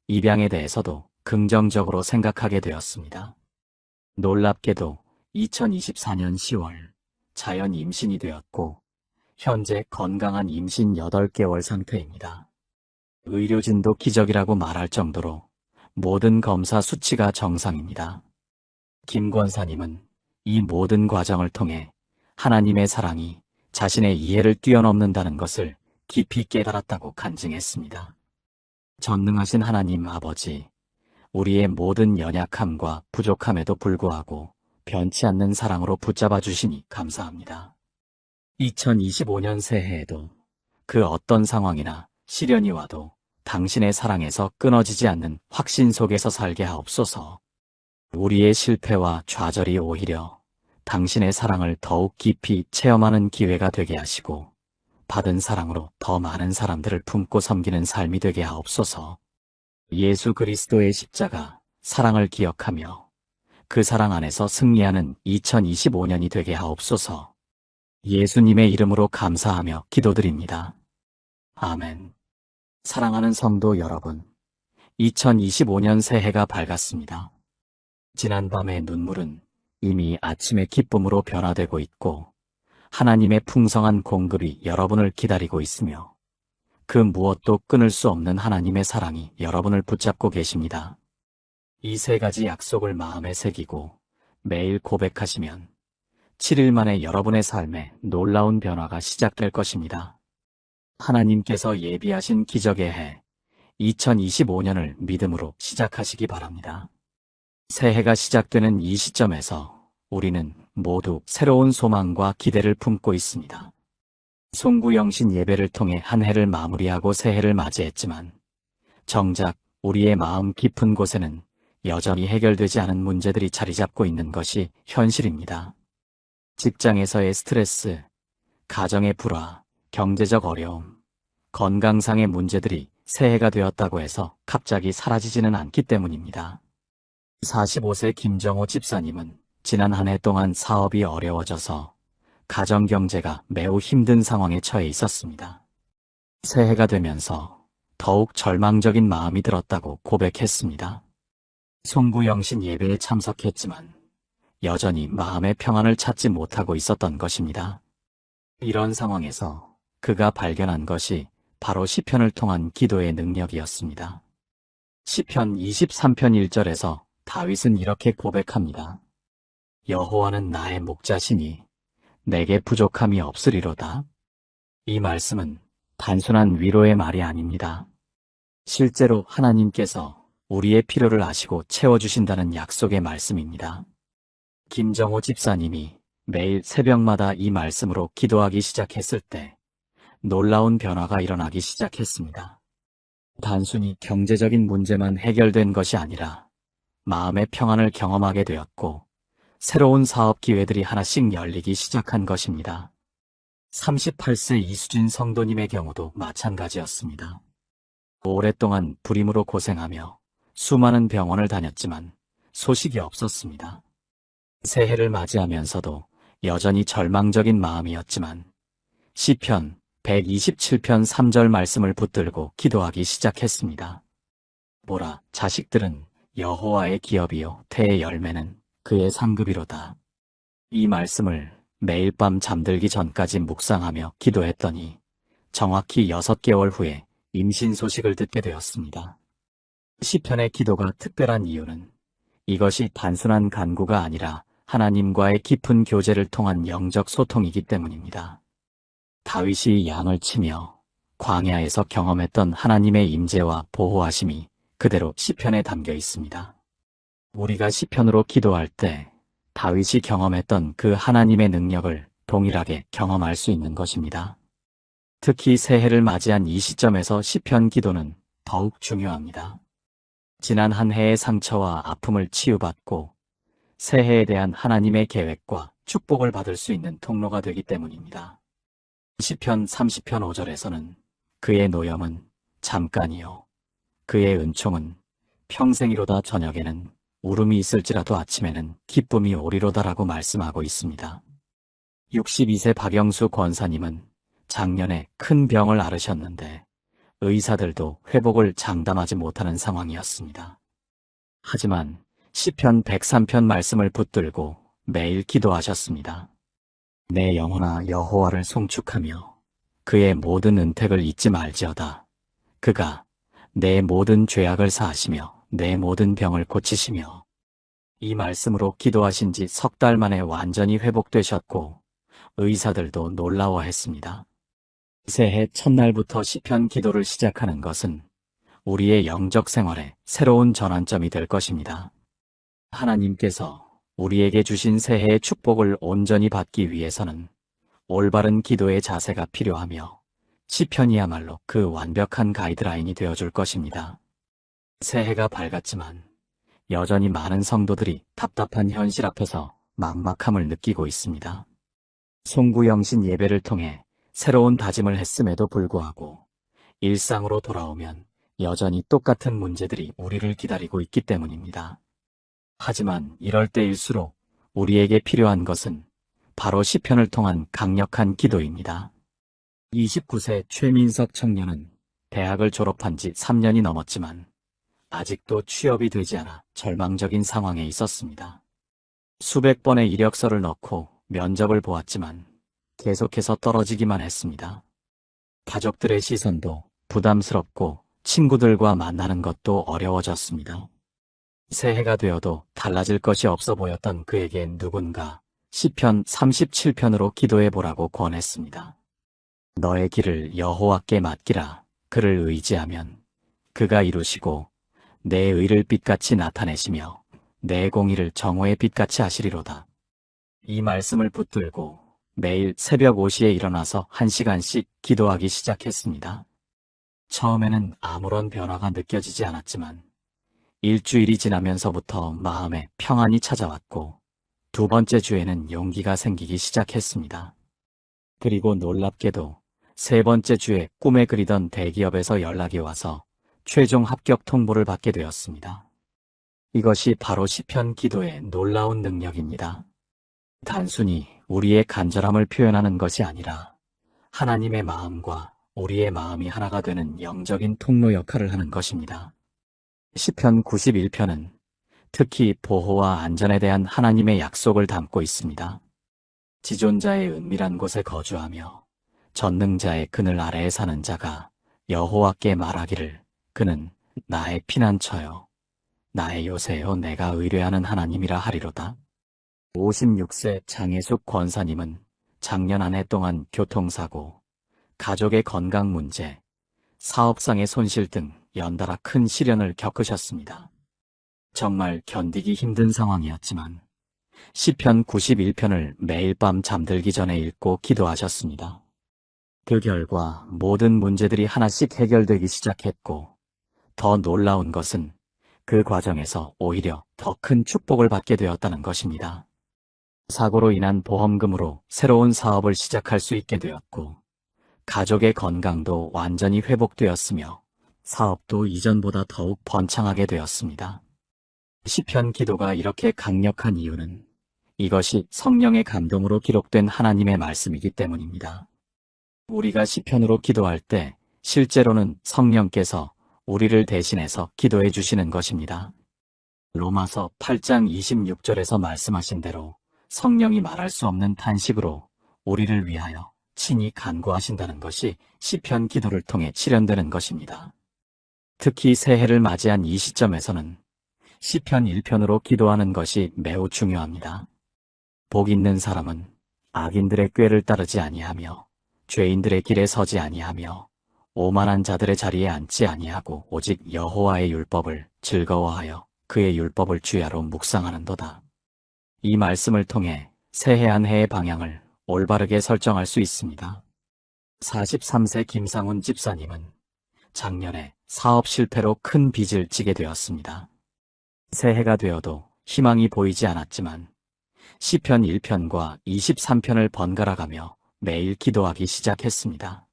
입양에 대해서도 긍정적으로 생각하게 되었습니다. 놀랍게도 2024년 10월 자연 임신이 되었고 현재 건강한 임신 8개월 상태입니다. 의료진도 기적이라고 말할 정도로 모든 검사 수치가 정상입니다. 김 권사님은 이 모든 과정을 통해 하나님의 사랑이 자신의 이해를 뛰어넘는다는 것을 깊이 깨달았다고 간증했습니다. 전능하신 하나님 아버지, 우리의 모든 연약함과 부족함에도 불구하고 변치 않는 사랑으로 붙잡아 주시니 감사합니다. 2025년 새해에도 그 어떤 상황이나 시련이 와도 당신의 사랑에서 끊어지지 않는 확신 속에서 살게 하옵소서. 우리의 실패와 좌절이 오히려 당신의 사랑을 더욱 깊이 체험하는 기회가 되게 하시고 받은 사랑으로 더 많은 사람들을 품고 섬기는 삶이 되게 하옵소서. 예수 그리스도의 십자가, 사랑을 기억하며 그 사랑 안에서 승리하는 2025년이 되게 하옵소서. 예수님의 이름으로 감사하며 기도드립니다. 아멘. 사랑하는 성도 여러분, 2025년 새해가 밝았습니다. 지난밤의 눈물은 이미 아침의 기쁨으로 변화되고 있고 하나님의 풍성한 공급이 여러분을 기다리고 있으며 그 무엇도 끊을 수 없는 하나님의 사랑이 여러분을 붙잡고 계십니다. 이 3가지 약속을 마음에 새기고 매일 고백하시면 7일 만에 여러분의 삶에 놀라운 변화가 시작될 것입니다. 하나님께서 예비하신 기적의 해 2025년을 믿음으로 시작하시기 바랍니다. 새해가 시작되는 이 시점에서 우리는 모두 새로운 소망과 기대를 품고 있습니다. 송구영신 예배를 통해 한 해를 마무리하고 새해를 맞이했지만 정작 우리의 마음 깊은 곳에는 여전히 해결되지 않은 문제들이 자리 잡고 있는 것이 현실입니다. 직장에서의 스트레스, 가정의 불화, 경제적 어려움, 건강상의 문제들이 새해가 되었다고 해서 갑자기 사라지지는 않기 때문입니다. 45세 김정호 집사님은 지난 한 해 동안 사업이 어려워져서 가정 경제가 매우 힘든 상황에 처해 있었습니다. 새해가 되면서 더욱 절망적인 마음이 들었다고 고백했습니다. 송구영신 예배에 참석했지만 여전히 마음의 평안을 찾지 못하고 있었던 것입니다. 이런 상황에서 그가 발견한 것이 바로 시편을 통한 기도의 능력이었습니다. 시편 23편 1절에서 다윗은 이렇게 고백합니다. 여호와는 나의 목자시니 내게 부족함이 없으리로다. 이 말씀은 단순한 위로의 말이 아닙니다. 실제로 하나님께서 우리의 필요를 아시고 채워주신다는 약속의 말씀입니다. 김정호 집사님이 매일 새벽마다 이 말씀으로 기도하기 시작했을 때 놀라운 변화가 일어나기 시작했습니다. 단순히 경제적인 문제만 해결된 것이 아니라 마음의 평안을 경험하게 되었고 새로운 사업 기회들이 하나씩 열리기 시작한 것입니다. 38세 이수진 성도님의 경우도 마찬가지였습니다. 오랫동안 불임으로 고생하며 수많은 병원을 다녔지만 소식이 없었습니다. 새해를 맞이하면서도 여전히 절망적인 마음이었지만 시편 127편 3절 말씀을 붙들고 기도하기 시작했습니다. 보라, 자식들은 여호와의 기업이요 태의 열매는 그의 상급이로다. 이 말씀을 매일 밤 잠들기 전까지 묵상하며 기도했더니 정확히 6개월 후에 임신 소식을 듣게 되었습니다. 시편의 기도가 특별한 이유는 이것이 단순한 간구가 아니라 하나님과의 깊은 교제를 통한 영적 소통이기 때문입니다. 다윗이 양을 치며 광야에서 경험했던 하나님의 임재와 보호하심이 그대로 시편에 담겨 있습니다. 우리가 시편으로 기도할 때 다윗이 경험했던 그 하나님의 능력을 동일하게 경험할 수 있는 것입니다. 특히 새해를 맞이한 이 시점에서 시편 기도는 더욱 중요합니다. 지난 한 해의 상처와 아픔을 치유받고 새해에 대한 하나님의 계획과 축복을 받을 수 있는 통로가 되기 때문입니다. 시편 30편 5절에서는 그의 노염은 잠깐이요 그의 은총은 평생이로다. 저녁에는 울음이 있을지라도 아침에는 기쁨이 오리로다라고 말씀하고 있습니다. 62세 박영수 권사님은 작년에 큰 병을 앓으셨는데 의사들도 회복을 장담하지 못하는 상황이었습니다. 하지만 시편 103편 말씀을 붙들고 매일 기도하셨습니다. 내 영혼아 여호와를 송축하며 그의 모든 은택을 잊지 말지어다. 그가 내 모든 죄악을 사하시며 내 모든 병을 고치시며. 이 말씀으로 기도하신 지 3달 만에 완전히 회복되셨고 의사들도 놀라워했습니다. 새해 첫날부터 시편 기도를 시작하는 것은 우리의 영적 생활에 새로운 전환점이 될 것입니다. 하나님께서 우리에게 주신 새해의 축복을 온전히 받기 위해서는 올바른 기도의 자세가 필요하며 시편이야말로 그 완벽한 가이드라인이 되어줄 것입니다. 새해가 밝았지만 여전히 많은 성도들이 답답한 현실 앞에서 막막함을 느끼고 있습니다. 송구영신 예배를 통해 새로운 다짐을 했음에도 불구하고 일상으로 돌아오면 여전히 똑같은 문제들이 우리를 기다리고 있기 때문입니다. 하지만 이럴 때일수록 우리에게 필요한 것은 바로 시편을 통한 강력한 기도입니다. 29세 최민석 청년은 대학을 졸업한 지 3년이 넘었지만 아직도 취업이 되지 않아 절망적인 상황에 있었습니다. 수백 번의 이력서를 넣고 면접을 보았지만 계속해서 떨어지기만 했습니다. 가족들의 시선도 부담스럽고 친구들과 만나는 것도 어려워졌습니다. 새해가 되어도 달라질 것이 없어 보였던 그에게 누군가 시편 37편으로 기도해보라고 권했습니다. 너의 길을 여호와께 맡기라. 그를 의지하면 그가 이루시고 내 의를 빛같이 나타내시며 내 공의를 정오의 빛같이 하시리로다. 이 말씀을 붙들고 매일 새벽 5시에 일어나서 1시간씩 기도하기 시작했습니다. 처음에는 아무런 변화가 느껴지지 않았지만 일주일이 지나면서부터 마음에 평안이 찾아왔고 두 번째 주에는 용기가 생기기 시작했습니다. 그리고 놀랍게도 세 번째 주에 꿈에 그리던 대기업에서 연락이 와서 최종 합격 통보를 받게 되었습니다. 이것이 바로 시편 기도의 놀라운 능력입니다. 단순히 우리의 간절함을 표현하는 것이 아니라 하나님의 마음과 우리의 마음이 하나가 되는 영적인 통로 역할을 하는 것입니다. 시편 91편은 특히 보호와 안전에 대한 하나님의 약속을 담고 있습니다. 지존자의 은밀한 곳에 거주하며 전능자의 그늘 아래에 사는 자가 여호와께 말하기를 그는 나의 피난처요 나의 요새요 내가 의뢰하는 하나님이라 하리로다. 56세 장혜숙 권사님은 작년 한 해 동안 교통사고, 가족의 건강 문제, 사업상의 손실 등 연달아 큰 시련을 겪으셨습니다. 정말 견디기 힘든 상황이었지만 시편 91편을 매일 밤 잠들기 전에 읽고 기도하셨습니다. 그 결과 모든 문제들이 하나씩 해결되기 시작했고 더 놀라운 것은 그 과정에서 오히려 더 큰 축복을 받게 되었다는 것입니다. 사고로 인한 보험금으로 새로운 사업을 시작할 수 있게 되었고 가족의 건강도 완전히 회복되었으며 사업도 이전보다 더욱 번창하게 되었습니다. 시편 기도가 이렇게 강력한 이유는 이것이 성령의 감동으로 기록된 하나님의 말씀이기 때문입니다. 우리가 시편으로 기도할 때 실제로는 성령께서 우리를 대신해서 기도해 주시는 것입니다. 로마서 8장 26절에서 말씀하신 대로 성령이 말할 수 없는 탄식으로 우리를 위하여 친히 간구하신다는 것이 시편 기도를 통해 실현되는 것입니다. 특히 새해를 맞이한 이 시점에서는 시편 1편으로 기도하는 것이 매우 중요합니다. 복 있는 사람은 악인들의 꾀를 따르지 아니하며 죄인들의 길에 서지 아니하며 오만한 자들의 자리에 앉지 아니하고 오직 여호와의 율법을 즐거워하여 그의 율법을 주야로 묵상하는도다. 이 말씀을 통해 새해 한 해의 방향을 올바르게 설정할 수 있습니다. 43세 김상훈 집사님은 작년에 사업 실패로 큰 빚을 지게 되었습니다. 새해가 되어도 희망이 보이지 않았지만 시편 1편과 23편을 번갈아가며 매일 기도하기 시작했습니다.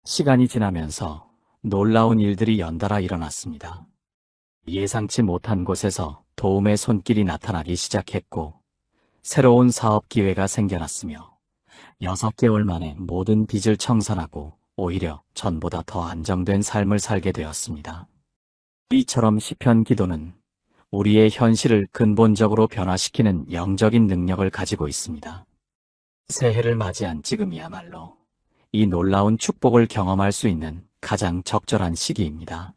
시간이 지나면서 놀라운 일들이 연달아 일어났습니다. 예상치 못한 곳에서 도움의 손길이 나타나기 시작했고 새로운 사업 기회가 생겨났으며 6개월 만에 모든 빚을 청산하고 오히려 전보다 더 안정된 삶을 살게 되었습니다. 이처럼 시편 기도는 우리의 현실을 근본적으로 변화시키는 영적인 능력을 가지고 있습니다. 새해를 맞이한 지금이야말로 이 놀라운 축복을 경험할 수 있는 가장 적절한 시기입니다.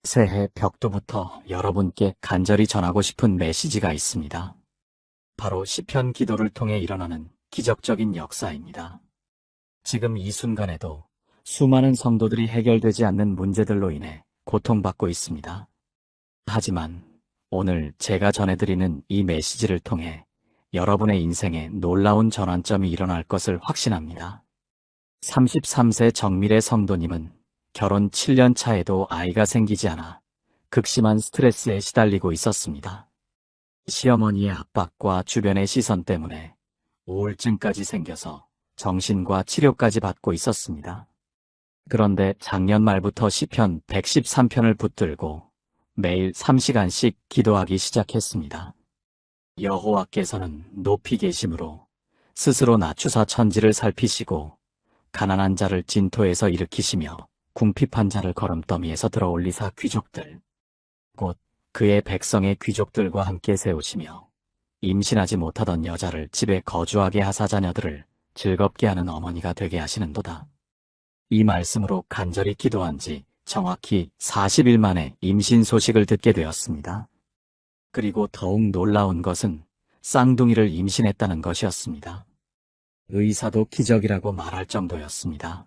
새해 벽두부터 여러분께 간절히 전하고 싶은 메시지가 있습니다. 바로 시편 기도를 통해 일어나는 기적적인 역사입니다. 지금 이 순간에도 수많은 성도들이 해결되지 않는 문제들로 인해 고통받고 있습니다. 하지만 오늘 제가 전해드리는 이 메시지를 통해 여러분의 인생에 놀라운 전환점이 일어날 것을 확신합니다. 33세 정밀의 성도님은 결혼 7년 차에도 아이가 생기지 않아 극심한 스트레스에 시달리고 있었습니다. 시어머니의 압박과 주변의 시선 때문에 우울증까지 생겨서 정신과 치료까지 받고 있었습니다. 그런데 작년 말부터 시편 113편을 붙들고 매일 3시간씩 기도하기 시작했습니다. 여호와께서는 높이 계심으로 스스로 낮추사 천지를 살피시고 가난한 자를 진토에서 일으키시며 궁핍한 자를 거름더미에서 들어올리사 귀족들 곧 그의 백성의 귀족들과 함께 세우시며 임신하지 못하던 여자를 집에 거주하게 하사 자녀들을 즐겁게 하는 어머니가 되게 하시는도다. 이 말씀으로 간절히 기도한 지 정확히 40일 만에 임신 소식을 듣게 되었습니다. 그리고 더욱 놀라운 것은 쌍둥이를 임신했다는 것이었습니다. 의사도 기적이라고 말할 정도였습니다.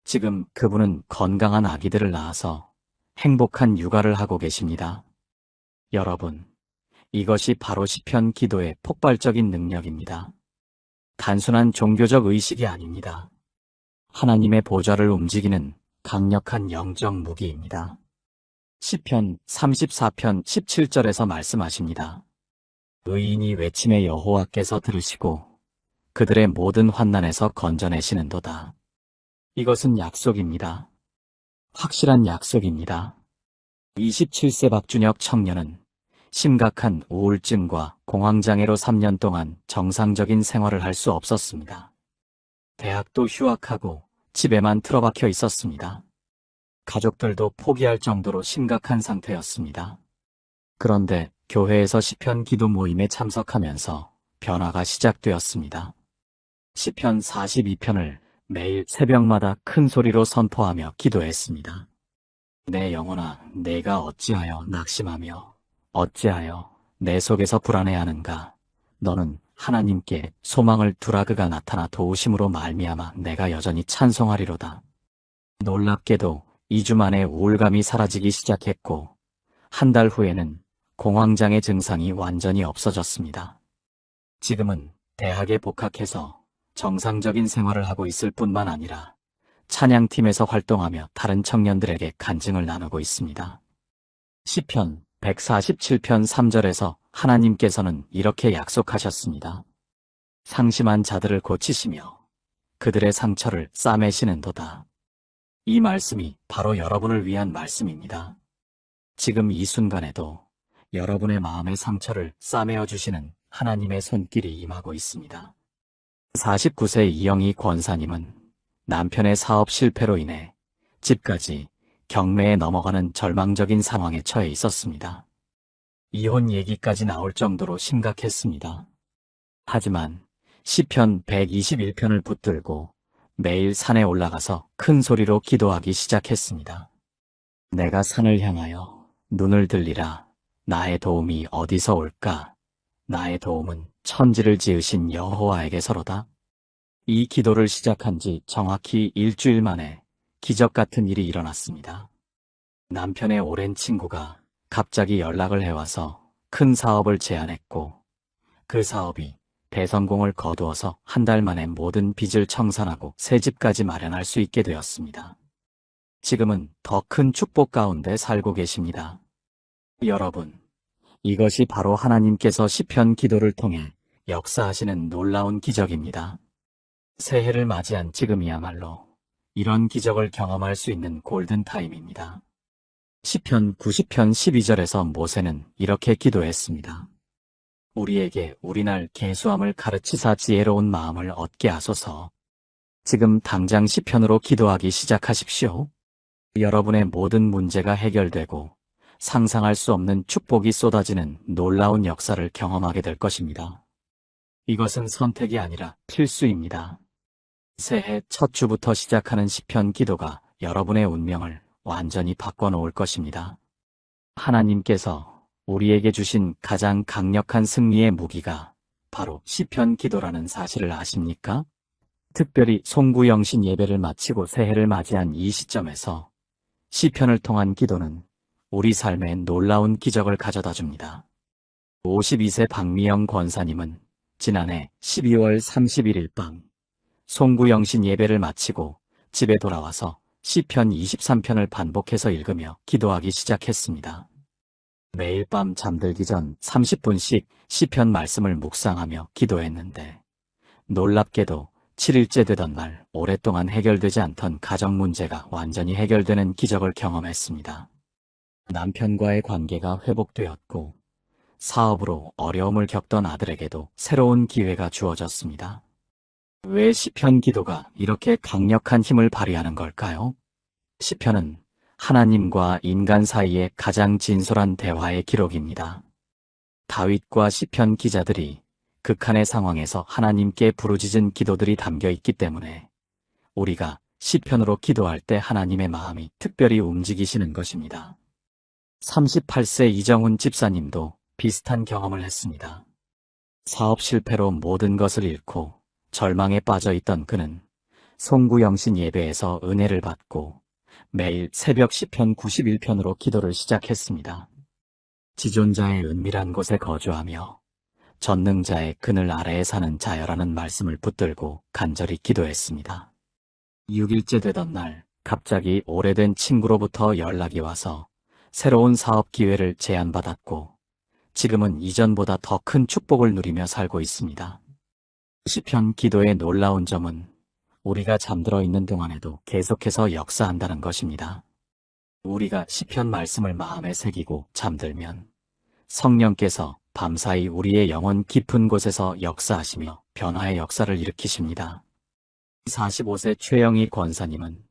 지금 그분은 건강한 아기들을 낳아서 행복한 육아를 하고 계십니다. 여러분, 이것이 바로 시편 기도의 폭발적인 능력입니다. 단순한 종교적 의식이 아닙니다. 하나님의 보좌를 움직이는 강력한 영적 무기입니다. 시편 34편 17절에서 말씀하십니다. 의인이 외침에 여호와께서 들으시고 그들의 모든 환난에서 건져내시는도다. 이것은 약속입니다. 확실한 약속입니다. 27세 박준혁 청년은 심각한 우울증과 공황장애로 3년 동안 정상적인 생활을 할 수 없었습니다. 대학도 휴학하고 집에만 틀어박혀 있었습니다. 가족들도 포기할 정도로 심각한 상태였습니다. 그런데 교회에서 시편 기도 모임에 참석하면서 변화가 시작되었습니다. 시편 42편을 매일 새벽마다 큰 소리로 선포하며 기도했습니다. 내 영혼아, 내가 어찌하여 낙심하며 어찌하여 내 속에서 불안해하는가. 너는 하나님께 소망을 두라. 그가 나타나 도우심으로 말미암아 내가 여전히 찬송하리로다. 놀랍게도 2주 만에 우울감이 사라지기 시작했고 한 달 후에는 공황장애 증상이 완전히 없어졌습니다. 지금은 대학에 복학해서 정상적인 생활을 하고 있을 뿐만 아니라 찬양팀에서 활동하며 다른 청년들에게 간증을 나누고 있습니다. 시편 147편 3절에서 하나님께서는 이렇게 약속하셨습니다. 상심한 자들을 고치시며 그들의 상처를 싸매시는도다. 이 말씀이 바로 여러분을 위한 말씀입니다. 지금 이 순간에도 여러분의 마음의 상처를 싸매어 주시는 하나님의 손길이 임하고 있습니다. 49세 이영희 권사님은 남편의 사업 실패로 인해 집까지 경매에 넘어가는 절망적인 상황에 처해 있었습니다. 이혼 얘기까지 나올 정도로 심각했습니다. 하지만 시편 121편을 붙들고 매일 산에 올라가서 큰 소리로 기도하기 시작했습니다. 내가 산을 향하여 눈을 들리라. 나의 도움이 어디서 올까? 나의 도움은 천지를 지으신 여호와에게서로다. 이 기도를 시작한 지 정확히 일주일 만에 기적 같은 일이 일어났습니다. 남편의 오랜 친구가 갑자기 연락을 해와서 큰 사업을 제안했고 그 사업이 대성공을 거두어서 한 달 만에 모든 빚을 청산하고 새 집까지 마련할 수 있게 되었습니다. 지금은 더 큰 축복 가운데 살고 계십니다. 여러분, 이것이 바로 하나님께서 시편 기도를 통해 역사하시는 놀라운 기적입니다. 새해를 맞이한 지금이야말로 이런 기적을 경험할 수 있는 골든타임입니다. 시편 90편 12절에서 모세는 이렇게 기도했습니다. 우리에게 우리날 계수함을 가르치사 지혜로운 마음을 얻게 하소서. 지금 당장 시편으로 기도하기 시작하십시오. 여러분의 모든 문제가 해결되고 상상할 수 없는 축복이 쏟아지는 놀라운 역사를 경험하게 될 것입니다. 이것은 선택이 아니라 필수입니다. 새해 첫 주부터 시작하는 시편 기도가 여러분의 운명을 완전히 바꿔놓을 것입니다. 하나님께서 우리에게 주신 가장 강력한 승리의 무기가 바로 시편 기도라는 사실을 아십니까? 특별히 송구영신 예배를 마치고 새해를 맞이한 이 시점에서 시편을 통한 기도는 우리 삶에 놀라운 기적을 가져다 줍니다. 52세 박미영 권사님은 지난해 12월 31일 밤 송구영신 예배를 마치고 집에 돌아와서 시편 23편을 반복해서 읽으며 기도하기 시작했습니다. 매일 밤 잠들기 전 30분씩 시편 말씀을 묵상하며 기도했는데 놀랍게도 7일째 되던 날 오랫동안 해결되지 않던 가정 문제가 완전히 해결되는 기적을 경험했습니다. 남편과의 관계가 회복되었고 사업으로 어려움을 겪던 아들에게도 새로운 기회가 주어졌습니다. 왜 시편 기도가 이렇게 강력한 힘을 발휘하는 걸까요? 시편은 하나님과 인간 사이의 가장 진솔한 대화의 기록입니다. 다윗과 시편 기자들이 극한의 상황에서 하나님께 부르짖은 기도들이 담겨 있기 때문에 우리가 시편으로 기도할 때 하나님의 마음이 특별히 움직이시는 것입니다. 38세 이정훈 집사님도 비슷한 경험을 했습니다. 사업 실패로 모든 것을 잃고 절망에 빠져 있던 그는 송구영신 예배에서 은혜를 받고 매일 새벽 시편 91편으로 기도를 시작했습니다. 지존자의 은밀한 곳에 거주하며 전능자의 그늘 아래에 사는 자여라는 말씀을 붙들고 간절히 기도했습니다. 6일째 되던 날 갑자기 오래된 친구로부터 연락이 와서 새로운 사업 기회를 제안받았고 지금은 이전보다 더 큰 축복을 누리며 살고 있습니다. 시편 기도의 놀라운 점은 우리가 잠들어 있는 동안에도 계속해서 역사한다는 것입니다. 우리가 시편 말씀을 마음에 새기고 잠들면 성령께서 밤사이 우리의 영혼 깊은 곳에서 역사하시며 변화의 역사를 일으키십니다. 45세 최영희 권사님은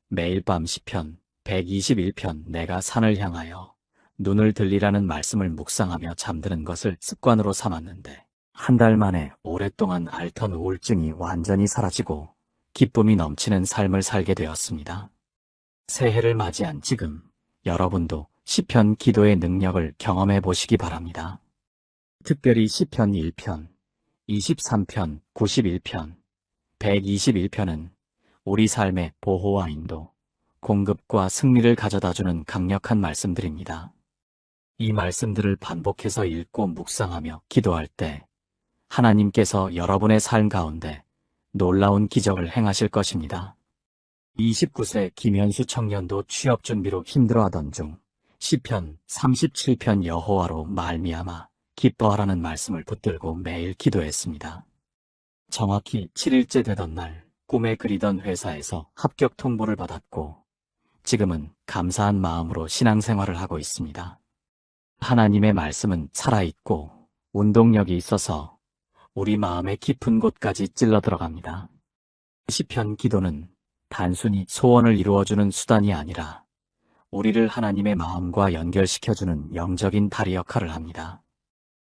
매일 밤 시편 121편 내가 산을 향하여 눈을 들리라는 말씀을 묵상하며 잠드는 것을 습관으로 삼았는데 한 달 만에 오랫동안 앓던 우울증이 완전히 사라지고 기쁨이 넘치는 삶을 살게 되었습니다. 새해를 맞이한 지금 여러분도 시편 기도의 능력을 경험해 보시기 바랍니다. 특별히 시편 1편, 23편, 91편, 121편은 우리 삶의 보호와 인도, 공급과 승리를 가져다주는 강력한 말씀들입니다. 이 말씀들을 반복해서 읽고 묵상하며 기도할 때 하나님께서 여러분의 삶 가운데 놀라운 기적을 행하실 것입니다. 29세 김현수 청년도 취업 준비로 힘들어하던 중 시편 37편 여호와로 말미암아 기뻐하라는 말씀을 붙들고 매일 기도했습니다. 정확히 7일째 되던 날 꿈에 그리던 회사에서 합격 통보를 받았고 지금은 감사한 마음으로 신앙생활을 하고 있습니다. 하나님의 말씀은 살아있고 운동력이 있어서 우리 마음의 깊은 곳까지 찔러 들어갑니다. 시편 기도는 단순히 소원을 이루어주는 수단이 아니라 우리를 하나님의 마음과 연결시켜주는 영적인 다리 역할을 합니다.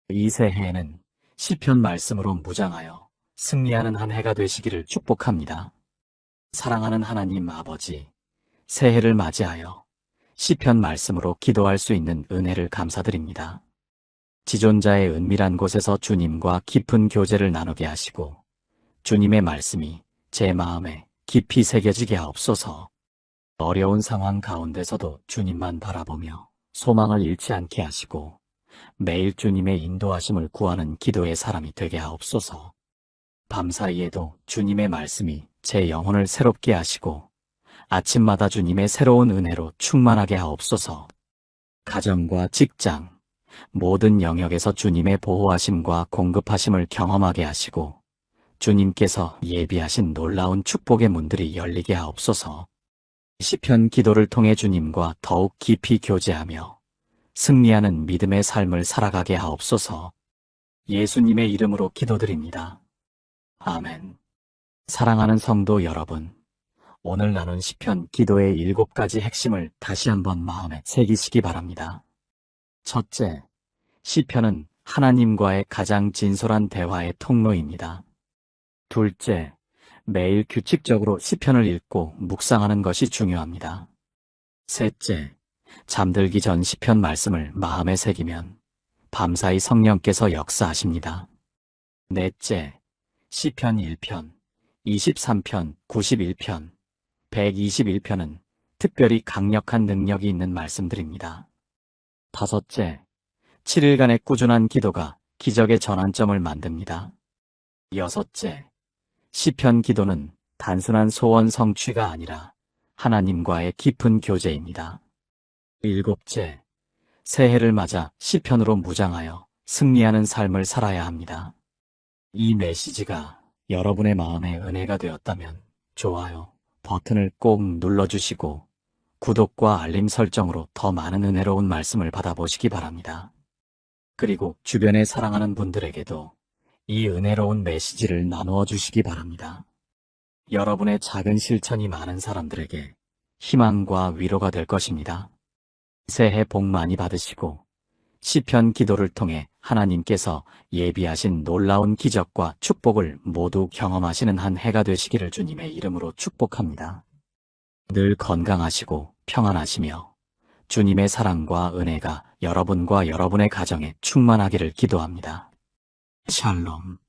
이 새해에는 시편 말씀으로 무장하여 승리하는 한 해가 되시기를 축복합니다. 사랑하는 하나님 아버지, 새해를 맞이하여 시편 말씀으로 기도할 수 있는 은혜를 감사드립니다. 지존자의 은밀한 곳에서 주님과 깊은 교제를 나누게 하시고 주님의 말씀이 제 마음에 깊이 새겨지게 하옵소서. 어려운 상황 가운데서도 주님만 바라보며 소망을 잃지 않게 하시고 매일 주님의 인도하심을 구하는 기도의 사람이 되게 하옵소서. 밤사이에도 주님의 말씀이 제 영혼을 새롭게 하시고 아침마다 주님의 새로운 은혜로 충만하게 하옵소서. 가정과 직장, 모든 영역에서 주님의 보호하심과 공급하심을 경험하게 하시고 주님께서 예비하신 놀라운 축복의 문들이 열리게 하옵소서. 시편 기도를 통해 주님과 더욱 깊이 교제하며 승리하는 믿음의 삶을 살아가게 하옵소서. 예수님의 이름으로 기도드립니다. 아멘. 사랑하는 성도 여러분, 오늘 나눈 시편 기도의 7가지 핵심을 다시 한번 마음에 새기시기 바랍니다. 첫째, 시편은 하나님과의 가장 진솔한 대화의 통로입니다. 둘째, 매일 규칙적으로 시편을 읽고 묵상하는 것이 중요합니다. 셋째, 잠들기 전 시편 말씀을 마음에 새기면 밤사이 성령께서 역사하십니다. 넷째, 시편 1편, 23편, 91편, 121편은 특별히 강력한 능력이 있는 말씀들입니다. 다섯째, 7일간의 꾸준한 기도가 기적의 전환점을 만듭니다. 여섯째, 시편 기도는 단순한 소원 성취가 아니라 하나님과의 깊은 교제입니다. 일곱째, 새해를 맞아 시편으로 무장하여 승리하는 삶을 살아야 합니다. 이 메시지가 여러분의 마음에 은혜가 되었다면 좋아요 버튼을 꼭 눌러주시고 구독과 알림 설정으로 더 많은 은혜로운 말씀을 받아보시기 바랍니다. 그리고 주변에 사랑하는 분들에게도 이 은혜로운 메시지를 나누어 주시기 바랍니다. 여러분의 작은 실천이 많은 사람들에게 희망과 위로가 될 것입니다. 새해 복 많이 받으시고 시편 기도를 통해 하나님께서 예비하신 놀라운 기적과 축복을 모두 경험하시는 한 해가 되시기를 주님의 이름으로 축복합니다. 늘 건강하시고 평안하시며 주님의 사랑과 은혜가 여러분과 여러분의 가정에 충만하기를 기도합니다. 샬롬.